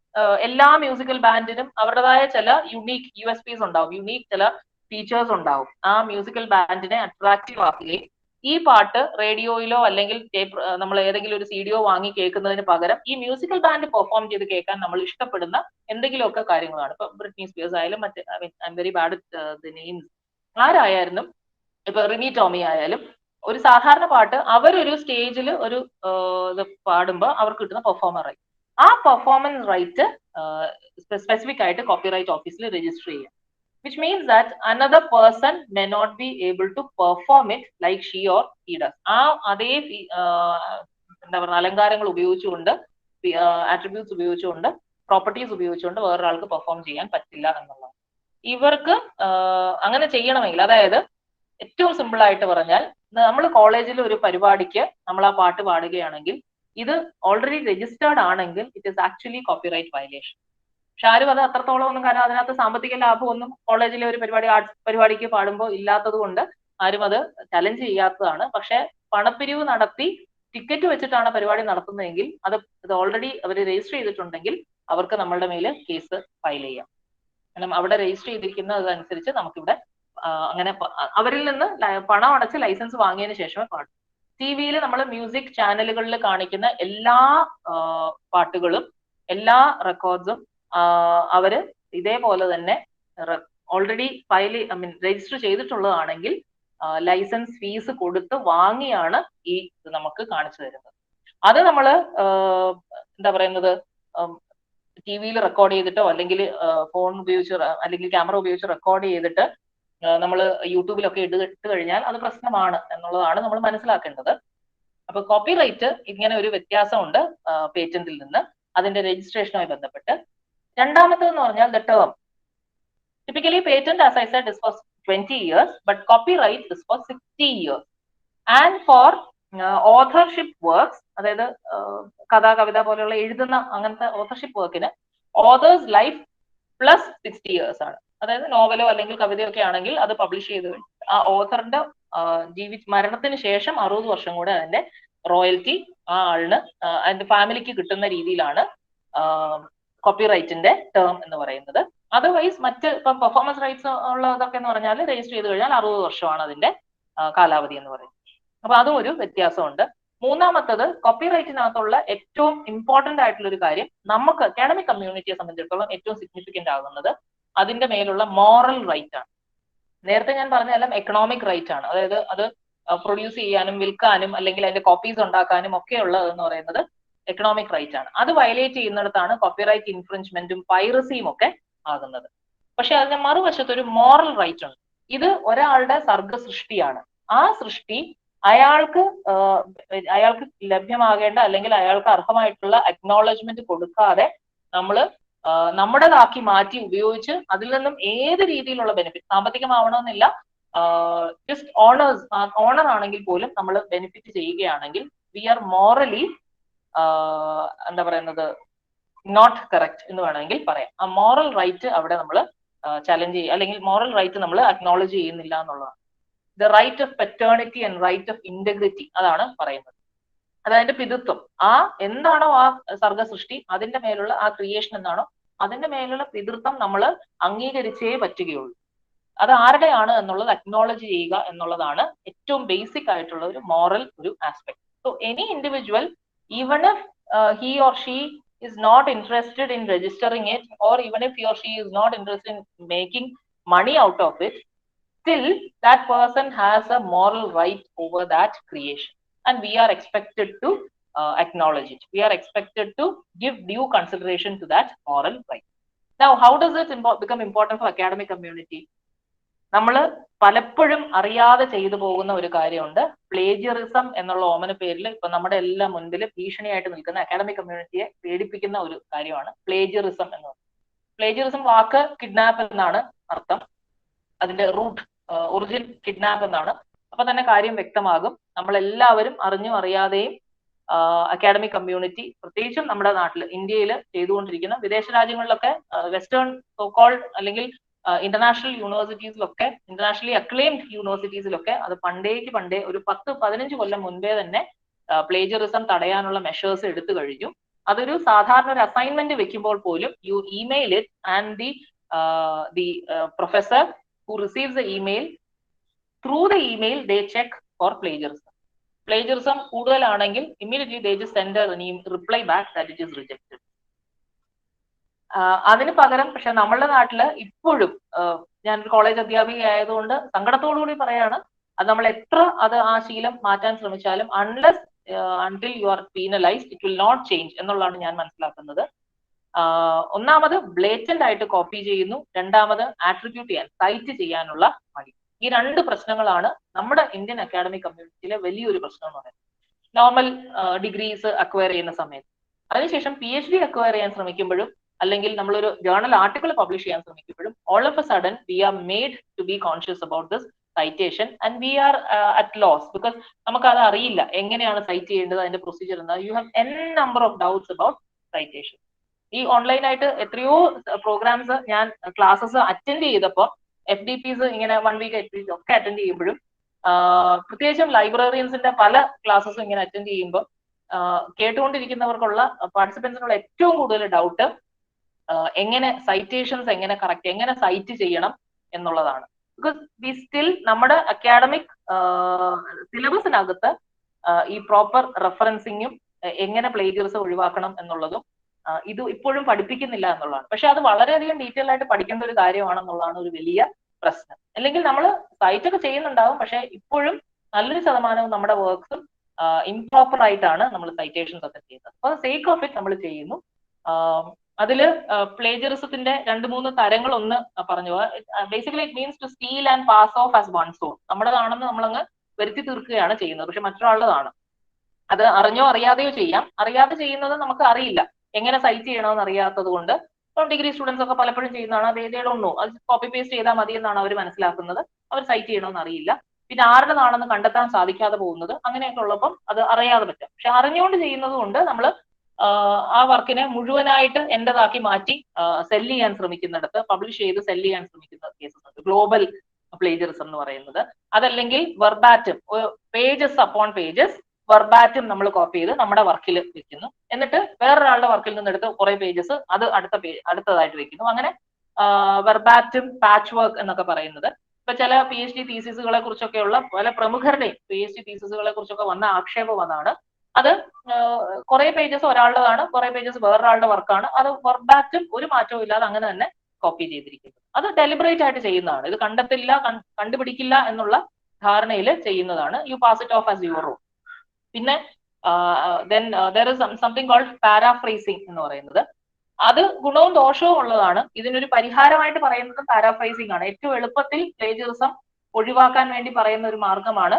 എല്ലാ മ്യൂസിക്കൽ ബാൻഡിനും അവരുടേതായ ചില യുണീക്ക് USPs ഉണ്ടാവും, യുണീക്ക് ചില ഫീച്ചേഴ്സ് ഉണ്ടാവും. ആ മ്യൂസിക്കൽ ബാൻഡിനെ അട്രാക്റ്റീവ് ആക്കുകയും ഈ പാട്ട് റേഡിയോയിലോ അല്ലെങ്കിൽ നമ്മൾ ഏതെങ്കിലും ഒരു CD വാങ്ങി കേൾക്കുന്നതിന് പകരം ഈ മ്യൂസിക്കൽ ബാൻഡ് പെർഫോം ചെയ്ത് കേൾക്കാൻ നമ്മൾ ഇഷ്ടപ്പെടുന്ന എന്തെങ്കിലുമൊക്കെ കാര്യങ്ങളാണ്. ഇപ്പൊ ബ്രിട്നി സ്പിയേഴ്സ് ആയാലും മറ്റേ I am very bad at names, ആരായാലും ഇപ്പൊ റിമി ടോമി ആയാലും ഒരു സാധാരണ പാട്ട് അവരൊരു സ്റ്റേജിൽ ഒരു ഇത് പാടുമ്പോൾ അവർക്ക് കിട്ടുന്ന പെർഫോമർ റൈറ്റ്, ആ പെർഫോമൻസ് റൈറ്റ് സ്പെസിഫിക് ആയിട്ട് കോപ്പിറൈറ്റ് ഓഫീസിൽ രജിസ്റ്റർ ചെയ്യാം. which means that another person may not be able to perform it like she or he does. അതേ എന്താ പറയുക അലങ്കാരങ്ങൾ ഉപയോഗിച്ചുകൊണ്ട്, ആട്രിബ്യൂട്ട്സ് ഉപയോഗിച്ചുകൊണ്ട്, പ്രോപ്പർട്ടീസ് ഉപയോഗിച്ചുകൊണ്ട് വേറൊരാൾക്ക് പെർഫോം ചെയ്യാൻ പറ്റില്ല എന്നുള്ളത്. ഇവർക്ക് അങ്ങനെ ചെയ്യണമെങ്കിൽ, അതായത് ഏറ്റവും സിമ്പിൾ ആയിട്ട് പറഞ്ഞാൽ, നമ്മൾ കോളേജിൽ ഒരു പരിപാടിക്ക് നമ്മൾ ആ പാട്ട് പാടുകയാണെങ്കിൽ ഇത് ഓൾറെഡി രജിസ്റ്റേർഡ് ആണെങ്കിൽ it is actually copyright violation. പക്ഷെ ആരും അത് അത്രത്തോളം ഒന്നും, കാരണം അതിനകത്ത് സാമ്പത്തിക ലാഭമൊന്നും കോളേജിലെ ഒരു പരിപാടി, ആർട്സ് പരിപാടിക്ക് പാടുമ്പോൾ ഇല്ലാത്തത് കൊണ്ട് ആരും അത് ചലഞ്ച് ചെയ്യാത്തതാണ്. പക്ഷെ പണപ്പിരിവ് നടത്തി ടിക്കറ്റ് വെച്ചിട്ടാണ് പരിപാടി നടത്തുന്നതെങ്കിൽ അത് ഓൾറെഡി അവർ രജിസ്റ്റർ ചെയ്തിട്ടുണ്ടെങ്കിൽ അവർക്ക് നമ്മളുടെ മേല് കേസ് ഫയൽ ചെയ്യാം. കാരണം അവിടെ രജിസ്റ്റർ ചെയ്തിരിക്കുന്നതനുസരിച്ച് നമുക്കിവിടെ അങ്ങനെ അവരിൽ നിന്ന് പണം അടച്ച് ലൈസൻസ് വാങ്ങിയതിന് ശേഷമേ പാടും. TV നമ്മൾ മ്യൂസിക് ചാനലുകളിൽ കാണിക്കുന്ന എല്ലാ പാട്ടുകളും എല്ലാ റെക്കോർഡ്സും അവര് ഇതേപോലെ തന്നെ ഓൾറെഡി രജിസ്റ്റർ ചെയ്തിട്ടുള്ളതാണെങ്കിൽ ലൈസൻസ് ഫീസ് കൊടുത്ത് വാങ്ങിയാണ് ഈ ഇത് നമുക്ക് കാണിച്ചു തരുന്നത്. അത് നമ്മള് എന്താ പറയുന്നത് TV റെക്കോർഡ് ചെയ്തിട്ടോ അല്ലെങ്കിൽ ഫോൺ ഉപയോഗിച്ച് അല്ലെങ്കിൽ ക്യാമറ ഉപയോഗിച്ച് റെക്കോർഡ് ചെയ്തിട്ട് നമ്മൾ യൂട്യൂബിലൊക്കെ ഇട്ട് കഴിഞ്ഞാൽ അത് പ്രശ്നമാണ് എന്നുള്ളതാണ് നമ്മൾ മനസ്സിലാക്കേണ്ടത്. അപ്പൊ കോപ്പിറൈറ്റ് ഇങ്ങനെ ഒരു വ്യത്യാസമുണ്ട് പേറ്റന്റിൽ നിന്ന്, അതിന്റെ രജിസ്ട്രേഷനുമായി ബന്ധപ്പെട്ട്. രണ്ടാമത്തേന്ന് പറഞ്ഞാൽ the term. Typically patent, as I said, is for 20 years, but copyright is for 60 years. And for authorship works, അതായത് കഥ, കവിത പോലെയുള്ള എഴുതുന്ന അങ്ങനത്തെ ഓഥർഷിപ്പ് വർക്കിന് ഓതേഴ്സ് ലൈഫ് പ്ലസ് 60 years ആണ്. അതായത് നോവലോ അല്ലെങ്കിൽ കവിതയോ ഒക്കെ ആണെങ്കിൽ അത് പബ്ലിഷ് ചെയ്ത് ആ ഓഥറിന്റെ മരണത്തിന് ശേഷം 60 വർഷം കൂടെ അതിന്റെ റോയൽറ്റി ആ ആളിന് അതിന്റെ ഫാമിലിക്ക് കിട്ടുന്ന രീതിയിലാണ് കോപ്പിറൈറ്റിന്റെ ടേം എന്ന് പറയുന്നത്. അതർവൈസ് മറ്റ് ഇപ്പം പെർഫോമൻസ് റൈറ്റ്സ് ഉള്ളതൊക്കെ എന്ന് പറഞ്ഞാൽ രജിസ്റ്റർ ചെയ്ത് കഴിഞ്ഞാൽ 60 വർഷമാണ് അതിന്റെ കാലാവധി എന്ന് പറയുന്നത്. അപ്പൊ അതും ഒരു വ്യത്യാസമുണ്ട്. മൂന്നാമത്തത്, കോപ്പിറൈറ്റിനകത്തുള്ള ഏറ്റവും ഇമ്പോർട്ടന്റ് ആയിട്ടുള്ള ഒരു കാര്യം, നമുക്ക് അക്കാഡമിക് കമ്മ്യൂണിറ്റിയെ സംബന്ധിച്ചിടത്തോളം ഏറ്റവും സിഗ്നിഫിക്കന്റ് ആകുന്നത് അതിന്റെ മേലുള്ള മോറൽ റൈറ്റ് ആണ്. നേരത്തെ ഞാൻ പറഞ്ഞതെല്ലാം എക്കണോമിക് റൈറ്റ് ആണ്, അതായത് അത് പ്രൊഡ്യൂസ് ചെയ്യാനും വിൽക്കാനും അല്ലെങ്കിൽ അതിന്റെ കോപ്പീസ് ഉണ്ടാക്കാനും ഒക്കെ ഉള്ളതെന്ന് പറയുന്നത് എക്കണോമിക് റൈറ്റ് ആണ്. അത് വയലേറ്റ് ചെയ്യുന്നിടത്താണ് കോപ്പിറൈറ്റ് ഇൻഫ്രിഞ്ച്മെന്റും പൈറസിയും ഒക്കെ ആകുന്നത്. പക്ഷെ അതിന്റെ മറുവശത്ത് ഒരു മോറൽ റൈറ്റ് ഉണ്ട്. ഇത് ഒരാളുടെ സർഗസൃഷ്ടിയാണ്. ആ സൃഷ്ടി അയാൾക്ക് ലഭ്യമാകേണ്ട അല്ലെങ്കിൽ അയാൾക്ക് അർഹമായിട്ടുള്ള അക്നോളജ്മെന്റ് കൊടുക്കാതെ നമ്മൾ നമ്മുടേതാക്കി മാറ്റി ഉപയോഗിച്ച് അതിൽ നിന്നും ഏത് രീതിയിലുള്ള ബെനിഫിറ്റ്, സാമ്പത്തികമാവണമെന്നില്ല, ജസ്റ്റ് ഓണർ ആണെങ്കിൽ പോലും നമ്മൾ ബെനിഫിറ്റ് ചെയ്യുകയാണെങ്കിൽ വി ആർ മോറലി എന്താ പറയുന്നത് നോട്ട് കറക്റ്റ് എന്ന് വേണമെങ്കിൽ പറയാം. ആ മോറൽ റൈറ്റ് അവിടെ നമ്മൾ ചലഞ്ച് ചെയ്യുക, അല്ലെങ്കിൽ മോറൽ റൈറ്റ് നമ്മൾ അക്നോളജ് ചെയ്യുന്നില്ല എന്നുള്ളതാണ്. The right of paternity and right of integrity, അതാണ് പറയുന്നത്. അതിന്റെ പിതൃത്വം, ആ എന്താണോ ആ സർഗസൃഷ്ടി, അതിന്റെ മേലുള്ള ആ ക്രിയേഷൻ എന്താണോ അതിന്റെ മേലുള്ള പിതൃത്വം നമ്മൾ അംഗീകരിച്ചേ പറ്റുകയുള്ളൂ. അത് ആരുടെയാണ് എന്നുള്ളത് അക്നോളജ് ചെയ്യുക എന്നുള്ളതാണ് ഏറ്റവും ബേസിക് ആയിട്ടുള്ള ഒരു മോറൽ ഒരു aspect. So any individual, even if he or she is not interested in registering it, or even if he or she is not interested in making money out of it, still that person has a moral right over that creation, and we are expected to acknowledge it. We are expected to give due consideration to that moral right. Now, how does it become important for academic community? നമ്മൾ പലപ്പോഴും അറിയാതെ ചെയ്തു പോകുന്ന ഒരു കാര്യമുണ്ട്. Plagiarism എന്നുള്ള ഓമന പേരിൽ ഇപ്പൊ നമ്മുടെ എല്ലാം മുൻപിൽ ഭീഷണിയായിട്ട് നിൽക്കുന്ന അക്കാഡമിക് കമ്മ്യൂണിറ്റിയെ പേടിപ്പിക്കുന്ന ഒരു കാര്യമാണ് പ്ലേജിയറിസം എന്ന് പറയുന്നത്. പ്ലേജിയറിസം വാക്ക് കിഡ്നാപ്പ് എന്നാണ് അർത്ഥം. അതിന്റെ റൂട്ട് ഒറിജിൻ കിഡ്നാപ്പ് എന്നാണ്. അപ്പൊ തന്നെ കാര്യം വ്യക്തമാകും. നമ്മളെല്ലാവരും അറിഞ്ഞും അറിയാതെയും അക്കാഡമിക് കമ്മ്യൂണിറ്റി, പ്രത്യേകിച്ചും നമ്മുടെ നാട്ടിൽ ഇന്ത്യയിൽ ചെയ്തുകൊണ്ടിരിക്കുന്ന, വിദേശ രാജ്യങ്ങളിലൊക്കെ വെസ്റ്റേൺ സോകോൾഡ് അല്ലെങ്കിൽ ഇന്റർനാഷണൽ യൂണിവേഴ്സിറ്റീസിലൊക്കെ, ഇന്റർനാഷണലി അക്ലെയിംഡ് യൂണിവേഴ്സിറ്റീസിലൊക്കെ അത് പണ്ടേ ഒരു 10-15 കൊല്ലം മുൻപേ തന്നെ പ്ലേജറിസം തടയാനുള്ള മെഷേഴ്സ് എടുത്തു കഴിഞ്ഞു. അതൊരു സാധാരണ ഒരു അസൈൻമെന്റ് വെക്കുമ്പോൾ പോലും you email it and the professor who receives the email, through the email they check for plagiarism. Plagiarism കൂടുതലാണെങ്കിൽ immediately they just send a reply back that it is rejected. അതിന് പകരം പക്ഷെ നമ്മളുടെ നാട്ടില് ഇപ്പോഴും, ഞാനൊരു കോളേജ് അധ്യാപിക ആയതുകൊണ്ട് സങ്കടത്തോടു കൂടി പറയാണ്, അത് നമ്മൾ എത്ര ആ ശീലം മാറ്റാൻ ശ്രമിച്ചാലും until you are penalized it will not change എന്നുള്ളതാണ് ഞാൻ മനസ്സിലാക്കുന്നത്. ഒന്നാമത് ബ്ലേറ്റന്റ് ആയിട്ട് കോപ്പി ചെയ്യുന്നു, രണ്ടാമത് ആട്രിബ്യൂട്ട് ചെയ്യാൻ, സൈറ്റ് ചെയ്യാനുള്ള മടി. ഈ രണ്ട് പ്രശ്നങ്ങളാണ് നമ്മുടെ ഇന്ത്യൻ അക്കാഡമിക് കമ്മ്യൂണിറ്റിയിലെ വലിയൊരു പ്രശ്നം എന്ന് പറയുന്നത്. നോർമൽ ഡിഗ്രീസ് അക്വയർ ചെയ്യുന്ന സമയത്ത്, അതിനുശേഷം PhD അക്വയർ ചെയ്യാൻ ശ്രമിക്കുമ്പോഴും അല്ലെങ്കിൽ നമ്മളൊരു ജേർണൽ ആർട്ടിക്കിൾ പബ്ലിഷ് ചെയ്യാൻ ശ്രമിക്കുമ്പോഴും all of a sudden we are made to be conscious about this citation and we are at loss because നമുക്ക് അത് അറിയില്ല എങ്ങനെയാണ് സൈറ്റ് ചെയ്യേണ്ടത്, അതിന്റെ പ്രൊസീജിയർ എന്താ. You have n number of doubts about citation. ഈ ഓൺലൈനായിട്ട് എത്രയോ പ്രോഗ്രാംസ് ഞാൻ ക്ലാസ്സസ് അറ്റൻഡ് ചെയ്തപ്പോൾ, FDPs ഇങ്ങനെ 1 week FDPs ഒക്കെ അറ്റൻഡ് ചെയ്യുമ്പോഴും, പ്രത്യേകിച്ചും ലൈബ്രറിയൻസിന്റെ പല ക്ലാസ്സസും ഇങ്ങനെ അറ്റൻഡ് ചെയ്യുമ്പോൾ കേട്ടുകൊണ്ടിരിക്കുന്നവർക്കുള്ള പാർട്ടിസിപ്പൻസിനുള്ള ഏറ്റവും കൂടുതൽ ഡൗട്ട് എങ്ങനെ സൈറ്റേഷൻസ് എങ്ങനെ കറക്റ്റ്, എങ്ങനെ സൈറ്റ് ചെയ്യണം എന്നുള്ളതാണ്. ബിക്കോസ് വി സ്റ്റിൽ നമ്മുടെ അക്കാഡമിക് സിലബസിനകത്ത് ഈ പ്രോപ്പർ റെഫറൻസിങ്ങും എങ്ങനെ പ്ലേജിയറിസം ഒഴിവാക്കണം എന്നുള്ളതും ഇത് ഇപ്പോഴും പഠിപ്പിക്കുന്നില്ല എന്നുള്ളതാണ്. പക്ഷെ അത് വളരെയധികം ഡീറ്റെയിൽ ആയിട്ട് പഠിക്കേണ്ട ഒരു കാര്യമാണെന്നുള്ളതാണ് ഒരു വലിയ പ്രശ്നം. അല്ലെങ്കിൽ നമ്മൾ സൈറ്റ് ഒക്കെ ചെയ്യുന്നുണ്ടാവും, പക്ഷെ ഇപ്പോഴും നല്ലൊരു ശതമാനവും നമ്മുടെ വർക്ക്സും ഇംപ്രോപ്പർ ആയിട്ടാണ് നമ്മൾ സൈറ്റേഷൻസ് ഒക്കെ ചെയ്യുന്നത്. അപ്പൊ സേക്ക് ഓഫ് ഇറ്റ് നമ്മൾ ചെയ്യുന്നു. അതില് പ്ലേജറിസത്തിന്റെ 2-3 തരങ്ങൾ ഒന്ന് പറഞ്ഞു പോവാ. Basically it means to steal and pass off as one's own. നമ്മുടേതാണെന്ന് നമ്മളങ്ങ് വരുത്തി തീർക്കുകയാണ് ചെയ്യുന്നത്, പക്ഷെ മറ്റൊരാളുടേതാണ്. അത് അറിഞ്ഞോ അറിയാതെയോ ചെയ്യാം. അറിയാതെ ചെയ്യുന്നത് നമുക്ക് അറിയില്ല, എങ്ങനെ സൈറ്റ് ചെയ്യണമെന്ന് അറിയാത്തത് കൊണ്ട്. ഇപ്പം ഡിഗ്രി സ്റ്റുഡൻസ് ഒക്കെ പലപ്പോഴും ചെയ്യുന്നതാണ്, അത് ഉള്ളൂ, അത് കോപ്പി പേസ്റ്റ് ചെയ്താൽ മതി എന്നാണ് അവർ മനസ്സിലാക്കുന്നത്. അവർ സൈറ്റ് ചെയ്യണമെന്ന് അറിയില്ല. പിന്നെ ആരുടേതാണെന്ന് കണ്ടെത്താൻ സാധിക്കാതെ പോകുന്നത്, അങ്ങനെയൊക്കെ ഉള്ളപ്പം അത് അറിയാതെ പറ്റും. പക്ഷെ അറിഞ്ഞുകൊണ്ട് ചെയ്യുന്നത് കൊണ്ട് നമ്മൾ ആ വർക്കിനെ മുഴുവനായിട്ട് എന്റേതാക്കി മാറ്റി സെല്ല് ചെയ്യാൻ ശ്രമിക്കുന്നിടത്ത്, പബ്ലിഷ് ചെയ്ത് സെല്ല് ചെയ്യാൻ ശ്രമിക്കുന്ന കേസസ് ഉണ്ട്. ഗ്ലോബൽ പ്ലേജറിസം എന്ന് പറയുന്നത്. അതല്ലെങ്കിൽ verbatim, pages upon pages verbatim നമ്മൾ കോപ്പി ചെയ്ത് നമ്മുടെ വർക്കിൽ വെക്കുന്നു. എന്നിട്ട് വേറൊരാളുടെ വർക്കിൽ നിന്നെടുത്ത് കുറെ പേജസ് അത് അടുത്തതായിട്ട് വെക്കുന്നു. അങ്ങനെ വെർബാറ്റം പാച്ച് വർക്ക് എന്നൊക്കെ പറയുന്നത്. ഇപ്പൊ ചില PhD തീസിസുകളെ കുറിച്ചൊക്കെയുള്ള പല പ്രമുഖരുടെയും PhD തീസിസുകളെ കുറിച്ചൊക്കെ വന്ന ആക്ഷേപം അതാണ്. അത് കുറെ പേജസ് ഒരാളുടേതാണ്, കുറെ പേജസ് വേറൊരാളുടെ വർക്കാണ്. അത് വെർബാറ്റം ഒരു മാറ്റവും ഇല്ലാതെ അങ്ങനെ തന്നെ കോപ്പി ചെയ്തിരിക്കുന്നത്. അത് ഡെലിബറേറ്റ് ആയിട്ട് ചെയ്യുന്നതാണ്. ഇത് കണ്ടുപിടിക്കില്ല എന്നുള്ള ധാരണയിൽ ചെയ്യുന്നതാണ്. You pass it off as your own. പിന്നെ there is something called paraphrasing എന്ന് പറയുന്നത്. അത് ഗുണവും ദോഷവും ഉള്ളതാണ്. ഇതിനൊരു പരിഹാരമായിട്ട് പറയുന്നത് പാരാഫ്രൈസിംഗ് ആണ്. ഏറ്റവും എളുപ്പത്തിൽ പ്ലേജറിസം ഒഴിവാക്കാൻ വേണ്ടി പറയുന്ന ഒരു മാർഗമാണ്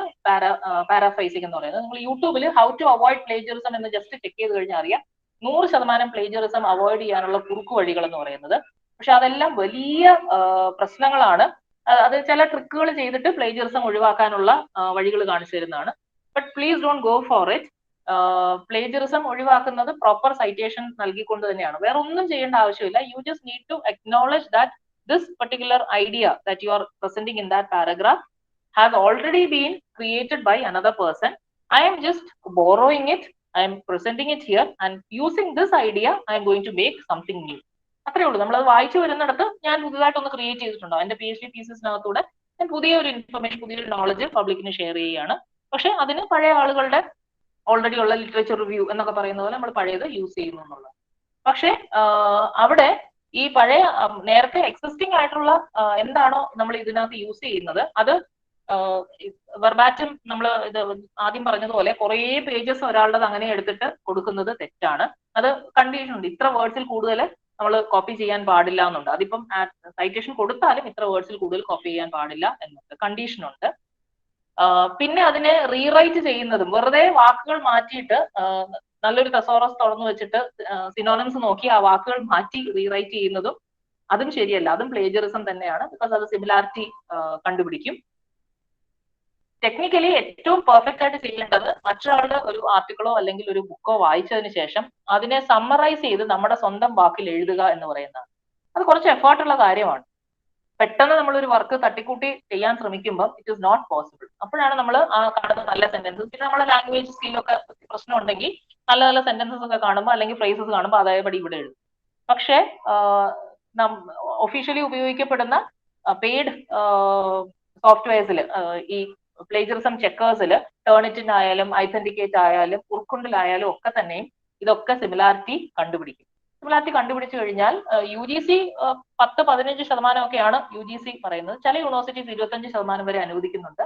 പാരാഫ്രൈസിംഗ് എന്ന് പറയുന്നത്. നിങ്ങൾ യൂട്യൂബിൽ ഹൗ ടു അവോയ്ഡ് പ്ലേജറിസം എന്ന് ജസ്റ്റ് ചെക്ക് ചെയ്ത് കഴിഞ്ഞാൽ അറിയാം 100% പ്ലേജറിസം അവോയ്ഡ് ചെയ്യാനുള്ള കുറുക്കു വഴികൾ എന്ന് പറയുന്നത്. പക്ഷെ അതെല്ലാം വലിയ പ്രശ്നങ്ങളാണ്. അത് ചില ട്രിക്കുകൾ ചെയ്തിട്ട് പ്ലേജറിസം ഒഴിവാക്കാനുള്ള വഴികൾ കാണിച്ചു തരുന്നതാണ്. But please don't go for it. Plagiarism ഒഴിവാക്കുന്നത് പ്രോപ്പർ സൈറ്റേഷൻ നൽകിക്കൊണ്ട് തന്നെയാണ്. വേറെ ഒന്നും ചെയ്യേണ്ട ആവശ്യമില്ല. You just need to acknowledge that this particular idea that you are presenting in that paragraph has already been created by another person. I am just borrowing it I am presenting it here and using this idea I am going to make something new. അത്രേ ഉള്ളൂ. നമ്മളത് വായിച്ചു വരുന്നിടത്ത് ഞാൻ പുതുതായിട്ടൊന്ന് create ചെയ്തിട്ടുണ്ടോ, എന്റെ PhD തീസിസിനകത്തൂടെ ഞാൻ പുതിയൊരു ഇൻഫർമേഷൻ, പുതിയൊരു നോളജ് പബ്ലിക്കിന് ഷെയർ ചെയ്യുകയാണ്. പക്ഷെ അതിന് പഴയ ആളുകളുടെ ഓൾറെഡി ഉള്ള ലിറ്ററേച്ചർ റിവ്യൂ എന്നൊക്കെ പറയുന്ന പോലെ നമ്മൾ പഴയത് യൂസ് ചെയ്യുന്നു എന്നുള്ളത്. പക്ഷെ അവിടെ ഈ പഴയ നേരത്തെ എക്സിസ്റ്റിംഗ് ആയിട്ടുള്ള എന്താണോ നമ്മൾ ഇതിനകത്ത് യൂസ് ചെയ്യുന്നത് അത് വെർബാറ്റം നമ്മൾ ഇത് ആദ്യം പറഞ്ഞതുപോലെ കുറേ പേജസ് ഒരാളുടെ അങ്ങനെ എടുത്തിട്ട് കൊടുക്കുന്നത് തെറ്റാണ്. അത് കണ്ടീഷൻ ഉണ്ട്, ഇത്ര വേർഡ്സിൽ കൂടുതൽ നമ്മൾ കോപ്പി ചെയ്യാൻ പാടില്ല എന്നുണ്ട്. അതിപ്പം സൈറ്റേഷൻ കൊടുത്താലും ഇത്ര വേർഡ്സിൽ കൂടുതൽ കോപ്പി ചെയ്യാൻ പാടില്ല എന്നുണ്ട്, കണ്ടീഷൻ ഉണ്ട്. പിന്നെ അതിനെ റീറൈറ്റ് ചെയ്യുന്നതും വെറുതെ വാക്കുകൾ മാറ്റിയിട്ട് നല്ലൊരു തെസോറസ് തുറന്നു വെച്ചിട്ട് സിനോണിംസ് നോക്കി ആ വാക്കുകൾ മാറ്റി റീറൈറ്റ് ചെയ്യുന്നതും അതും ശരിയല്ല, അതും പ്ലേജറിസം തന്നെയാണ്. ബിക്കോസ് അത് സിമിലാരിറ്റി കണ്ടുപിടിക്കും. ടെക്നിക്കലി ഏറ്റവും പെർഫെക്റ്റ് ആയിട്ട് ചെയ്യേണ്ടത് മറ്റൊരാളുടെ ഒരു ആർട്ടിക്കിളോ അല്ലെങ്കിൽ ഒരു ബുക്കോ വായിച്ചതിന് ശേഷം അതിനെ സമ്മറൈസ് ചെയ്ത് നമ്മുടെ സ്വന്തം വാക്കിൽ എഴുതുക എന്ന് പറയുന്നതാണ്. അത് കുറച്ച് എഫേർട്ടുള്ള കാര്യമാണ്. പെട്ടെന്ന് നമ്മളൊരു വർക്ക് തട്ടിക്കൂട്ടി ചെയ്യാൻ ശ്രമിക്കുമ്പോൾ ഇറ്റ് ഇസ് നോട്ട് പോസിബിൾ. അപ്പോഴാണ് നമ്മൾ ആ കാണുന്ന നല്ല സെന്റൻസസ്, പിന്നെ നമ്മുടെ ലാംഗ്വേജ് സ്കില്ലൊക്കെ പ്രശ്നം ഉണ്ടെങ്കിൽ നല്ല നല്ല സെന്റൻസസ് ഒക്കെ കാണുമ്പോൾ അല്ലെങ്കിൽ ഫ്രേസസ് കാണുമ്പോൾ അതേപടി ഇവിടെ എഴുതും. പക്ഷേ ഒഫീഷ്യലി ഉപയോഗിക്കപ്പെടുന്ന പെയ്ഡ് സോഫ്റ്റ്വെയർസിൽ ഈ പ്ലേജറിസം ചെക്കേഴ്സിൽ ടേണിറ്റിനായാലും ഐതന്റിക്കേറ്റ് ആയാലും ഉർക്കുണ്ടിലായാലും ഒക്കെ തന്നെയും ഇതൊക്കെ സിമിലാരിറ്റി കണ്ടുപിടിക്കും. സിമിലാരിറ്റി കണ്ടുപിടിച്ചു കഴിഞ്ഞാൽ UGC 10-15% ഒക്കെയാണ് UGC പറയുന്നത്. ചില യൂണിവേഴ്സിറ്റീസ് 25% വരെ അനുവദിക്കുന്നുണ്ട്.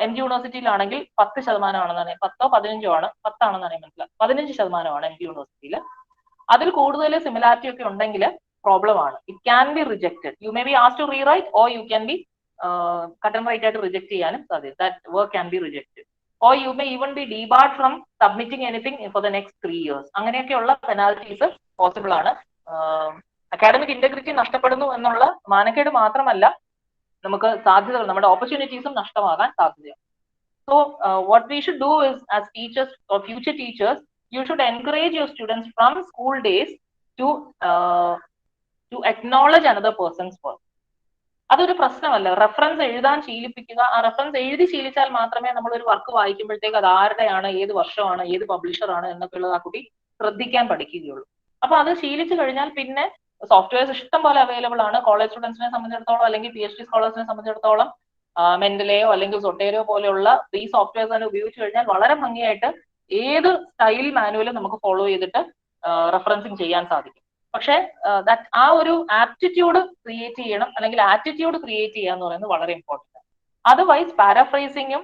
MG യൂണിവേഴ്സിറ്റിയിലാണെങ്കിൽ 10% ആണെന്നാണ്, 10-15 ആണ്, 10 ആണെന്നാണ് മനസ്സിലാക്കുക, 15% MG യൂണിവേഴ്സിറ്റിയിൽ. അതിൽ കൂടുതൽ സിമിലാരിറ്റി ഒക്കെ ഉണ്ടെങ്കിൽ പ്രോബ്ലം ആണ്. It can be rejected. You may be asked to rewrite or you can be cut and write ആയിട്ട് റിജക്ട് ചെയ്യാനും സാധ്യത. That work can be rejected. or you may even be debarred from submitting anything for the next 3 years. അങ്ങനെയൊക്കെയുള്ള penalties possible ആണ്. Academic integrity നഷ്ടപ്പെടുന്നു എന്നുള്ള മാനക്കേട് മാത്രമല്ല, നമുക്ക് സാധ്യതകൾ, നമ്മുടെ ഓപ്പർച്യൂണിറ്റീസും നഷ്ടമാകാൻ സാധ്യതയാണ്. So what we should do is, as teachers or future teachers, you should encourage your students from school days to acknowledge another person's work. അതൊരു പ്രശ്നമല്ല. റെഫറൻസ് എഴുതാൻ ശീലിപ്പിക്കുക. ആ റെഫറൻസ് എഴുതി ശീലിച്ചാൽ മാത്രമേ നമ്മൾ ഒരു വർക്ക് വായിക്കുമ്പോഴത്തേക്ക് അത് ആരുടെയാണ്, ഏത് വർഷമാണ്, ഏത് പബ്ലിഷറാണ് എന്നൊക്കെ ഉള്ളത് ആ കുട്ടി ശ്രദ്ധിക്കാൻ പഠിക്കുകയുള്ളൂ. അപ്പൊ അത് ശീലിച്ചു കഴിഞ്ഞാൽ പിന്നെ സോഫ്റ്റ്വെയർസ് ഇഷ്ടം പോലെ അവൈലബിൾ ആണ്. കോളേജ് സ്റ്റുഡൻസിനെ സംബന്ധിച്ചിടത്തോളം അല്ലെങ്കിൽ PhD സ്കോളേഴ്സിനെ സംബന്ധിച്ചിടത്തോളം മെന്റലെയോ അല്ലെങ്കിൽ സൊട്ടേരോ പോലെയുള്ള ഈ സോഫ്റ്റ്വെയർസ് തന്നെ ഉപയോഗിച്ച് കഴിഞ്ഞാൽ വളരെ ഭംഗിയായിട്ട് ഏത് സ്റ്റൈൽ മാനുവലും നമുക്ക് ഫോളോ ചെയ്തിട്ട് റെഫറൻസിങ് ചെയ്യാൻ സാധിക്കും. പക്ഷെ ആ ഒരു ആപ്റ്റിറ്റ്യൂഡ് ക്രിയേറ്റ് ചെയ്യണം, അല്ലെങ്കിൽ ആറ്റിറ്റ്യൂഡ് ക്രിയേറ്റ് ചെയ്യുക എന്ന് പറയുന്നത് വളരെ ഇമ്പോർട്ടൻ്റ് ആണ്. അതർവൈസ് പാരാഫ്രൈസിങ്ങും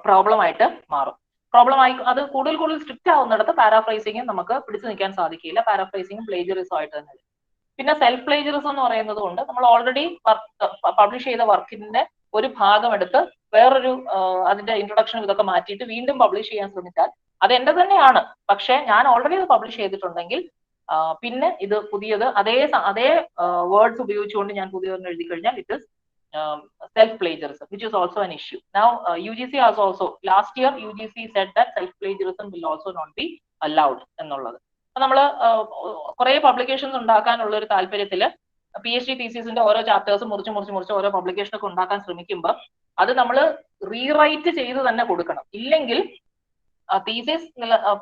പ്രോബ്ലം ആയിട്ട് മാറും. അത് കൂടുതൽ സ്ട്രിക്റ്റ് ആവുന്നിടത്ത് പാരാഫ്രൈസിങ്ങും നമുക്ക് പിടിച്ചു നിൽക്കാൻ സാധിക്കില്ല. പാരാഫ്രൈസിങ്ങും പ്ലേജറിസം ആയിട്ട് തന്നെ. പിന്നെ സെൽഫ് പ്ലേജറിസം എന്ന് പറയുന്നത് കൊണ്ട് നമ്മൾ ഓൾറെഡി പബ്ലിഷ് ചെയ്ത വർക്കിന്റെ ഒരു ഭാഗം എടുത്ത് വേറൊരു അതിന്റെ ഇൻട്രൊഡക്ഷനും ഇതൊക്കെ മാറ്റിയിട്ട് വീണ്ടും പബ്ലിഷ് ചെയ്യാൻ ശ്രമിച്ചാൽ അത് എന്റെ തന്നെയാണ്, പക്ഷെ ഞാൻ ഓൾറെഡി അത് പബ്ലിഷ് ചെയ്തിട്ടുണ്ടെങ്കിൽ പിന്നെ ഇത് പുതിയത് അതേ വേർഡ്സ് ഉപയോഗിച്ചുകൊണ്ട് ഞാൻ പുതിയതൊന്നും എഴുതി കഴിഞ്ഞാൽ it is self-plagiarism, which is also an issue. Now, UGC has also, last year UGC said that self-plagiarism will also not be allowed എന്നുള്ളത്. നമ്മൾ കുറെ പബ്ലിക്കേഷൻസ് ഉണ്ടാക്കാനുള്ള ഒരു താല്പര്യത്തിൽ PhD തീസിസിന്റെ ഓരോ ചാപ്റ്റേഴ്സ് മുറിച്ച് ഓരോ പബ്ലിക്കേഷൻ ഒക്കെ ഉണ്ടാക്കാൻ ശ്രമിക്കുമ്പോൾ അത് നമ്മൾ റീറൈറ്റ് ചെയ്ത് തന്നെ കൊടുക്കണം. ഇല്ലെങ്കിൽ തീസിസ്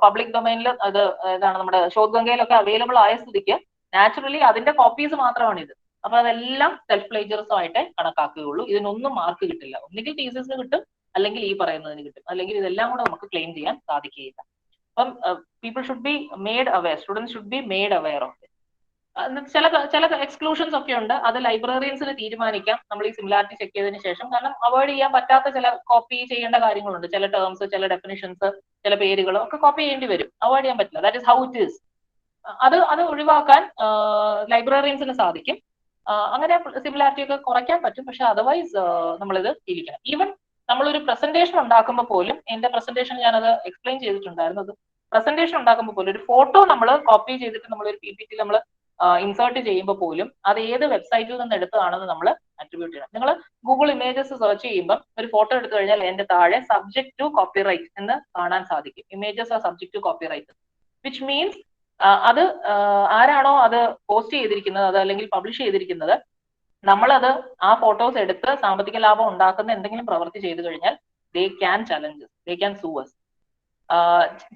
പബ്ലിക് ഡൊമൈനിൽ അത് ഏതാണ് നമ്മുടെ ശോധഗംഗയിലൊക്കെ അവൈലബിൾ ആയ സ്ഥിതിക്ക് നാച്ചുറലി അതിന്റെ കോപ്പീസ് മാത്രമാണ് ഇത്. അപ്പൊ അതെല്ലാം സെൽഫ് പ്ലേജറിസം ആയിട്ട് കണക്കാക്കുകയുള്ളൂ. ഇതിനൊന്നും മാർക്ക് കിട്ടില്ല. ഒന്നുകിൽ തീസിസിന് കിട്ടും, അല്ലെങ്കിൽ ഈ പറയുന്നതിന് കിട്ടും, അല്ലെങ്കിൽ ഇതെല്ലാം കൂടെ നമുക്ക് ക്ലെയിം ചെയ്യാൻ സാധിക്കുകയില്ല. അപ്പം people should be made aware, students should be made aware of it. ചില എക്സ്ക്ലൂഷൻസ് ഒക്കെ ഉണ്ട്. അത് ലൈബ്രറിയൻസിന് തീരുമാനിക്കാം നമ്മൾ ഈ സിമിലാരിറ്റി ചെക്ക് ചെയ്തതിനു ശേഷം. കാരണം അവോയ്ഡ് ചെയ്യാൻ പറ്റാത്ത ചില കോപ്പി ചെയ്യേണ്ട കാര്യങ്ങളുണ്ട്. ചില ടേംസ്, ചില ഡെഫിനിഷൻസ്, ചില പേരുകൾ ഒക്കെ കോപ്പി ചെയ്യേണ്ടി വരും. അവോയ്ഡ് ചെയ്യാൻ പറ്റില്ല. That is how it is. അത് ഒഴിവാക്കാൻ ലൈബ്രറിയൻസിന് സാധിക്കും. അങ്ങനെ സിമിലാരിറ്റി ഒക്കെ കുറയ്ക്കാൻ പറ്റും. പക്ഷെ അതർവൈസ് നമ്മളിത് ശീലിക്കണം. ഈവൻ നമ്മളൊരു പ്രസന്റേഷൻ ഉണ്ടാക്കുമ്പോൾ പോലും, എന്റെ പ്രസന്റേഷൻ ഞാനത് എക്സ്പ്ലെയിൻ ചെയ്തിട്ടുണ്ടായിരുന്നു, അത് പ്രസന്റേഷൻ ഉണ്ടാക്കുമ്പോൾ പോലും ഒരു ഫോട്ടോ നമ്മൾ കോപ്പി ചെയ്തിട്ട് നമ്മളൊരു PPT നമ്മൾ ഇൻസേർട്ട് ചെയ്യുമ്പോൾ പോലും അത് ഏത് വെബ്സൈറ്റിൽ നിന്ന് എടുത്തതാണെന്ന് നമ്മൾ അട്രിബ്യൂട്ട് ചെയ്യണം. നിങ്ങൾ ഗൂഗിൾ ഇമേജസ് സെർച്ച് ചെയ്യുമ്പോൾ ഒരു ഫോട്ടോ എടുത്തു കഴിഞ്ഞാൽ എന്റെ താഴെ സബ്ജക്ട് ടു കോപ്പിറൈറ്റ് എന്ന് കാണാൻ സാധിക്കും. Images are subject to copyright, which means അത് ആരാണോ അത് പോസ്റ്റ് ചെയ്തിരിക്കുന്നത്, അത് അല്ലെങ്കിൽ പബ്ലിഷ് ചെയ്തിരിക്കുന്നത്, നമ്മളത് ആ ഫോട്ടോസ് എടുത്ത് സാമ്പത്തിക ലാഭം ഉണ്ടാക്കുന്ന എന്തെങ്കിലും പ്രവൃത്തി ചെയ്തു കഴിഞ്ഞാൽ they can challenge, they can sue us.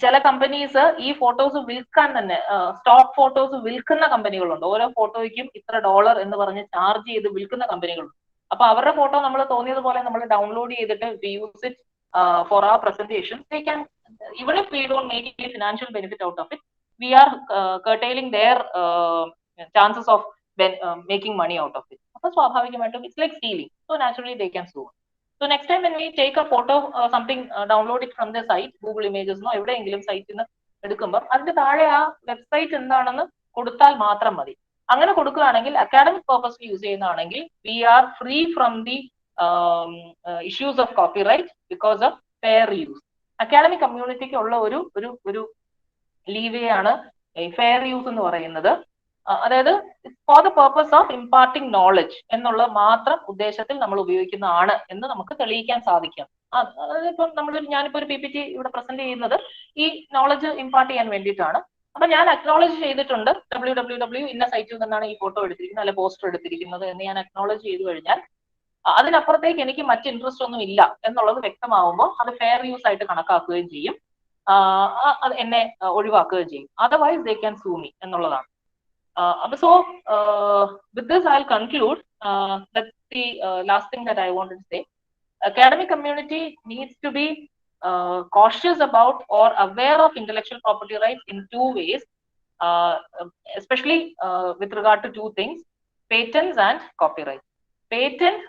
ചില കമ്പനീസ് ഈ ഫോട്ടോസ് വിൽക്കാൻ തന്നെ സ്റ്റോക്ക് ഫോട്ടോസ് വിൽക്കുന്ന കമ്പനികളുണ്ട്. ഓരോ ഫോട്ടോയ്ക്കും ഇത്ര $, എന്ന് പറഞ്ഞ് ചാർജ് ചെയ്ത് വിൽക്കുന്ന കമ്പനികളുണ്ട്. അപ്പൊ അവരുടെ ഫോട്ടോ നമ്മൾ തോന്നിയതുപോലെ നമ്മൾ ഡൗൺലോഡ് ചെയ്തിട്ട് use it for our presentation. They can, even if we don't make any financial benefit out of it, we are curtailing their chances of making money out of it. അപ്പൊ സ്വാഭാവികമായിട്ടും it's like stealing. So naturally they can sue. So next time when we take a photo, something, download it from the site, Google Images നോ എവിടെയെങ്കിലും സൈറ്റിൽ നിന്ന് എടുക്കുമ്പോൾ അതിന്റെ താഴെ ആ വെബ്സൈറ്റ് എന്താണെന്ന് കൊടുത്താൽ മാത്രം മതി. അങ്ങനെ കൊടുക്കുകയാണെങ്കിൽ അക്കാഡമിക് പർപ്പസിൽ യൂസ് ചെയ്യുന്നതാണെങ്കിൽ we are free from the issues of copyright because of fair use. Academic കമ്മ്യൂണിറ്റിക്ക് ഉള്ള ഒരു ലീവേ ആണ് ഫെയർ യൂസ് എന്ന് പറയുന്നത്. അതായത് for the purpose of imparting knowledge എന്നുള്ള മാത്രം ഉദ്ദേശത്തിൽ നമ്മൾ ഉപയോഗിക്കുന്നതാണ് എന്ന് നമുക്ക് തെളിയിക്കാൻ സാധിക്കും. അതായത് ഇപ്പം ഞാനിപ്പോ ഒരു PPT ഇവിടെ പ്രസന്റ് ചെയ്യുന്നത് ഈ നോളജ് ഇമ്പാർട്ട് ചെയ്യാൻ വേണ്ടിയിട്ടാണ്. അപ്പൊ ഞാൻ അക്നോളജ് ചെയ്തിട്ടുണ്ട് www ഇന്ന സൈറ്റിൽ നിന്നാണ് ഈ ഫോട്ടോ എടുത്തിരിക്കുന്നത് അല്ലെ പോസ്റ്റർ എടുത്തിരിക്കുന്നത് എന്ന് ഞാൻ അക്നോളജ് ചെയ്തു കഴിഞ്ഞാൽ അതിനപ്പുറത്തേക്ക് എനിക്ക് മറ്റ് ഇൻട്രസ്റ്റ് ഒന്നും ഇല്ല എന്നുള്ളത് വ്യക്തമാവുമ്പോൾ അത് ഫെയർ യൂസ് ആയിട്ട് കണക്കാക്കുകയും ചെയ്യും, അത് എന്നെ ഒഴിവാക്കുകയും ചെയ്യും. Otherwise they can sue me എന്നുള്ളതാണ്. So with this I'll conclude. That's the last thing that I wanted to say. Academic community needs to be cautious about or aware of intellectual property rights in two ways, especially with regard to two things: patents and copyright. Patent,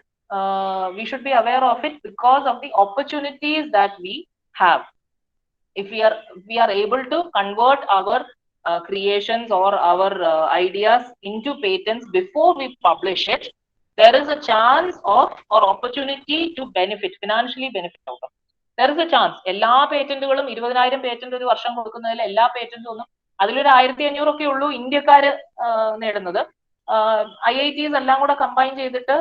we should be aware of it because of the opportunities that we have. If we are able to convert our creations or our ideas into patents before we publish it, there is a chance of or opportunity to benefit, financially benefit out of it. There is a chance. എല്ലാ പേറ്റന്റുകളും 20,000 patent ഒരു വർഷം കൊടുക്കുന്നതിൽ എല്ലാ പേറ്റന്റും ഒന്നും അതിലൊരു 1,500 ഒക്കെ ഉള്ളൂ ഇന്ത്യക്കാര് നേടുന്നത്. IITs എല്ലാം കൂടെ കമ്പൈൻ ചെയ്തിട്ട്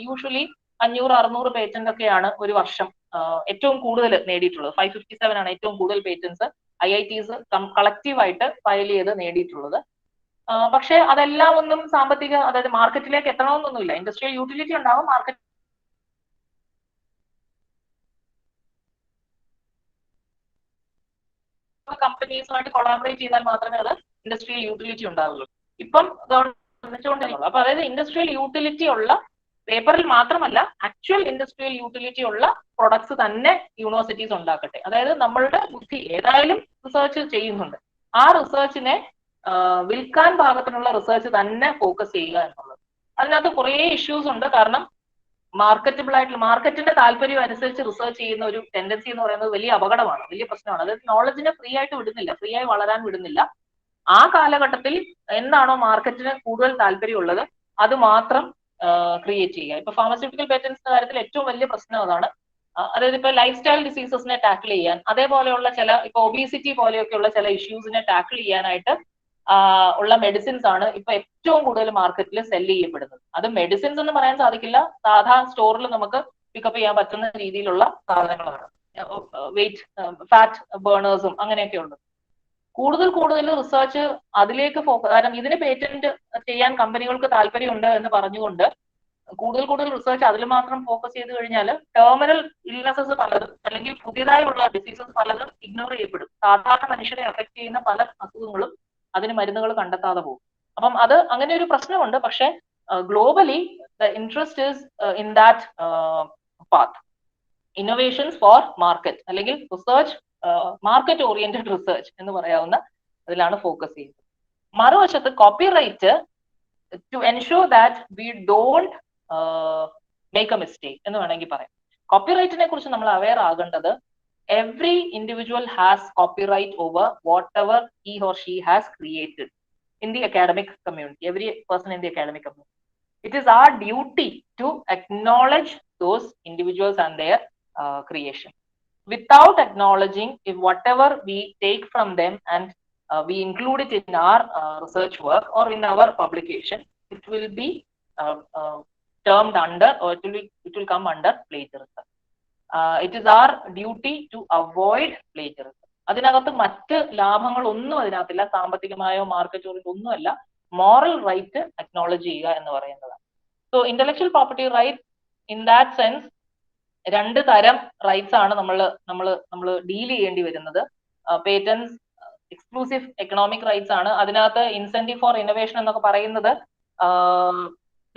യൂഷ്വലി 500-600 പേറ്റന്റ് ഒക്കെയാണ് ഒരു വർഷം ഏറ്റവും കൂടുതൽ നേടിയിട്ടുള്ളത്. 557 ആണ് ഏറ്റവും കൂടുതൽ പേറ്റന്റ്സ് IITs കളക്റ്റീവായിട്ട് ഫയൽ ചെയ്ത് നേടിയിട്ടുള്ളത്. പക്ഷെ അതെല്ലാം ഒന്നും സാമ്പത്തിക, അതായത് മാർക്കറ്റിലേക്ക് എത്തണമെന്നൊന്നുമില്ല. ഇൻഡസ്ട്രിയൽ യൂട്ടിലിറ്റി ഉണ്ടാവും, മാർക്കറ്റ് കമ്പനീസുമായിട്ട് കൊളാബറേറ്റ് ചെയ്താൽ മാത്രമേ അത് ഇൻഡസ്ട്രിയൽ യൂട്ടിലിറ്റി ഉണ്ടാവുള്ളൂ. ഇപ്പം ഗവൺമെന്റ് അപ്പൊ അതായത് ഇൻഡസ്ട്രിയൽ യൂട്ടിലിറ്റി ഉള്ള പേപ്പറിൽ മാത്രമല്ല ആക്ച്വൽ ഇൻഡസ്ട്രിയൽ യൂട്ടിലിറ്റി ഉള്ള പ്രൊഡക്ട്സ് തന്നെ യൂണിവേഴ്സിറ്റീസ് ഉണ്ടാക്കട്ടെ. അതായത് നമ്മളുടെ ബുദ്ധി ഏതായാലും റിസർച്ച് ചെയ്യുന്നുണ്ട്, ആ റിസർച്ചിനെ വിൽക്കാൻ പാകത്തിനുള്ള റിസർച്ച് തന്നെ ഫോക്കസ് ചെയ്യുക എന്നുള്ളത്. അതിനകത്ത് കുറേ ഇഷ്യൂസ് ഉണ്ട്. കാരണം മാർക്കറ്റബിൾ ആയിട്ടുള്ള മാർക്കറ്റിന്റെ താല്പര്യം അനുസരിച്ച് റിസർച്ച് ചെയ്യുന്ന ഒരു ടെൻഡൻസി എന്ന് പറയുന്നത് വലിയ അപകടമാണ്, വലിയ പ്രശ്നമാണ്. അതായത് നോളജിനെ ഫ്രീ ആയിട്ട് വിടുന്നില്ല, ഫ്രീ ആയി വളരാൻ വിടുന്നില്ല. ആ കാലഘട്ടത്തിൽ എന്താണോ മാർക്കറ്റിന് കൂടുതൽ താല്പര്യമുള്ളത് അത് മാത്രം ക്രിയേറ്റ് ചെയ്യുക. ഇപ്പൊ ഫാർമസ്യൂട്ടിക്കൽ പേറ്റന്റ്സിന്റെ കാര്യത്തിൽ ഏറ്റവും വലിയ പ്രശ്നം അതാണ്. അതായത് ഇപ്പൊ ലൈഫ് സ്റ്റൈൽ ഡിസീസസിനെ ടാക്കിൾ ചെയ്യാൻ, അതേപോലെയുള്ള ചില ഇപ്പൊ ഒബീസിറ്റി പോലെയൊക്കെയുള്ള ചില ഇഷ്യൂസിനെ ടാക്കിൾ ചെയ്യാനായിട്ട് ഉള്ള മെഡിസിൻസ് ആണ് ഇപ്പൊ ഏറ്റവും കൂടുതൽ മാർക്കറ്റിൽ സെല്ല് ചെയ്യപ്പെടുന്നത്. അത് മെഡിസിൻസ് എന്ന് പറയാൻ സാധിക്കില്ല, സാധാരണ സ്റ്റോറിൽ നമുക്ക് പിക്കപ്പ് ചെയ്യാൻ പറ്റുന്ന രീതിയിലുള്ള സാധനങ്ങളാണ്. വെയിറ്റ് ഫാറ്റ് ബേണേഴ്സും അങ്ങനെയൊക്കെ ഉണ്ട്. കൂടുതൽ റിസർച്ച് അതിലേക്ക് ഫോക്കസ്, കാരണം ഇതിന് പേറ്റന്റ് ചെയ്യാൻ കമ്പനികൾക്ക് താല്പര്യമുണ്ട് എന്ന് പറഞ്ഞുകൊണ്ട് കൂടുതൽ റിസർച്ച് അതിൽ മാത്രം ഫോക്കസ് ചെയ്ത് കഴിഞ്ഞാൽ ടെർമിനൽ ഇൽനെസസ് പലതും അല്ലെങ്കിൽ പുതിയതായുള്ള ഡിസീസസ് പലതും ഇഗ്നോർ ചെയ്യപ്പെടും. സാധാരണ മനുഷ്യരെ അഫക്ട് ചെയ്യുന്ന പല അസുഖങ്ങളും അതിന് മരുന്നുകൾ കണ്ടെത്താതെ പോകും. അപ്പം അത് അങ്ങനെ ഒരു പ്രശ്നമുണ്ട്. പക്ഷെ globally the interest is in that path. Innovations for market അല്ലെങ്കിൽ റിസർച്ച്, മാർക്കറ്റ് ഓറിയന്റഡ് റിസർച്ച് എന്ന് പറയാവുന്ന അതിലാണ് ഫോക്കസ് ചെയ്യുന്നത്. മറുവശത്ത് copyright to ensure that we don't make a mistake എന്ന് വേണമെങ്കിൽ പറയാം. കോപ്പിറൈറ്റിനെ കുറിച്ച് നമ്മൾ അവെയർ ആകേണ്ടത് every individual has copyright over whatever he or she has created in the academic community, every person in the academic community. It is our duty to acknowledge those individuals and their creation. Without acknowledging, if whatever we take from them and we include it in our research work or in our publication, it will be termed under, or it will come under plagiarism. It is our duty to avoid plagiarism. അതിനകത്ത് മറ്റ് ലാഭങ്ങളൊന്നും അതിനകത്തില്ല, സാമ്പത്തികമായോ മാർക്കറ്റോ ഒന്നുമല്ല. Moral right acknowledge ചെയ്യുക എന്ന് പറയുന്നതാണ്. So intellectual property right in that sense രണ്ട് തരം rights ആണ് നമ്മൾ ഡീൽ ചെയ്യേണ്ടി വരുന്നത്. പേറ്റൻസ് എക്സ്ക്ലൂസീവ് എക്കണോമിക് റൈറ്റ്സ് ആണ്. അതിനകത്ത് ഇൻസെന്റീവ് ഫോർ ഇന്നോവേഷൻ എന്നൊക്കെ പറയുന്നത്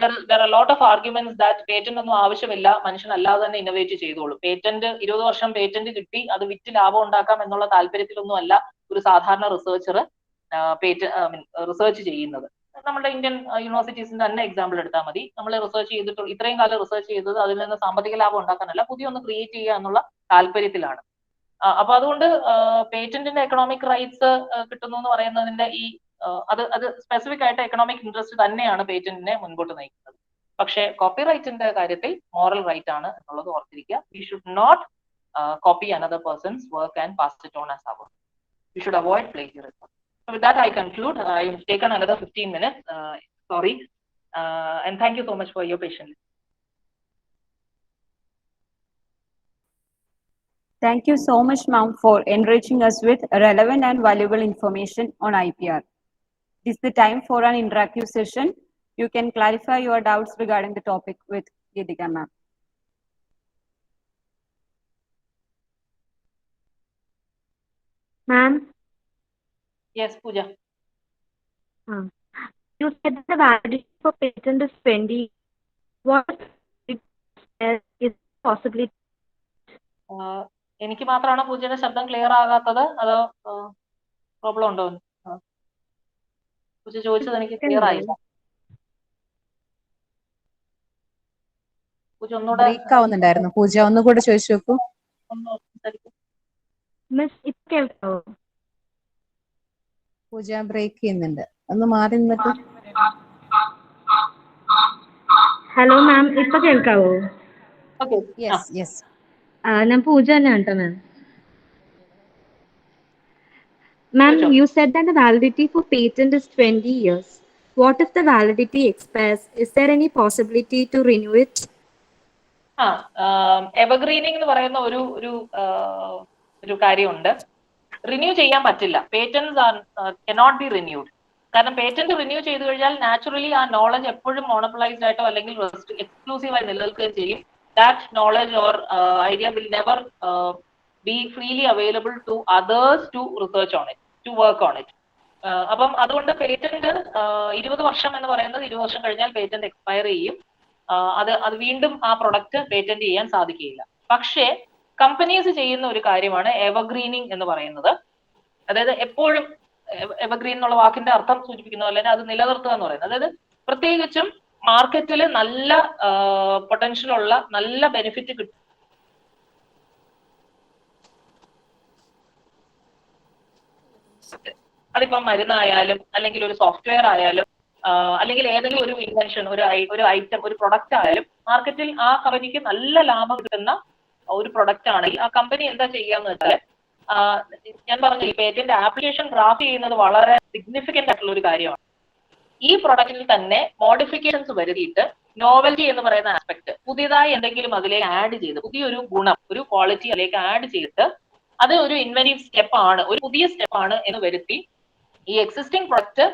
there are a lot of arguments that patent ഒന്നും ആവശ്യമില്ല, മനുഷ്യൻ അല്ലാതെ തന്നെ ഇന്നോവേറ്റ് ചെയ്തോളൂ. പേറ്റന്റ് 20 വർഷം പേറ്റന്റ് കിട്ടി അത് വിറ്റ് ലാഭം ഉണ്ടാക്കാം എന്നുള്ള താല്പര്യത്തിലൊന്നും അല്ല ഒരു സാധാരണ റിസർച്ചർ റിസർച്ച് ചെയ്യുന്നത്. നമ്മുടെ ഇന്ത്യൻ യൂണിവേഴ്സിറ്റീസിന്റെ തന്നെ എക്സാമ്പിൾ എടുത്താൽ മതി. നമ്മൾ റിസർച്ച് ചെയ്തിട്ട് ഇത്രയും കാലം റിസർച്ച് ചെയ്തത് അതിൽ നിന്ന് സാമ്പത്തിക ലാഭം ഉണ്ടാക്കാനല്ല, പുതിയ ഒന്ന് ക്രിയേറ്റ് ചെയ്യുക എന്നുള്ള താല്പര്യത്തിലാണ്. അപ്പൊ അതുകൊണ്ട് പേറ്റന്റിന്റെ എക്കണോമിക് റൈറ്റ്സ് കിട്ടുന്നു എന്ന് പറയുന്നതിന്റെ ഈ അത് സ്പെസിഫിക് ആയിട്ട് എക്കണോമിക് ഇൻട്രസ്റ്റ് തന്നെയാണ് പേറ്റന്റിനെ മുൻപോട്ട് നയിക്കുന്നത്. പക്ഷേ കോപ്പിറൈറ്റിന്റെ കാര്യത്തിൽ മോറൽ റൈറ്റ് ആണ് എന്നുള്ളത് ഓർത്തിരിക്കുക. We should not copy another person's work and pass it on as our. We should avoid plagiarism. So with that I conclude. I've taken another 15 minutes. Sorry. And thank you so much for your patience. Thank you so much, ma'am, for enriching us with relevant and valuable information on IPR. This is the time for an interactive session. You can clarify your doubts regarding the topic with Geetika ma'am. Ma'am? Yes, Pooja. You said the validity for patent is 20. What is possibly? എനിക്ക് മാത്രമാണ് പൂജയുടെ ശബ്ദം clear ആകാത്തത്, അതോ problem ഉണ്ടോ? പൂജ ചോദിച്ചത് എനിക്ക് clear ആയില്ല. പൂജ ഒന്നുകൂടെ ബ്രേക്ക് ആവുന്നുണ്ടായിരുന്നു. പൂജ ഒന്നുകൂടെ ചോദിച്ചു നോക്കൂ. മിസ് ഇപ്പൊ കേൾക്കാവോ? പൂജ ബ്രേക്ക് ചെയ്യുന്നുണ്ട്, ഒന്ന് മാറി നിന്നിട്ട്. ഹലോ മാം, ഇപ്പൊ കേൾക്കാവോ? Yes yes. ഞാൻ പൂജ തന്നെയാണ് കേട്ടോ മാം. Ma'am, you said that the validity for patent is 20 years. What if the validity expires? Is there any possibility to renew it? എവർഗ്രീനിങ് എന്ന് പറയുന്ന ഒരു കാര്യമുണ്ട്. റിന്യൂ ചെയ്യാൻ പറ്റില്ല. Patents cannot be renewed. കാരണം പേറ്റന്റ് റിന്യൂ ചെയ്തു കഴിഞ്ഞാൽ നാച്ചുറലി ആ നോളജ് എപ്പോഴും മോണോപ്പൊളൈസ്ഡ് ആയിട്ടോ അല്ലെങ്കിൽ എക്സ്ക്ലൂസീവായി നിലനിൽക്കുകയും ചെയ്യും. That knowledge or idea will never be freely available to others to research on it, to work on it. അപ്പം അതുകൊണ്ട് പേറ്റന്റ് 20 വർഷം എന്ന് പറയുന്നത് 20 വർഷം കഴിഞ്ഞാൽ പേറ്റന്റ് എക്സ്പയർ ചെയ്യും. അത് വീണ്ടും ആ പ്രൊഡക്റ്റ് പേറ്റന്റ് ചെയ്യാൻ സാധിക്കുകയില്ല. പക്ഷേ കമ്പനീസ് ചെയ്യുന്ന ഒരു കാര്യമാണ് എവർഗ്രീനിങ് എന്ന് പറയുന്നത്. അതായത് എപ്പോഴും എവർഗ്രീൻ എന്നുള്ള വാക്കിന്റെ അർത്ഥം സൂചിപ്പിക്കുന്ന പോലെ തന്നെ അത് നിലനിർത്തുക എന്ന് പറയുന്നത്. അതായത് പ്രത്യേകിച്ചും മാർക്കറ്റിൽ നല്ല പൊട്ടൻഷ്യൽ ഉള്ള നല്ല ബെനിഫിറ്റ് കിട്ടും. അതിപ്പം മരുന്നായാലും അല്ലെങ്കിൽ ഒരു സോഫ്റ്റ്വെയർ ആയാലും അല്ലെങ്കിൽ ഏതെങ്കിലും ഒരു ഇൻവെൻഷൻ, ഒരു ഐറ്റം, ഒരു പ്രൊഡക്റ്റ് ആയാലും മാർക്കറ്റിൽ ആ കമ്പനിക്ക് നല്ല ലാഭം കിട്ടുന്ന ഒരു പ്രൊഡക്റ്റ് ആണെങ്കിൽ ആ കമ്പനി എന്താ ചെയ്യാന്ന് വെച്ചാൽ, ഞാൻ പറഞ്ഞു ഈ പേറ്റന്റ് ആപ്ലിക്കേഷൻ ഡ്രാഫ്റ്റ് ചെയ്യുന്നത് വളരെ സിഗ്നിഫിക്കന്റ് ആയിട്ടുള്ള ഒരു കാര്യമാണ്. ഈ പ്രൊഡക്റ്റിൽ തന്നെ മോഡിഫിക്കേഷൻസ് വരുത്തിയിട്ട് നോവൽറ്റി എന്ന് പറയുന്ന ആസ്പെക്ട് പുതിയതായി എന്തെങ്കിലും അതിലേക്ക് ആഡ് ചെയ്ത് പുതിയൊരു ഗുണം, ഒരു ക്വാളിറ്റി അതിലേക്ക് ആഡ് ചെയ്തിട്ട് അത് ഒരു ഇൻവെന്റീവ് സ്റ്റെപ്പ് ആണ്, ഒരു പുതിയ സ്റ്റെപ്പ് ആണ് എന്ന് വരുത്തി ഈ എക്സിസ്റ്റിംഗ് പ്രൊഡക്റ്റ്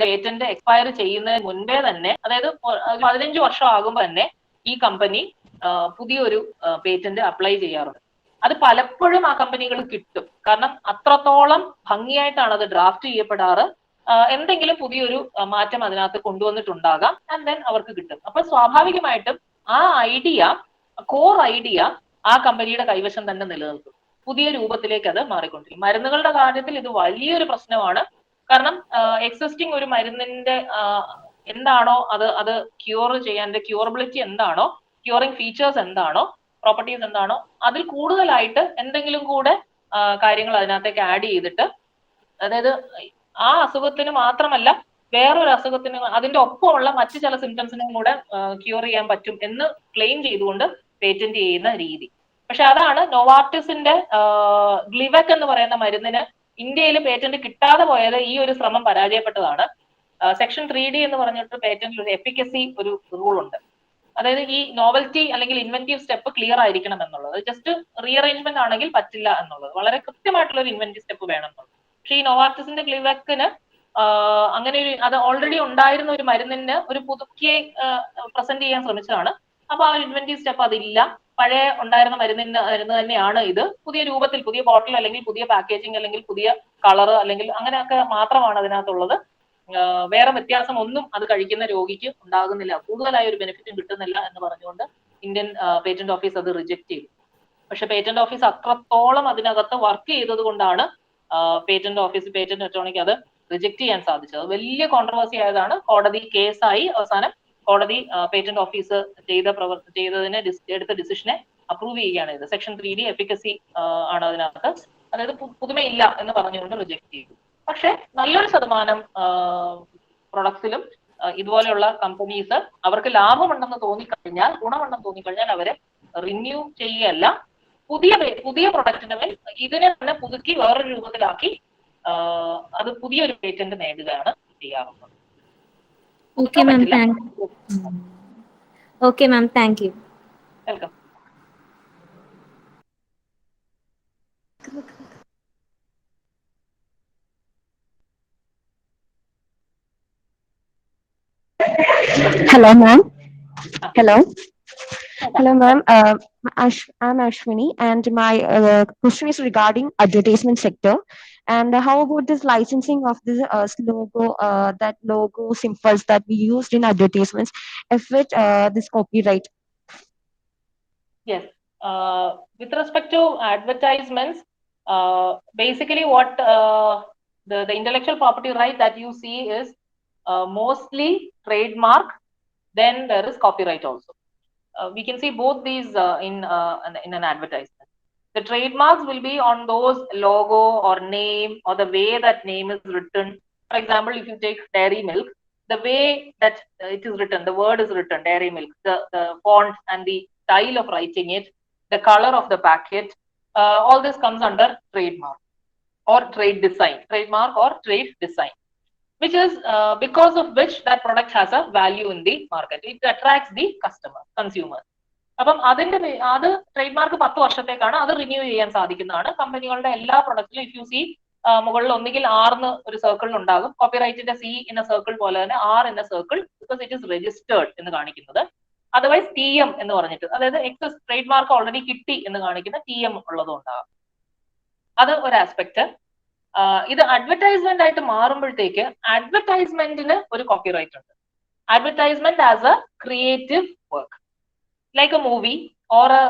പേറ്റന്റ് എക്സ്പയർ ചെയ്യുന്നതിന് മുൻപേ തന്നെ, അതായത് 15 വർഷം ആകുമ്പോൾ തന്നെ ഈ കമ്പനി പുതിയൊരു പേറ്റന്റ് അപ്ലൈ ചെയ്യാറുണ്ട്. അത് പലപ്പോഴും ആ കമ്പനികൾ കിട്ടും. കാരണം അത്രത്തോളം ഭംഗിയായിട്ടാണ് അത് ഡ്രാഫ്റ്റ് ചെയ്യപ്പെടാറ്. എന്തെങ്കിലും പുതിയൊരു മാറ്റം അതിനകത്ത് കൊണ്ടുവന്നിട്ടുണ്ടാകാം, ആൻഡ് ദെൻ അവർക്ക് കിട്ടും. അപ്പൊ സ്വാഭാവികമായിട്ടും ആ ഐഡിയ, കോർ ഐഡിയ ആ കമ്പനിയുടെ കൈവശം തന്നെ നിലനിൽക്കും. പുതിയ രൂപത്തിലേക്ക് അത് മാറിക്കൊണ്ടിരിക്കും. മരുന്നുകളുടെ കാര്യത്തിൽ ഇത് വലിയൊരു പ്രശ്നമാണ്. കാരണം എക്സിസ്റ്റിംഗ് ഒരു മരുന്നിന്റെ എന്താണോ അത് ക്യൂർ ചെയ്യാൻ ക്യൂറബിലിറ്റി എന്താണോ, ക്യൂറിംഗ് ഫീച്ചേഴ്സ് എന്താണോ, പ്രോപ്പർട്ടീസ് എന്താണോ, അതിൽ കൂടുതലായിട്ട് എന്തെങ്കിലും കൂടെ കാര്യങ്ങൾ അതിനകത്തേക്ക് ആഡ് ചെയ്തിട്ട്, അതായത് ആ അസുഖത്തിന് മാത്രമല്ല വേറൊരു അസുഖത്തിന് അതിന്റെ ഒപ്പമുള്ള മറ്റു ചില സിംറ്റംസിനും കൂടെ ക്യൂർ ചെയ്യാൻ പറ്റും എന്ന് ക്ലെയിം ചെയ്തുകൊണ്ട് പേറ്റന്റ് ചെയ്യുന്ന രീതി. പക്ഷെ അതാണ് നോവാർട്ടിസിന്റെ ഗ്ലിവെക് എന്ന് പറയുന്ന മരുന്നിന് ഇന്ത്യയിൽ പേറ്റന്റ് കിട്ടാതെ പോയത്. ഈ ഒരു ശ്രമം പരാജയപ്പെട്ടതാണ്. സെക്ഷൻ 3D എന്ന് പറഞ്ഞിട്ട് പേറ്റന്റിൽ ഒരു എഫിക്കസി ഒരു റൂൾ ഉണ്ട്. അതായത് ഈ നോവൽറ്റി അല്ലെങ്കിൽ ഇൻവെന്റീവ് സ്റ്റെപ്പ് ക്ലിയർ ആയിരിക്കണം എന്നുള്ളത്. ജസ്റ്റ് റീഅറേഞ്ച്മെന്റ് ആണെങ്കിൽ പറ്റില്ല എന്നുള്ളത്. വളരെ കൃത്യമായിട്ടുള്ള ഒരു ഇൻവെന്റീവ് സ്റ്റെപ്പ് വേണം എന്നുള്ളത്. പക്ഷേ ഈ നോവാർട്ടിസിന്റെ ഗ്ലിവെക്കിന് അങ്ങനെ ഒരു അത് ഓൾറെഡി ഉണ്ടായിരുന്ന ഒരു മരുന്നിന് ഒരു പുതുക്കിയെ പ്രസന്റ് ചെയ്യാൻ ശ്രമിച്ചതാണ്. അപ്പൊ ആ ഇൻവെന്ററി സ്റ്റെപ്പ് അതില്ല. പഴയ ഉണ്ടായിരുന്ന മരുന്ന് തന്നെയാണ് ഇത്, പുതിയ രൂപത്തിൽ, പുതിയ ബോട്ടിൽ അല്ലെങ്കിൽ പുതിയ പാക്കേജിംഗ് അല്ലെങ്കിൽ പുതിയ കളർ അല്ലെങ്കിൽ അങ്ങനെയൊക്കെ മാത്രമാണ് അതിനകത്തുള്ളത്. വേറെ വ്യത്യാസം ഒന്നും അത് കഴിക്കുന്ന രോഗിക്ക് ഉണ്ടാകുന്നില്ല, കൂടുതലായ ഒരു ബെനിഫിറ്റും കിട്ടുന്നില്ല എന്ന് പറഞ്ഞുകൊണ്ട് ഇന്ത്യൻ പേറ്റന്റ് ഓഫീസ് അത് റിജക്ട് ചെയ്തു. പക്ഷെ പേറ്റന്റ് ഓഫീസ് അത്രത്തോളം അതിനകത്ത് വർക്ക് ചെയ്തത് കൊണ്ടാണ് പേറ്റന്റ് ഓഫീസ്, പേറ്റന്റ് അറ്റോർണിക്ക് അത് റിജക്ട് ചെയ്യാൻ സാധിച്ചത്. വലിയ കോൺട്രവേഴ്സി ആയതാണ്. കോടതി കേസായി, അവസാനം കോടതി പേറ്റന്റ് ഓഫീസ് ചെയ്തതിനെ എടുത്ത ഡിസിഷനെ അപ്രൂവ് ചെയ്യുകയാണ് ചെയ്തത്. സെക്ഷൻ 3D എഫിക്കസി ആണ് അതിനകത്ത്, അതായത് പുതുമയില്ല എന്ന് പറഞ്ഞുകൊണ്ട് റിജക്ട് ചെയ്തു. പക്ഷെ നല്ലൊരു ശതമാനം പ്രൊഡക്ട്സിലും ഇതുപോലെയുള്ള കമ്പനീസ് അവർക്ക് ലാഭമുണ്ടെന്ന് തോന്നിക്കഴിഞ്ഞാൽ, ഗുണമുണ്ടെന്ന് തോന്നിക്കഴിഞ്ഞാൽ അവരെ റിന്യൂ ചെയ്യുകയല്ല, പുതിയ പ്രൊഡക്റ്റിന് മേൽ ഇതിനെ തന്നെ പുതുക്കി വേറൊരു രൂപത്തിലാക്കി അത് പുതിയൊരു പേറ്റന്റ് നേടുകയാണ് ചെയ്യാറുള്ളത്. Okay, ma'am. Okay, ma'am. Thank you. Welcome. Hello, ma'am. Hello. Hello, ma'am. I'm Ashwini, and my question is regarding advertisement sector. And how about this licensing of this logo, that logo symbols that we used in advertisements, if it this copyright? Yes. With respect to advertisements, basically what the intellectual property right that you see is mostly trademark, then there is copyright also. We can see both these in an advertisement. The trademarks will be on those logo or name or the way that name is written. For example, if you take dairy milk, the way that it is written, the word is written, dairy milk, the font and the style of writing it, the color of the packet, all this comes under trademark or trade design, trademark or trade design, which is because of which that product has a value in the market. It attracts the consumer. അപ്പം അത് trademark 10 വർഷത്തേക്കാണ്, അത് renew ചെയ്യാൻ സാധിക്കുന്നതാണ്. കമ്പനികളുടെ എല്ലാ പ്രൊഡക്റ്റിലും if you C മുകളിൽ ഒന്നുകിൽ ആർന്ന് ഒരു സർക്കിൾ ഉണ്ടാകും, കോപ്പിറൈറ്റിന്റെ സി ഇൻ എ സർക്കിൾ പോലെ തന്നെ are in A circle, because it is registered എന്ന് കാണിക്കുന്നത്. അതർവൈസ് TM എന്ന് പറഞ്ഞിട്ട്, അതായത് എക്സസ് ട്രേഡ്മാർക്ക് ഓൾറെഡി കിട്ടി എന്ന് കാണിക്കുന്ന TM ഉള്ളതും ഉണ്ടാകും. അത് ഒരു ആസ്പെക്ട്. ഇത് അഡ്വർടൈസ്മെന്റ് ആയിട്ട് മാറുമ്പോഴത്തേക്ക് അഡ്വർടൈസ്മെന്റിന് ഒരു കോപ്പിറൈറ്റ് ഉണ്ട്. Advertisement as A creative work, like a movie or a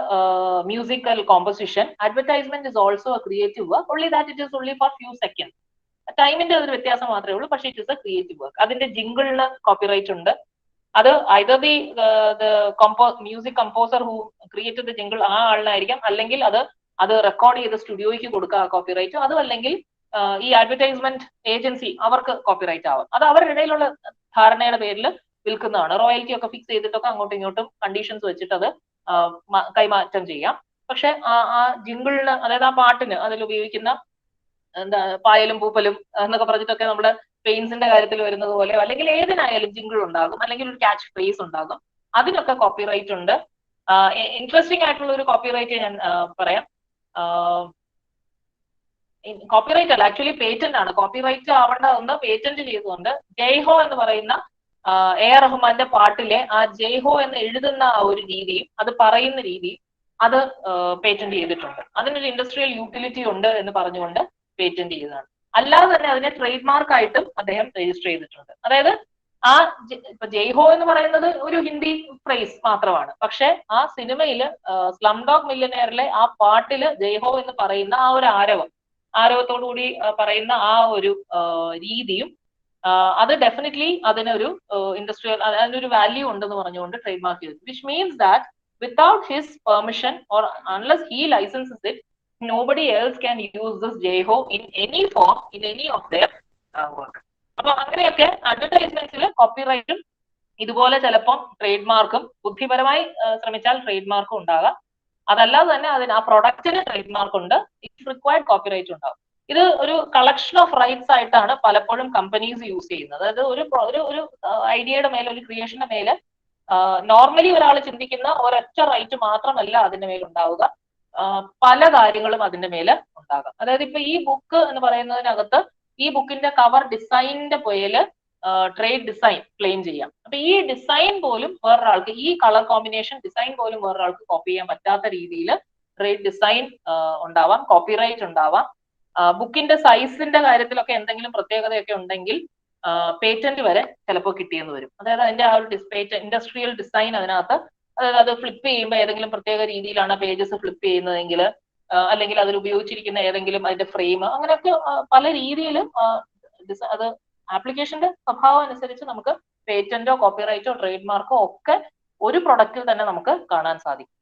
musical composition, advertisement is also a creative work, only that it is only for few seconds. ടൈമിന്റെ ഒരു വ്യത്യാസം മാത്രമേ ഉള്ളൂ, പക്ഷേ it is A creative work. അതിന്റെ ജിംഗിളിന് copyright ഉണ്ട്. അത് either the music composer who created the jingle ആ ആളിനായിരിക്കാം, അല്ലെങ്കിൽ അത് റെക്കോർഡ് ചെയ്ത് സ്റ്റുഡിയോയ്ക്ക് കൊടുക്കുക കോപ്പിറൈറ്റ്. അതും അല്ലെങ്കിൽ ഈ അഡ്വർടൈസ്മെന്റ് ഏജൻസി അവർക്ക് കോപ്പിറൈറ്റ് ആവാം. അത് അവരുടെ ഇടയിലുള്ള ധാരണയുടെ പേരിൽ വിൽക്കുന്നതാണ്. റോയൽറ്റി ഒക്കെ ഫിക്സ് ചെയ്തിട്ടൊക്കെ അങ്ങോട്ടും ഇങ്ങോട്ടും കണ്ടീഷൻസ് വെച്ചിട്ട് അത് കൈമാറ്റം ചെയ്യാം. പക്ഷെ ആ ജിംഗിളിന്, അതായത് ആ പാട്ടിന് അതിൽ ഉപയോഗിക്കുന്ന എന്താ പായലും പൂപ്പലും എന്നൊക്കെ പറഞ്ഞിട്ടൊക്കെ നമ്മുടെ പെയിൻസിന്റെ കാര്യത്തിൽ വരുന്നത് പോലെ, അല്ലെങ്കിൽ ഏതിനായാലും ജിംഗിൾ ഉണ്ടാകും, അല്ലെങ്കിൽ ഒരു ക്യാച്ച് ഫ്രേസ് ഉണ്ടാകും, അതിനൊക്കെ കോപ്പിറൈറ്റ് ഉണ്ട്. ഇൻട്രസ്റ്റിംഗ് ആയിട്ടുള്ള ഒരു കോപ്പിറൈറ്റ് ഞാൻ പറയാം. കോപ്പിറൈറ്റ് അല്ല, ആക്ച്വലി പേറ്റന്റ് ആണ്. കോപ്പിറൈറ്റ് ആവേണ്ട ഒന്ന് പേറ്റന്റ് ചെയ്തുകൊണ്ട് ജയ്ഹോ എന്ന് പറയുന്ന AR റഹ്മാന്റെ പാട്ടിലെ ആ ജയ്ഹോ എന്ന് എഴുതുന്ന ആ ഒരു രീതിയും അത് പറയുന്ന രീതിയും അത് പേറ്റന്റ് ചെയ്തിട്ടുണ്ട്. അതിനൊരു ഇൻഡസ്ട്രിയൽ യൂട്ടിലിറ്റി ഉണ്ട് എന്ന് പറഞ്ഞുകൊണ്ട് പേറ്റന്റ് ചെയ്തതാണ്. അല്ലാതെ തന്നെ അതിനെ ട്രേഡ് മാർക്ക് ആയിട്ടും അദ്ദേഹം രജിസ്റ്റർ ചെയ്തിട്ടുണ്ട്. അതായത് ഇപ്പൊ ജയ്ഹോ എന്ന് പറയുന്നത് ഒരു ഹിന്ദി ഫ്രേസ് മാത്രമാണ്, പക്ഷെ ആ സിനിമയില് സ്ലംഡോഗ് മില്യനെയറിലെ ആ പാട്ടില് ജയ്ഹോ എന്ന് പറയുന്ന ആ ഒരു ആരവത്തോടുകൂടി പറയുന്ന ആ ഒരു രീതിയും അത് ഡെഫിനറ്റ്ലി അതിനൊരു ഇൻഡസ്ട്രിയൽ, അതിനൊരു വാല്യൂ ഉണ്ടെന്ന് പറഞ്ഞുകൊണ്ട് ട്രേഡ് മാർക്ക് ചെയ്തു. Which means that without his permission or unless he licences it, nobody else can use this JHO in any form in any of their work. അപ്പൊ അങ്ങനെയൊക്കെ അഡ്വർടൈസ്മെന്റ്സിൽ കോപ്പിറൈറ്റും ഇതുപോലെ ചിലപ്പം ട്രേഡ് മാർക്കും, ബുദ്ധിപരമായി ശ്രമിച്ചാൽ ട്രേഡ് മാർക്കും ഉണ്ടാകാം. അതല്ലാതെ തന്നെ അതിന് ആ പ്രൊഡക്റ്റിന് ട്രേഡ് മാർക്ക് ഉണ്ട്, ഇറ്റ് റിക്വയർഡ് കോപ്പിറൈറ്റ് ഉണ്ടാകും. ഇത് ഒരു കളക്ഷൻ ഓഫ് റൈറ്റ്സ് ആയിട്ടാണ് പലപ്പോഴും കമ്പനീസ് യൂസ് ചെയ്യുന്നത്. അതായത് ഒരു ഐഡിയയുടെ മേലെ, ഒരു ക്രിയേഷന്റെ മേലെ നോർമലി ഒരാൾ ചിന്തിക്കുന്ന ഒരൊറ്റ റൈറ്റ് മാത്രമല്ല അതിന്റെ മേൽ ഉണ്ടാവുക, പല കാര്യങ്ങളും അതിന്റെ മേലെ ഉണ്ടാകാം. അതായത് ഇപ്പൊ ഈ ബുക്ക് എന്ന് പറയുന്നതിനകത്ത് ഈ ബുക്കിന്റെ കവർ ഡിസൈനിന്റെ പേരില് ട്രേഡ് ഡിസൈൻ ക്ലെയിം ചെയ്യാം. അപ്പൊ ഈ ഡിസൈൻ പോലും വേറൊരാൾക്ക്, ഈ കളർ കോമ്പിനേഷൻ ഡിസൈൻ പോലും വേറൊരാൾക്ക് കോപ്പി ചെയ്യാൻ പറ്റാത്ത രീതിയിൽ ട്രേഡ് ഡിസൈൻ ഉണ്ടാവാം, കോപ്പിറൈറ്റ് ഉണ്ടാവാം. ബുക്കിന്റെ സൈസിന്റെ കാര്യത്തിലൊക്കെ എന്തെങ്കിലും പ്രത്യേകതയൊക്കെ ഉണ്ടെങ്കിൽ പേറ്റന്റ് വരെ ചിലപ്പോൾ കിട്ടിയെന്ന് വരും. അതായത് അതിന്റെ ആ ഒരു ഇൻഡസ്ട്രിയൽ ഡിസൈൻ അതിനകത്ത്, അതായത് അത് ഫ്ലിപ്പ് ചെയ്യുമ്പോൾ ഏതെങ്കിലും പ്രത്യേക രീതിയിലാണ് പേജസ് ഫ്ലിപ്പ് ചെയ്യുന്നതെങ്കിൽ, അല്ലെങ്കിൽ അതിൽ ഉപയോഗിച്ചിരിക്കുന്ന ഏതെങ്കിലും അതിന്റെ ഫ്രെയിം, അങ്ങനെയൊക്കെ പല രീതിയിലും അത് ആപ്ലിക്കേഷന്റെ സ്വഭാവം അനുസരിച്ച് നമുക്ക് പേറ്റന്റോ കോപ്പിറൈറ്റോ ട്രേഡ് മാർക്കോ ഒക്കെ ഒരു പ്രൊഡക്റ്റിൽ തന്നെ നമുക്ക് കാണാൻ സാധിക്കും.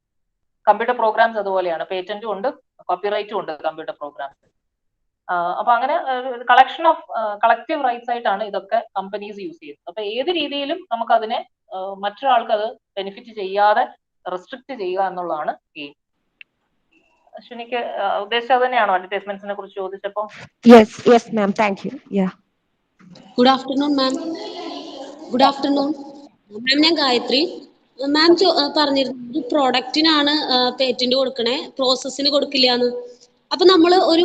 കമ്പ്യൂട്ടർ പ്രോഗ്രാംസ് അതുപോലെയാണ്, പേറ്റന്റും ഉണ്ട് കോപ്പിറൈറ്റും ഉണ്ട് കമ്പ്യൂട്ടർ പ്രോഗ്രാംസ്. അപ്പൊ അങ്ങനെ കളക്ഷൻ ഓഫ് കളക്റ്റീവ് റൈറ്റ്സ് ആയിട്ടാണ് ഇതൊക്കെ കമ്പനീസ് യൂസ് ചെയ്യുന്നത്. അപ്പൊ ഏത് രീതിയിലും നമുക്ക് അതിനെ മറ്റൊരാൾക്ക് അത് ബെനിഫിറ്റ് ചെയ്യാതെ റെസ്ട്രിക്ട് ചെയ്യുക എന്നുള്ളതാണ് എയിം. അശ്വിനിക്ക് ഉദ്ദേശിച്ചത് തന്നെയാണോ അഡ്വർടൈസ്മെന്റ്സിനെ കുറിച്ച് ചോദിച്ചപ്പോ? Yes, ma'am. Thank you. Yeah. Good afternoon, ma'am. Good afternoon. Ma'am, ഞാൻ ഗായത്രി. മാം പറഞ്ഞിരുന്നു ഒരു പ്രോഡക്റ്റിനാണ് പേറ്റന്റ് കൊടുക്കണേ, പ്രോസസ്സിന് കൊടുക്കില്ല എന്ന്. അപ്പൊ നമ്മൾ ഒരു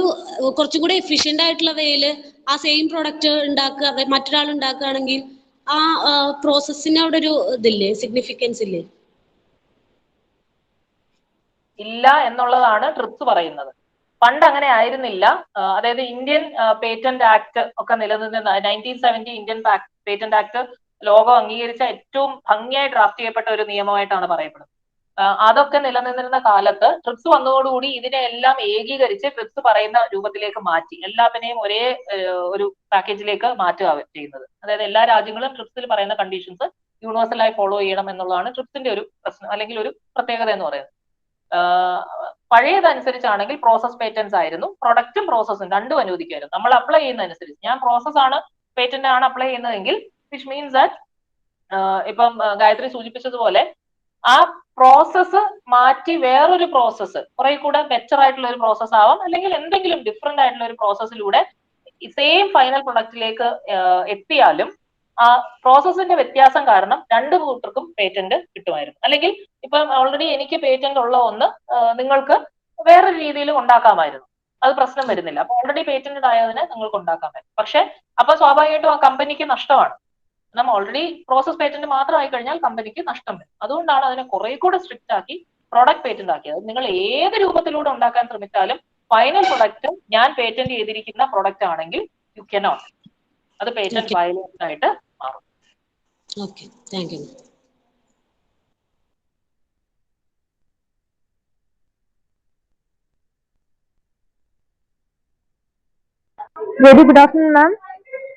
കുറച്ചും കൂടെ എഫിഷ്യന്റ് ആയിട്ടുള്ള വേയില് ആ സെയിം പ്രോഡക്റ്റ് ഉണ്ടാക്കുക, മറ്റൊരാൾ ഉണ്ടാക്കുകയാണെങ്കിൽ ആ പ്രോസസ്സിന് അവിടെ ഒരു ഇതില്ലേ, സിഗ്നിഫിക്കൻസ് ഇല്ലേ? ഇല്ല എന്നുള്ളതാണ് ട്രിപ്സ് പറയുന്നത്. പണ്ട് അങ്ങനെ ആയിരുന്നില്ല. അതായത് ഇന്ത്യൻ പേറ്റന്റ് ആക്ട് ഒക്കെ നിലനിന്ന 1970 ഇന്ത്യൻ പേറ്റന്റ് ആക്ട് ലോകം അംഗീകരിച്ച ഏറ്റവും ഭംഗിയായി ഡ്രാഫ്റ്റ് ചെയ്യപ്പെട്ട ഒരു നിയമമായിട്ടാണ് പറയപ്പെടുന്നത്. അതൊക്കെ നിലനിന്നിരുന്ന കാലത്ത് ട്രിപ്സ് വന്നതോടുകൂടി ഇതിനെ എല്ലാം ഏകീകരിച്ച് ട്രിപ്സ് പറയുന്ന രൂപത്തിലേക്ക് മാറ്റി, എല്ലാത്തിനെയും ഒരേ ഒരു പാക്കേജിലേക്ക് മാറ്റുക ചെയ്യുന്നത്. അതായത് എല്ലാ രാജ്യങ്ങളും ട്രിപ്സിൽ പറയുന്ന കണ്ടീഷൻസ് യൂണിവേഴ്സലായി ഫോളോ ചെയ്യണം എന്നുള്ളതാണ് ട്രിപ്സിന്റെ ഒരു പ്രശ്നം, അല്ലെങ്കിൽ ഒരു പ്രത്യേകത എന്ന് പറയുന്നത്. പഴയതനുസരിച്ചാണെങ്കിൽ പ്രോസസ് പേറ്റൻസ് ആയിരുന്നു, പ്രൊഡക്റ്റും പ്രോസസ്സും രണ്ടും അനുവദിക്കുമായിരുന്നു. നമ്മൾ അപ്ലൈ ചെയ്യുന്നതനുസരിച്ച്, ഞാൻ പ്രോസസ് ആണ് പേറ്റന്റ് ആണ് അപ്ലൈ ചെയ്യുന്നതെങ്കിൽ വിച്ച് മീൻസ് ദാറ്റ് ഇപ്പം ഗായത്രി സൂചിപ്പിച്ചതുപോലെ ആ പ്രോസസ്സ് മാറ്റി വേറൊരു പ്രോസസ്സ്, കുറെ കൂടെ ബെറ്റർ ആയിട്ടുള്ള ഒരു പ്രോസസ് ആവാം, അല്ലെങ്കിൽ എന്തെങ്കിലും ഡിഫറെന്റ് ആയിട്ടുള്ള ഒരു പ്രോസസ്സിലൂടെ സെയിം ഫൈനൽ പ്രൊഡക്റ്റിലേക്ക് എത്തിയാലും ആ പ്രോസസ്സിന്റെ വ്യത്യാസം കാരണം രണ്ടു കൂട്ടർക്കും പേറ്റന്റ് കിട്ടുമായിരുന്നു. അല്ലെങ്കിൽ ഇപ്പം ഓൾറെഡി എനിക്ക് പേറ്റന്റ് ഉള്ള ഒന്ന് നിങ്ങൾക്ക് വേറൊരു രീതിയിൽ ഉണ്ടാക്കാമായിരുന്നു, അത് പ്രശ്നം വരുന്നില്ല. അപ്പൊ ഓൾറെഡി പേറ്റന്റഡ് ആയതിനെ നിങ്ങൾക്ക് ഉണ്ടാക്കാൻ പറ്റും. പക്ഷെ അപ്പൊ സ്വാഭാവികമായിട്ടും ആ കമ്പനിക്ക് നഷ്ടമാണ്. നമ്മൾ ഓൾറെഡി പ്രോസസ് പേറ്റന്റ് മാത്രമായി കഴിഞ്ഞാൽ കമ്പനിക്ക് നഷ്ടം വരും. അതുകൊണ്ടാണ് അതിനെ കുറെ കൂടെ സ്ട്രിക്റ്റ് ആക്കി പ്രൊഡക്റ്റ് പേറ്റന്റ് ആക്കിയത്. നിങ്ങൾ ഏത് രൂപത്തിലൂടെ ഉണ്ടാക്കാൻ ശ്രമിച്ചാലും ഫൈനൽ പ്രൊഡക്റ്റ് ഞാൻ പേറ്റന്റ് ചെയ്തിരിക്കുന്ന പ്രൊഡക്റ്റ് ആണെങ്കിൽ യു കനോട്ട്, അത് പേറ്റന്റ് വയലേഷൻ ആയിട്ട് മാറും. Okay, thank you. Very good afternoon, ma'am.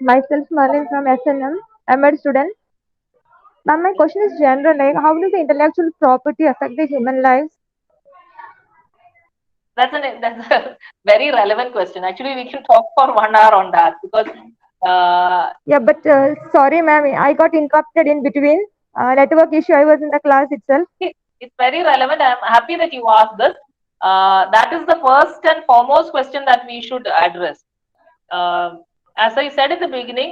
Myself Marlene from SNM. I'm a student. Ma'am, my question is general, like how does the intellectual property affect the human lives? That's a very relevant question. Actually, we can talk for 1 hour on that because yeah, but sorry, ma'am, I got interrupted in between. Network issue. I was in the class itself. It's very relevant. I'm happy that you asked this. That is the first and foremost question that we should address. As I said in the beginning,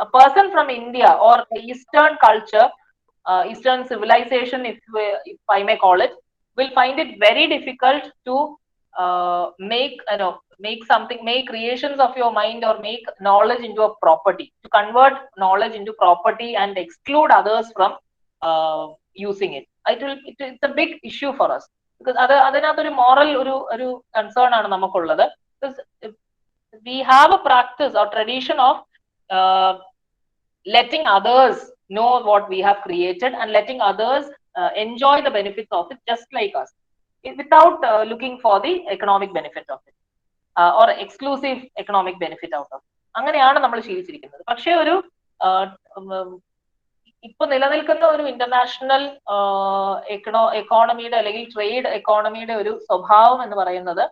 a person from India or Eastern culture, Eastern civilization, if I may call it, will find it very difficult to make creations of your mind or make knowledge into a property, to convert knowledge into property and exclude others from using it. It's a big issue for us because adinathothu moral oru concern aanu namakkulladu. Because we have a practice or tradition of letting others know what we have created and letting others enjoy the benefits of it just like us, without looking for the economic benefit of it or exclusive economic benefit out of it. അങ്ങനെയാണ് നമ്മൾ ശീലിച്ചിരിക്കുന്നത്. പക്ഷേ ഒരു ഇപ്പൊ നിലനിൽക്കുന്ന ഒരു international എക്കോണമിയുടെ അല്ലെങ്കിൽ trade എക്കോണമിയുടെ ഒരു സ്വഭാവം എന്ന് പറയുന്നത്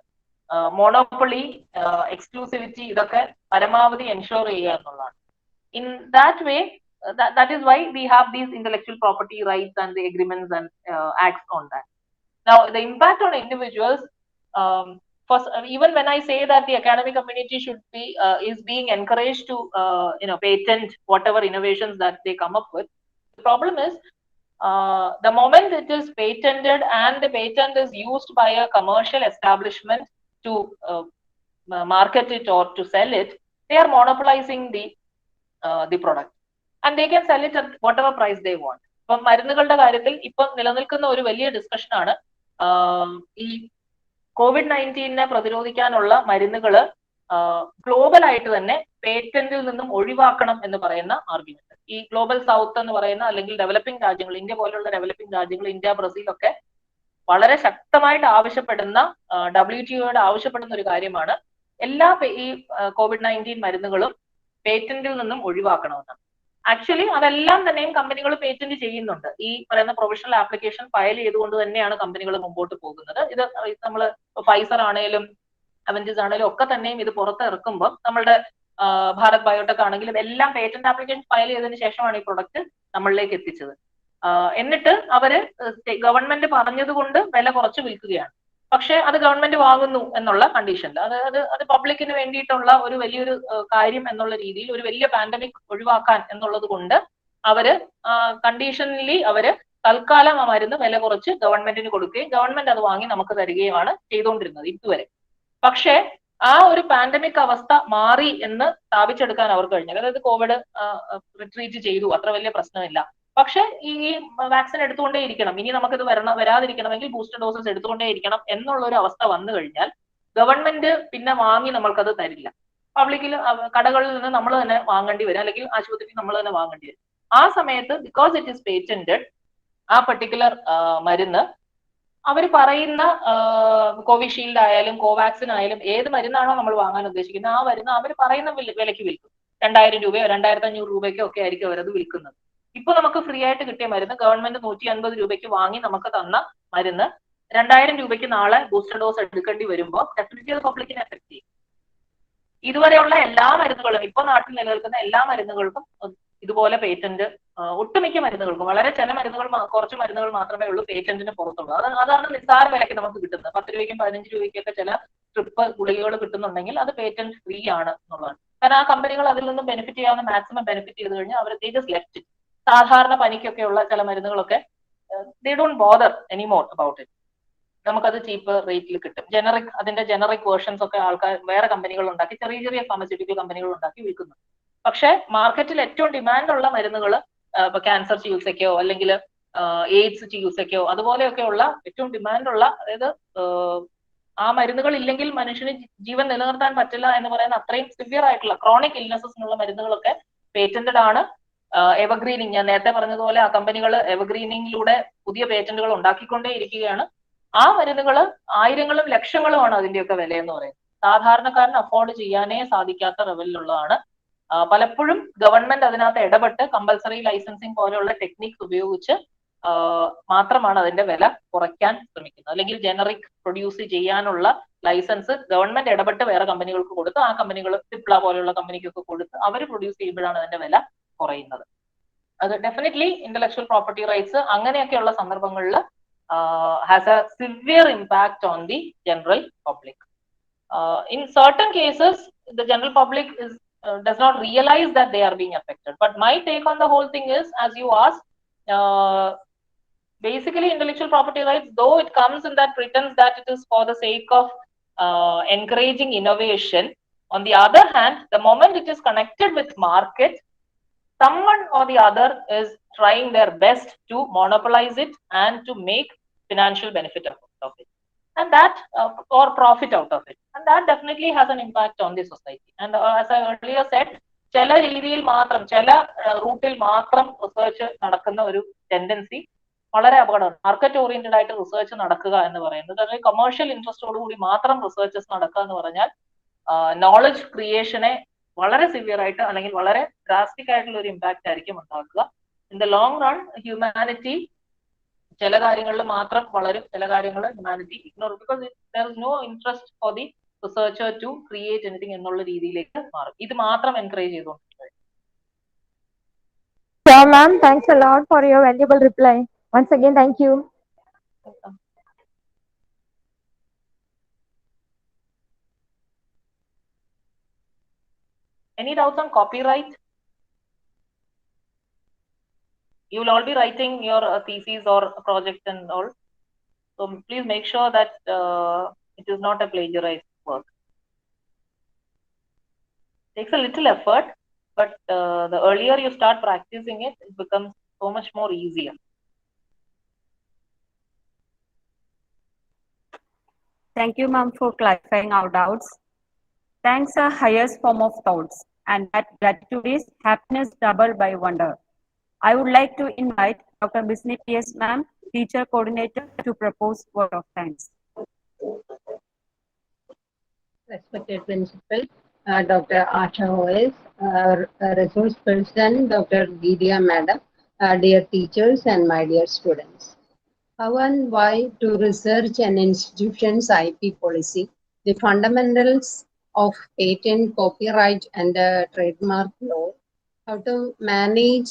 മോണോപ്പൊളി, എക്സ്ക്ലൂസിവിറ്റി, ഇതൊക്കെ പരമാവധി എൻഷുർ ചെയ്യുക എന്നുള്ളതാണ്. In that way, that is why we have these intellectual property rights and the agreements and acts on that. Now, the impact on individuals, first, even when I say that the academic community should be is being encouraged to patent whatever innovations that they come up with, the problem is the moment it is patented and the patent is used by a commercial establishment to market it or to sell it, they are monopolizing the the product and they can sell it at whatever price they want. ഇപ്പം മരുന്നുകളുടെ കാര്യത്തിൽ ഇപ്പം നിലനിൽക്കുന്ന ഒരു വലിയ discussion ആണ് ഈ COVID-19 പ്രതിരോധിക്കാനുള്ള മരുന്നുകൾ ഗ്ലോബൽ ആയിട്ട് തന്നെ പേറ്റന്റിൽ നിന്നും ഒഴിവാക്കണം എന്ന് പറയുന്ന ആർഗ്യുമെന്റ്. ഈ ഗ്ലോബൽ സൗത്ത് എന്ന് പറയുന്ന അല്ലെങ്കിൽ ഡെവലപ്പിംഗ് രാജ്യങ്ങൾ, ഇന്ത്യ പോലുള്ള ഡെവലപ്പിംഗ് രാജ്യങ്ങൾ, ഇന്ത്യ, ബ്രസീൽ ഒക്കെ വളരെ ശക്തമായിട്ട് ആവശ്യപ്പെടുന്ന, WTOയോട് ആവശ്യപ്പെടുന്ന ഒരു കാര്യമാണ് എല്ലാ ഈ COVID-19 മരുന്നുകളും പേറ്റന്റിൽ നിന്നും ഒഴിവാക്കണമെന്നാണ്. ആക്ച്വലി അതെല്ലാം തന്നെയും കമ്പനികൾ പേറ്റന്റ് ചെയ്യുന്നുണ്ട്. ഈ പറയുന്ന പ്രൊവിഷണൽ ആപ്ലിക്കേഷൻ ഫയൽ ചെയ്തുകൊണ്ട് തന്നെയാണ് കമ്പനികൾ മുമ്പോട്ട് പോകുന്നത്. ഇത് നമ്മൾ ഫൈസർ ആണെങ്കിലും അവഞ്ചസ് ആണെങ്കിലും ഒക്കെ തന്നെയും ഇത് പുറത്ത് ഇറക്കുമ്പോൾ നമ്മളുടെ ഭാരത് ബയോടെക് ആണെങ്കിലും എല്ലാം പേറ്റന്റ് ആപ്ലിക്കേഷൻ ഫയൽ ചെയ്തതിന് ശേഷമാണ് ഈ പ്രൊഡക്റ്റ് നമ്മളിലേക്ക് എത്തിച്ചത്. എന്നിട്ട് അവര് ഗവൺമെന്റ് പറഞ്ഞതുകൊണ്ട് വില കുറച്ച് വിൽക്കുകയാണ്. പക്ഷെ അത് ഗവൺമെന്റ് വാങ്ങുന്നു എന്നുള്ള കണ്ടീഷനിൽ അത് പബ്ലിക്കിന് വേണ്ടിയിട്ടുള്ള ഒരു വലിയൊരു കാര്യം എന്നുള്ള രീതിയിൽ ഒരു വലിയ പാൻഡമിക് ഒഴിവാക്കാൻ എന്നുള്ളത് കൊണ്ട് അവര് കണ്ടീഷനലി അവര് തൽക്കാലം ആ മരുന്ന് വില കുറച്ച് ഗവൺമെന്റിന് കൊടുക്കുകയും ഗവൺമെന്റ് അത് വാങ്ങി നമുക്ക് തരികയുമാണ് ചെയ്തുകൊണ്ടിരുന്നത് ഇതുവരെ. പക്ഷേ ആ ഒരു പാൻഡമിക് അവസ്ഥ മാറി എന്ന് സ്ഥാപിച്ചെടുക്കാൻ അവർക്ക് കഴിഞ്ഞു. അതായത് കോവിഡ് റിട്രീറ്റ് ചെയ്തു, അത്ര വലിയ പ്രശ്നമില്ല. പക്ഷെ ഈ വാക്സിൻ എടുത്തുകൊണ്ടേ ഇരിക്കണം, ഇനി നമുക്കിത് വരാതിരിക്കണമെങ്കിൽ ബൂസ്റ്റർ ഡോസസ് എടുത്തുകൊണ്ടേ ഇരിക്കണം എന്നുള്ള ഒരു അവസ്ഥ വന്നു കഴിഞ്ഞാൽ ഗവൺമെന്റ് പിന്നെ വാങ്ങി നമ്മൾക്കത് തരില്ല. പബ്ലിക്കിൽ കടകളിൽ നിന്ന് നമ്മൾ തന്നെ വാങ്ങേണ്ടി വരും, അല്ലെങ്കിൽ ആശുപത്രിയിൽ നമ്മൾ തന്നെ വാങ്ങേണ്ടി വരും. ആ സമയത്ത് ബിക്കോസ് ഇറ്റ് ഈസ് പേറ്റന്റഡ്, ആ പെർട്ടിക്കുലർ മരുന്ന് അവർ പറയുന്ന കോവിഷീൽഡ് ആയാലും കോവാക്സിൻ ആയാലും ഏത് മരുന്നാണോ നമ്മൾ വാങ്ങാൻ ഉദ്ദേശിക്കുന്നത് ആ മരുന്ന് അവർ പറയുന്ന വിലയ്ക്ക് വിൽക്കും. 2000 രൂപയോ 2500 രൂപയ്ക്കോ ഒക്കെ ആയിരിക്കും അവരത് വിൽക്കുന്നത്. ഇപ്പൊ നമുക്ക് ഫ്രീ ആയിട്ട് കിട്ടിയ മരുന്ന് ഗവൺമെന്റ് 150 രൂപയ്ക്ക് വാങ്ങി നമുക്ക് തന്ന മരുന്ന് 2000 രൂപയ്ക്ക് നാളെ ബൂസ്റ്റർ ഡോസ് എടുക്കേണ്ടി വരുമ്പോൾ ഡെഫിനറ്റ്ലി അത് പബ്ലിക്കിനെ എഫക്ട് ചെയ്യും. ഇതുവരെയുള്ള എല്ലാ മരുന്നുകളും, ഇപ്പൊ നാട്ടിൽ നിലനിൽക്കുന്ന എല്ലാ മരുന്നുകൾക്കും ഇതുപോലെ പേറ്റന്റ്, ഒട്ടുമിക്ക മരുന്നുകൾക്കും, വളരെ ചില മരുന്നുകൾ, കുറച്ച് മരുന്നുകൾ മാത്രമേ ഉള്ളൂ പേറ്റന്റിന് പുറത്തുള്ളൂ. അതാണ് നിസ്സാര വിലയ്ക്ക് നമുക്ക് കിട്ടുന്നത്. 10 രൂപയ്ക്കും 15 രൂപയ്ക്കൊക്കെ ചില ട്രിപ്പ് ഗുളികകൾ കിട്ടുന്നുണ്ടെങ്കിൽ അത് പേറ്റന്റ് ഫ്രീ ആണ് എന്നുള്ളതാണ്. കാരണം ആ കമ്പനികൾ അതിൽ നിന്ന് ബെനിഫിറ്റ് ചെയ്യാവുന്ന മാക്സിമം ബെനിഫിറ്റ് ചെയ്ത് കഴിഞ്ഞാൽ അവർ ജസ്റ്റ് ലെഫ്റ്റ്. സാധാരണ പനിക്കൊക്കെയുള്ള ചില മരുന്നുകളൊക്കെ they don't bother anymore about it. നമുക്കത് ചീപ്പ് റേറ്റിൽ കിട്ടും. അതിന്റെ ജനറിക് വേർഷൻസ് ഒക്കെ ആൾക്കാർ വേറെ കമ്പനികൾ ഉണ്ടാക്കി, ചെറിയ ചെറിയ ഫാർമസ്യൂട്ടിക്കൽ കമ്പനികൾ ഉണ്ടാക്കി വിൽക്കുന്നു. പക്ഷെ മാർക്കറ്റിൽ ഏറ്റവും ഡിമാൻഡ് ഉള്ള മരുന്നുകൾ ഇപ്പൊ ക്യാൻസർ ചികിത്സയ്ക്കോ അല്ലെങ്കിൽ എയ്ഡ്സ് ചികിത്സയ്ക്കോ അതുപോലെയൊക്കെയുള്ള ഏറ്റവും ഡിമാൻഡ് ഉള്ള, അതായത് ആ മരുന്നുകൾ ഇല്ലെങ്കിൽ മനുഷ്യന് ജീവൻ നിലനിർത്താൻ പറ്റില്ല എന്ന് പറയുന്ന അത്രയും സിവിയർ ആയിട്ടുള്ള ക്രോണിക് ഇൽനെസസിനുള്ള മരുന്നുകളൊക്കെ പേറ്റന്റഡ് ആണ്. എവർഗ്രീനിങ്, ഞാൻ നേരത്തെ പറഞ്ഞതുപോലെ ആ കമ്പനികൾ എവർഗ്രീനിങ്ങിലൂടെ പുതിയ പേറ്റന്റുകൾ ഉണ്ടാക്കിക്കൊണ്ടേ ഇരിക്കുകയാണ്. ആ മരുന്നുകൾ ആയിരങ്ങളും ലക്ഷങ്ങളുമാണ് അതിന്റെയൊക്കെ വില എന്ന് പറയുന്നത്. സാധാരണക്കാരന് അഫോർഡ് ചെയ്യാനേ സാധിക്കാത്ത ലെവലിലുള്ളതാണ്. പലപ്പോഴും ഗവൺമെന്റ് അതിനകത്ത് ഇടപെട്ട് കമ്പൽസറി ലൈസൻസിങ് പോലെയുള്ള ടെക്നിക്സ് ഉപയോഗിച്ച് മാത്രമാണ് അതിന്റെ വില കുറയ്ക്കാൻ ശ്രമിക്കുന്നത്. അല്ലെങ്കിൽ ജനറിക് പ്രൊഡ്യൂസ് ചെയ്യാനുള്ള ലൈസൻസ് ഗവൺമെന്റ് ഇടപെട്ട് വേറെ കമ്പനികൾക്ക് കൊടുത്ത് ആ കമ്പനികൾ സിപ്ല പോലെയുള്ള കമ്പനിക്കൊക്കെ കൊടുത്ത് അവർ പ്രൊഡ്യൂസ് ചെയ്യുമ്പോഴാണ് അതിന്റെ വില കുറയുന്നത്. അത് ഡെഫിനറ്റ്ലി ഇന്റലക്ച്വൽ പ്രോപ്പർട്ടി റൈറ്റ്സ് അങ്ങനെയൊക്കെയുള്ള സന്ദർഭങ്ങളിൽ has A severe impact on the general public. In certain cases, the general public does not realize that they are being affected. But my take on the whole thing is, as you asked, basically intellectual property rights, though it comes in that pretense that it is for the sake of encouraging innovation, on the other hand, the moment it is connected with market, someone or the other is trying their best to monopolize it and to make financial benefit of it. And that or profit out of it, and that definitely has an impact on the society. And as I earlier said, ചില രീതിയിൽ മാത്രം, ചില റൂട്ടിൽ മാത്രം research നടക്കുന്ന ഒരു tendency വളരെ അപകടമാണ്. മാർക്കറ്റ് ഓറിയന്റഡ് ആയിട്ട് റിസർച്ച് നടക്കുക എന്ന് പറയുന്നത്, അല്ലെങ്കിൽ കൊമേഴ്ഷ്യൽ ഇൻട്രസ്റ്റോട് കൂടി മാത്രം റിസർച്ചസ് നടക്കുക എന്ന് പറഞ്ഞാൽ നോളജ് ക്രിയേഷനെ വളരെ സിവിയർ ആയിട്ട് അല്ലെങ്കിൽ വളരെ ഡ്രാസ്റ്റിക് ആയിട്ടുള്ള ഒരു ഇമ്പാക്ട് ആയിരിക്കും ഉണ്ടാക്കുക. In the long run humanity ചില കാര്യങ്ങളിൽ മാത്രം വളരും, ചില കാര്യങ്ങൾ humanity ignore, because there is no interest for the researcher to create anything എന്നുള്ള രീതിയിലേക്ക് മാറും. ഇത് മാത്രം എൻകറേജ് ചെയ്തുകൊണ്ടിരിക്കുന്നത്. Sure, ma'am. Thanks a lot for your valuable reply. Once again, thank you. Any doubts on copyright? You will all be writing your thesis or project and all. So please make sure that it is not a plagiarized work. It takes a little effort, but the earlier you start practicing it, it becomes so much more easier. Thank you, ma'am, for clarifying our doubts. Thanks are highest form of thoughts, and that gratitude is happiness doubled by wonder. I would like to invite Dr. Bisni P.S. ma'am, teacher coordinator, to propose word of thanks. Respected Principal, Dr. Asha OS, resource person, Dr. Gidia Madam, dear teachers and my dear students. How and why to research an institution's IP policy, the fundamentals of patent, copyright and trademark law, how to manage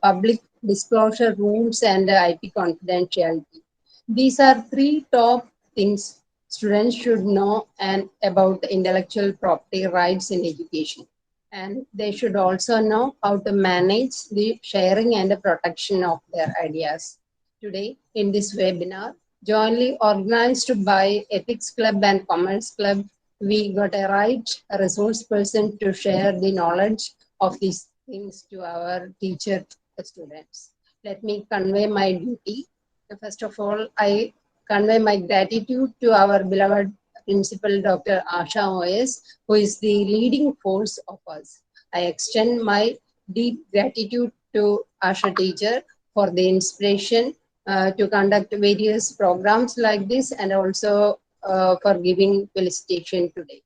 public disclosure rules and IP confidentiality. These are three top things students should know and about intellectual property rights in education. And they should also know how to manage the sharing and the protection of their ideas. Today, in this webinar, jointly organized by Ethics Club and Commerce Club, we got a resource person to share the knowledge of these things to our teacher students. Let me convey my duty. First of all, I convey my gratitude to our beloved Principal Dr. Asha OS, who is the leading force of us. I extend my deep gratitude to Asha teacher for the inspiration to conduct various programs like this and also for giving felicitation today.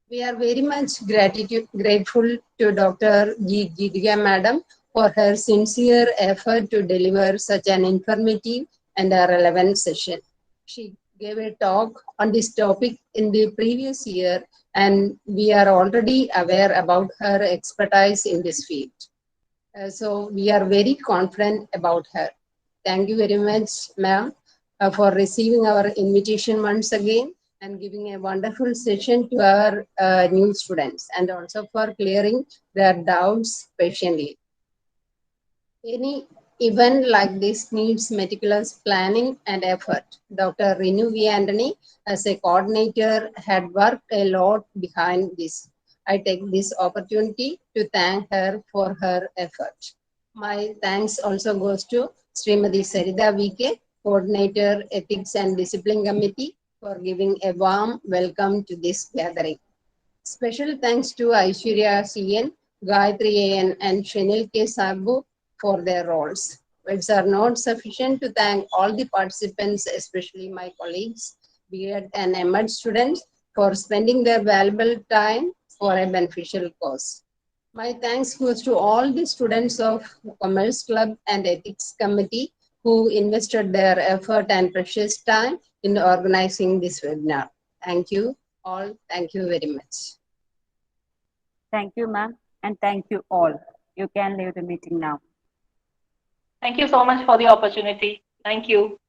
We are very much grateful to Dr. Gidia Madam for her sincere effort to deliver such an informative and a relevant session. She gave a talk on this topic in the previous year, and we are already aware about her expertise in this field. So we are very confident about her. Thank you very much, ma'am, for receiving our invitation once again and giving a wonderful session to our new students and also for clearing their doubts patiently. Any event like this needs meticulous planning and effort. Dr. Renu V. Anthony, as a coordinator, had worked a lot behind this. I take this opportunity to thank her for her effort. My thanks also goes to Srimati Sarida VK, Coordinator, Ethics and Discipline Committee, for giving a warm welcome to this gathering. Special thanks to Aishwarya CN, Gayatri AN, and Shenil K. Sabu for their roles. Words are not sufficient to thank all the participants, especially my colleagues, B.Ed and M.Ed students, for spending their valuable time for a beneficial cause. My thanks goes to all the students of Commerce Club and Ethics Committee who invested their effort and precious time in organizing this webinar. Thank you all. Thank you very much. Thank you, ma'am, and thank you all. You can leave the meeting now. Thank you so much for the opportunity. Thank you.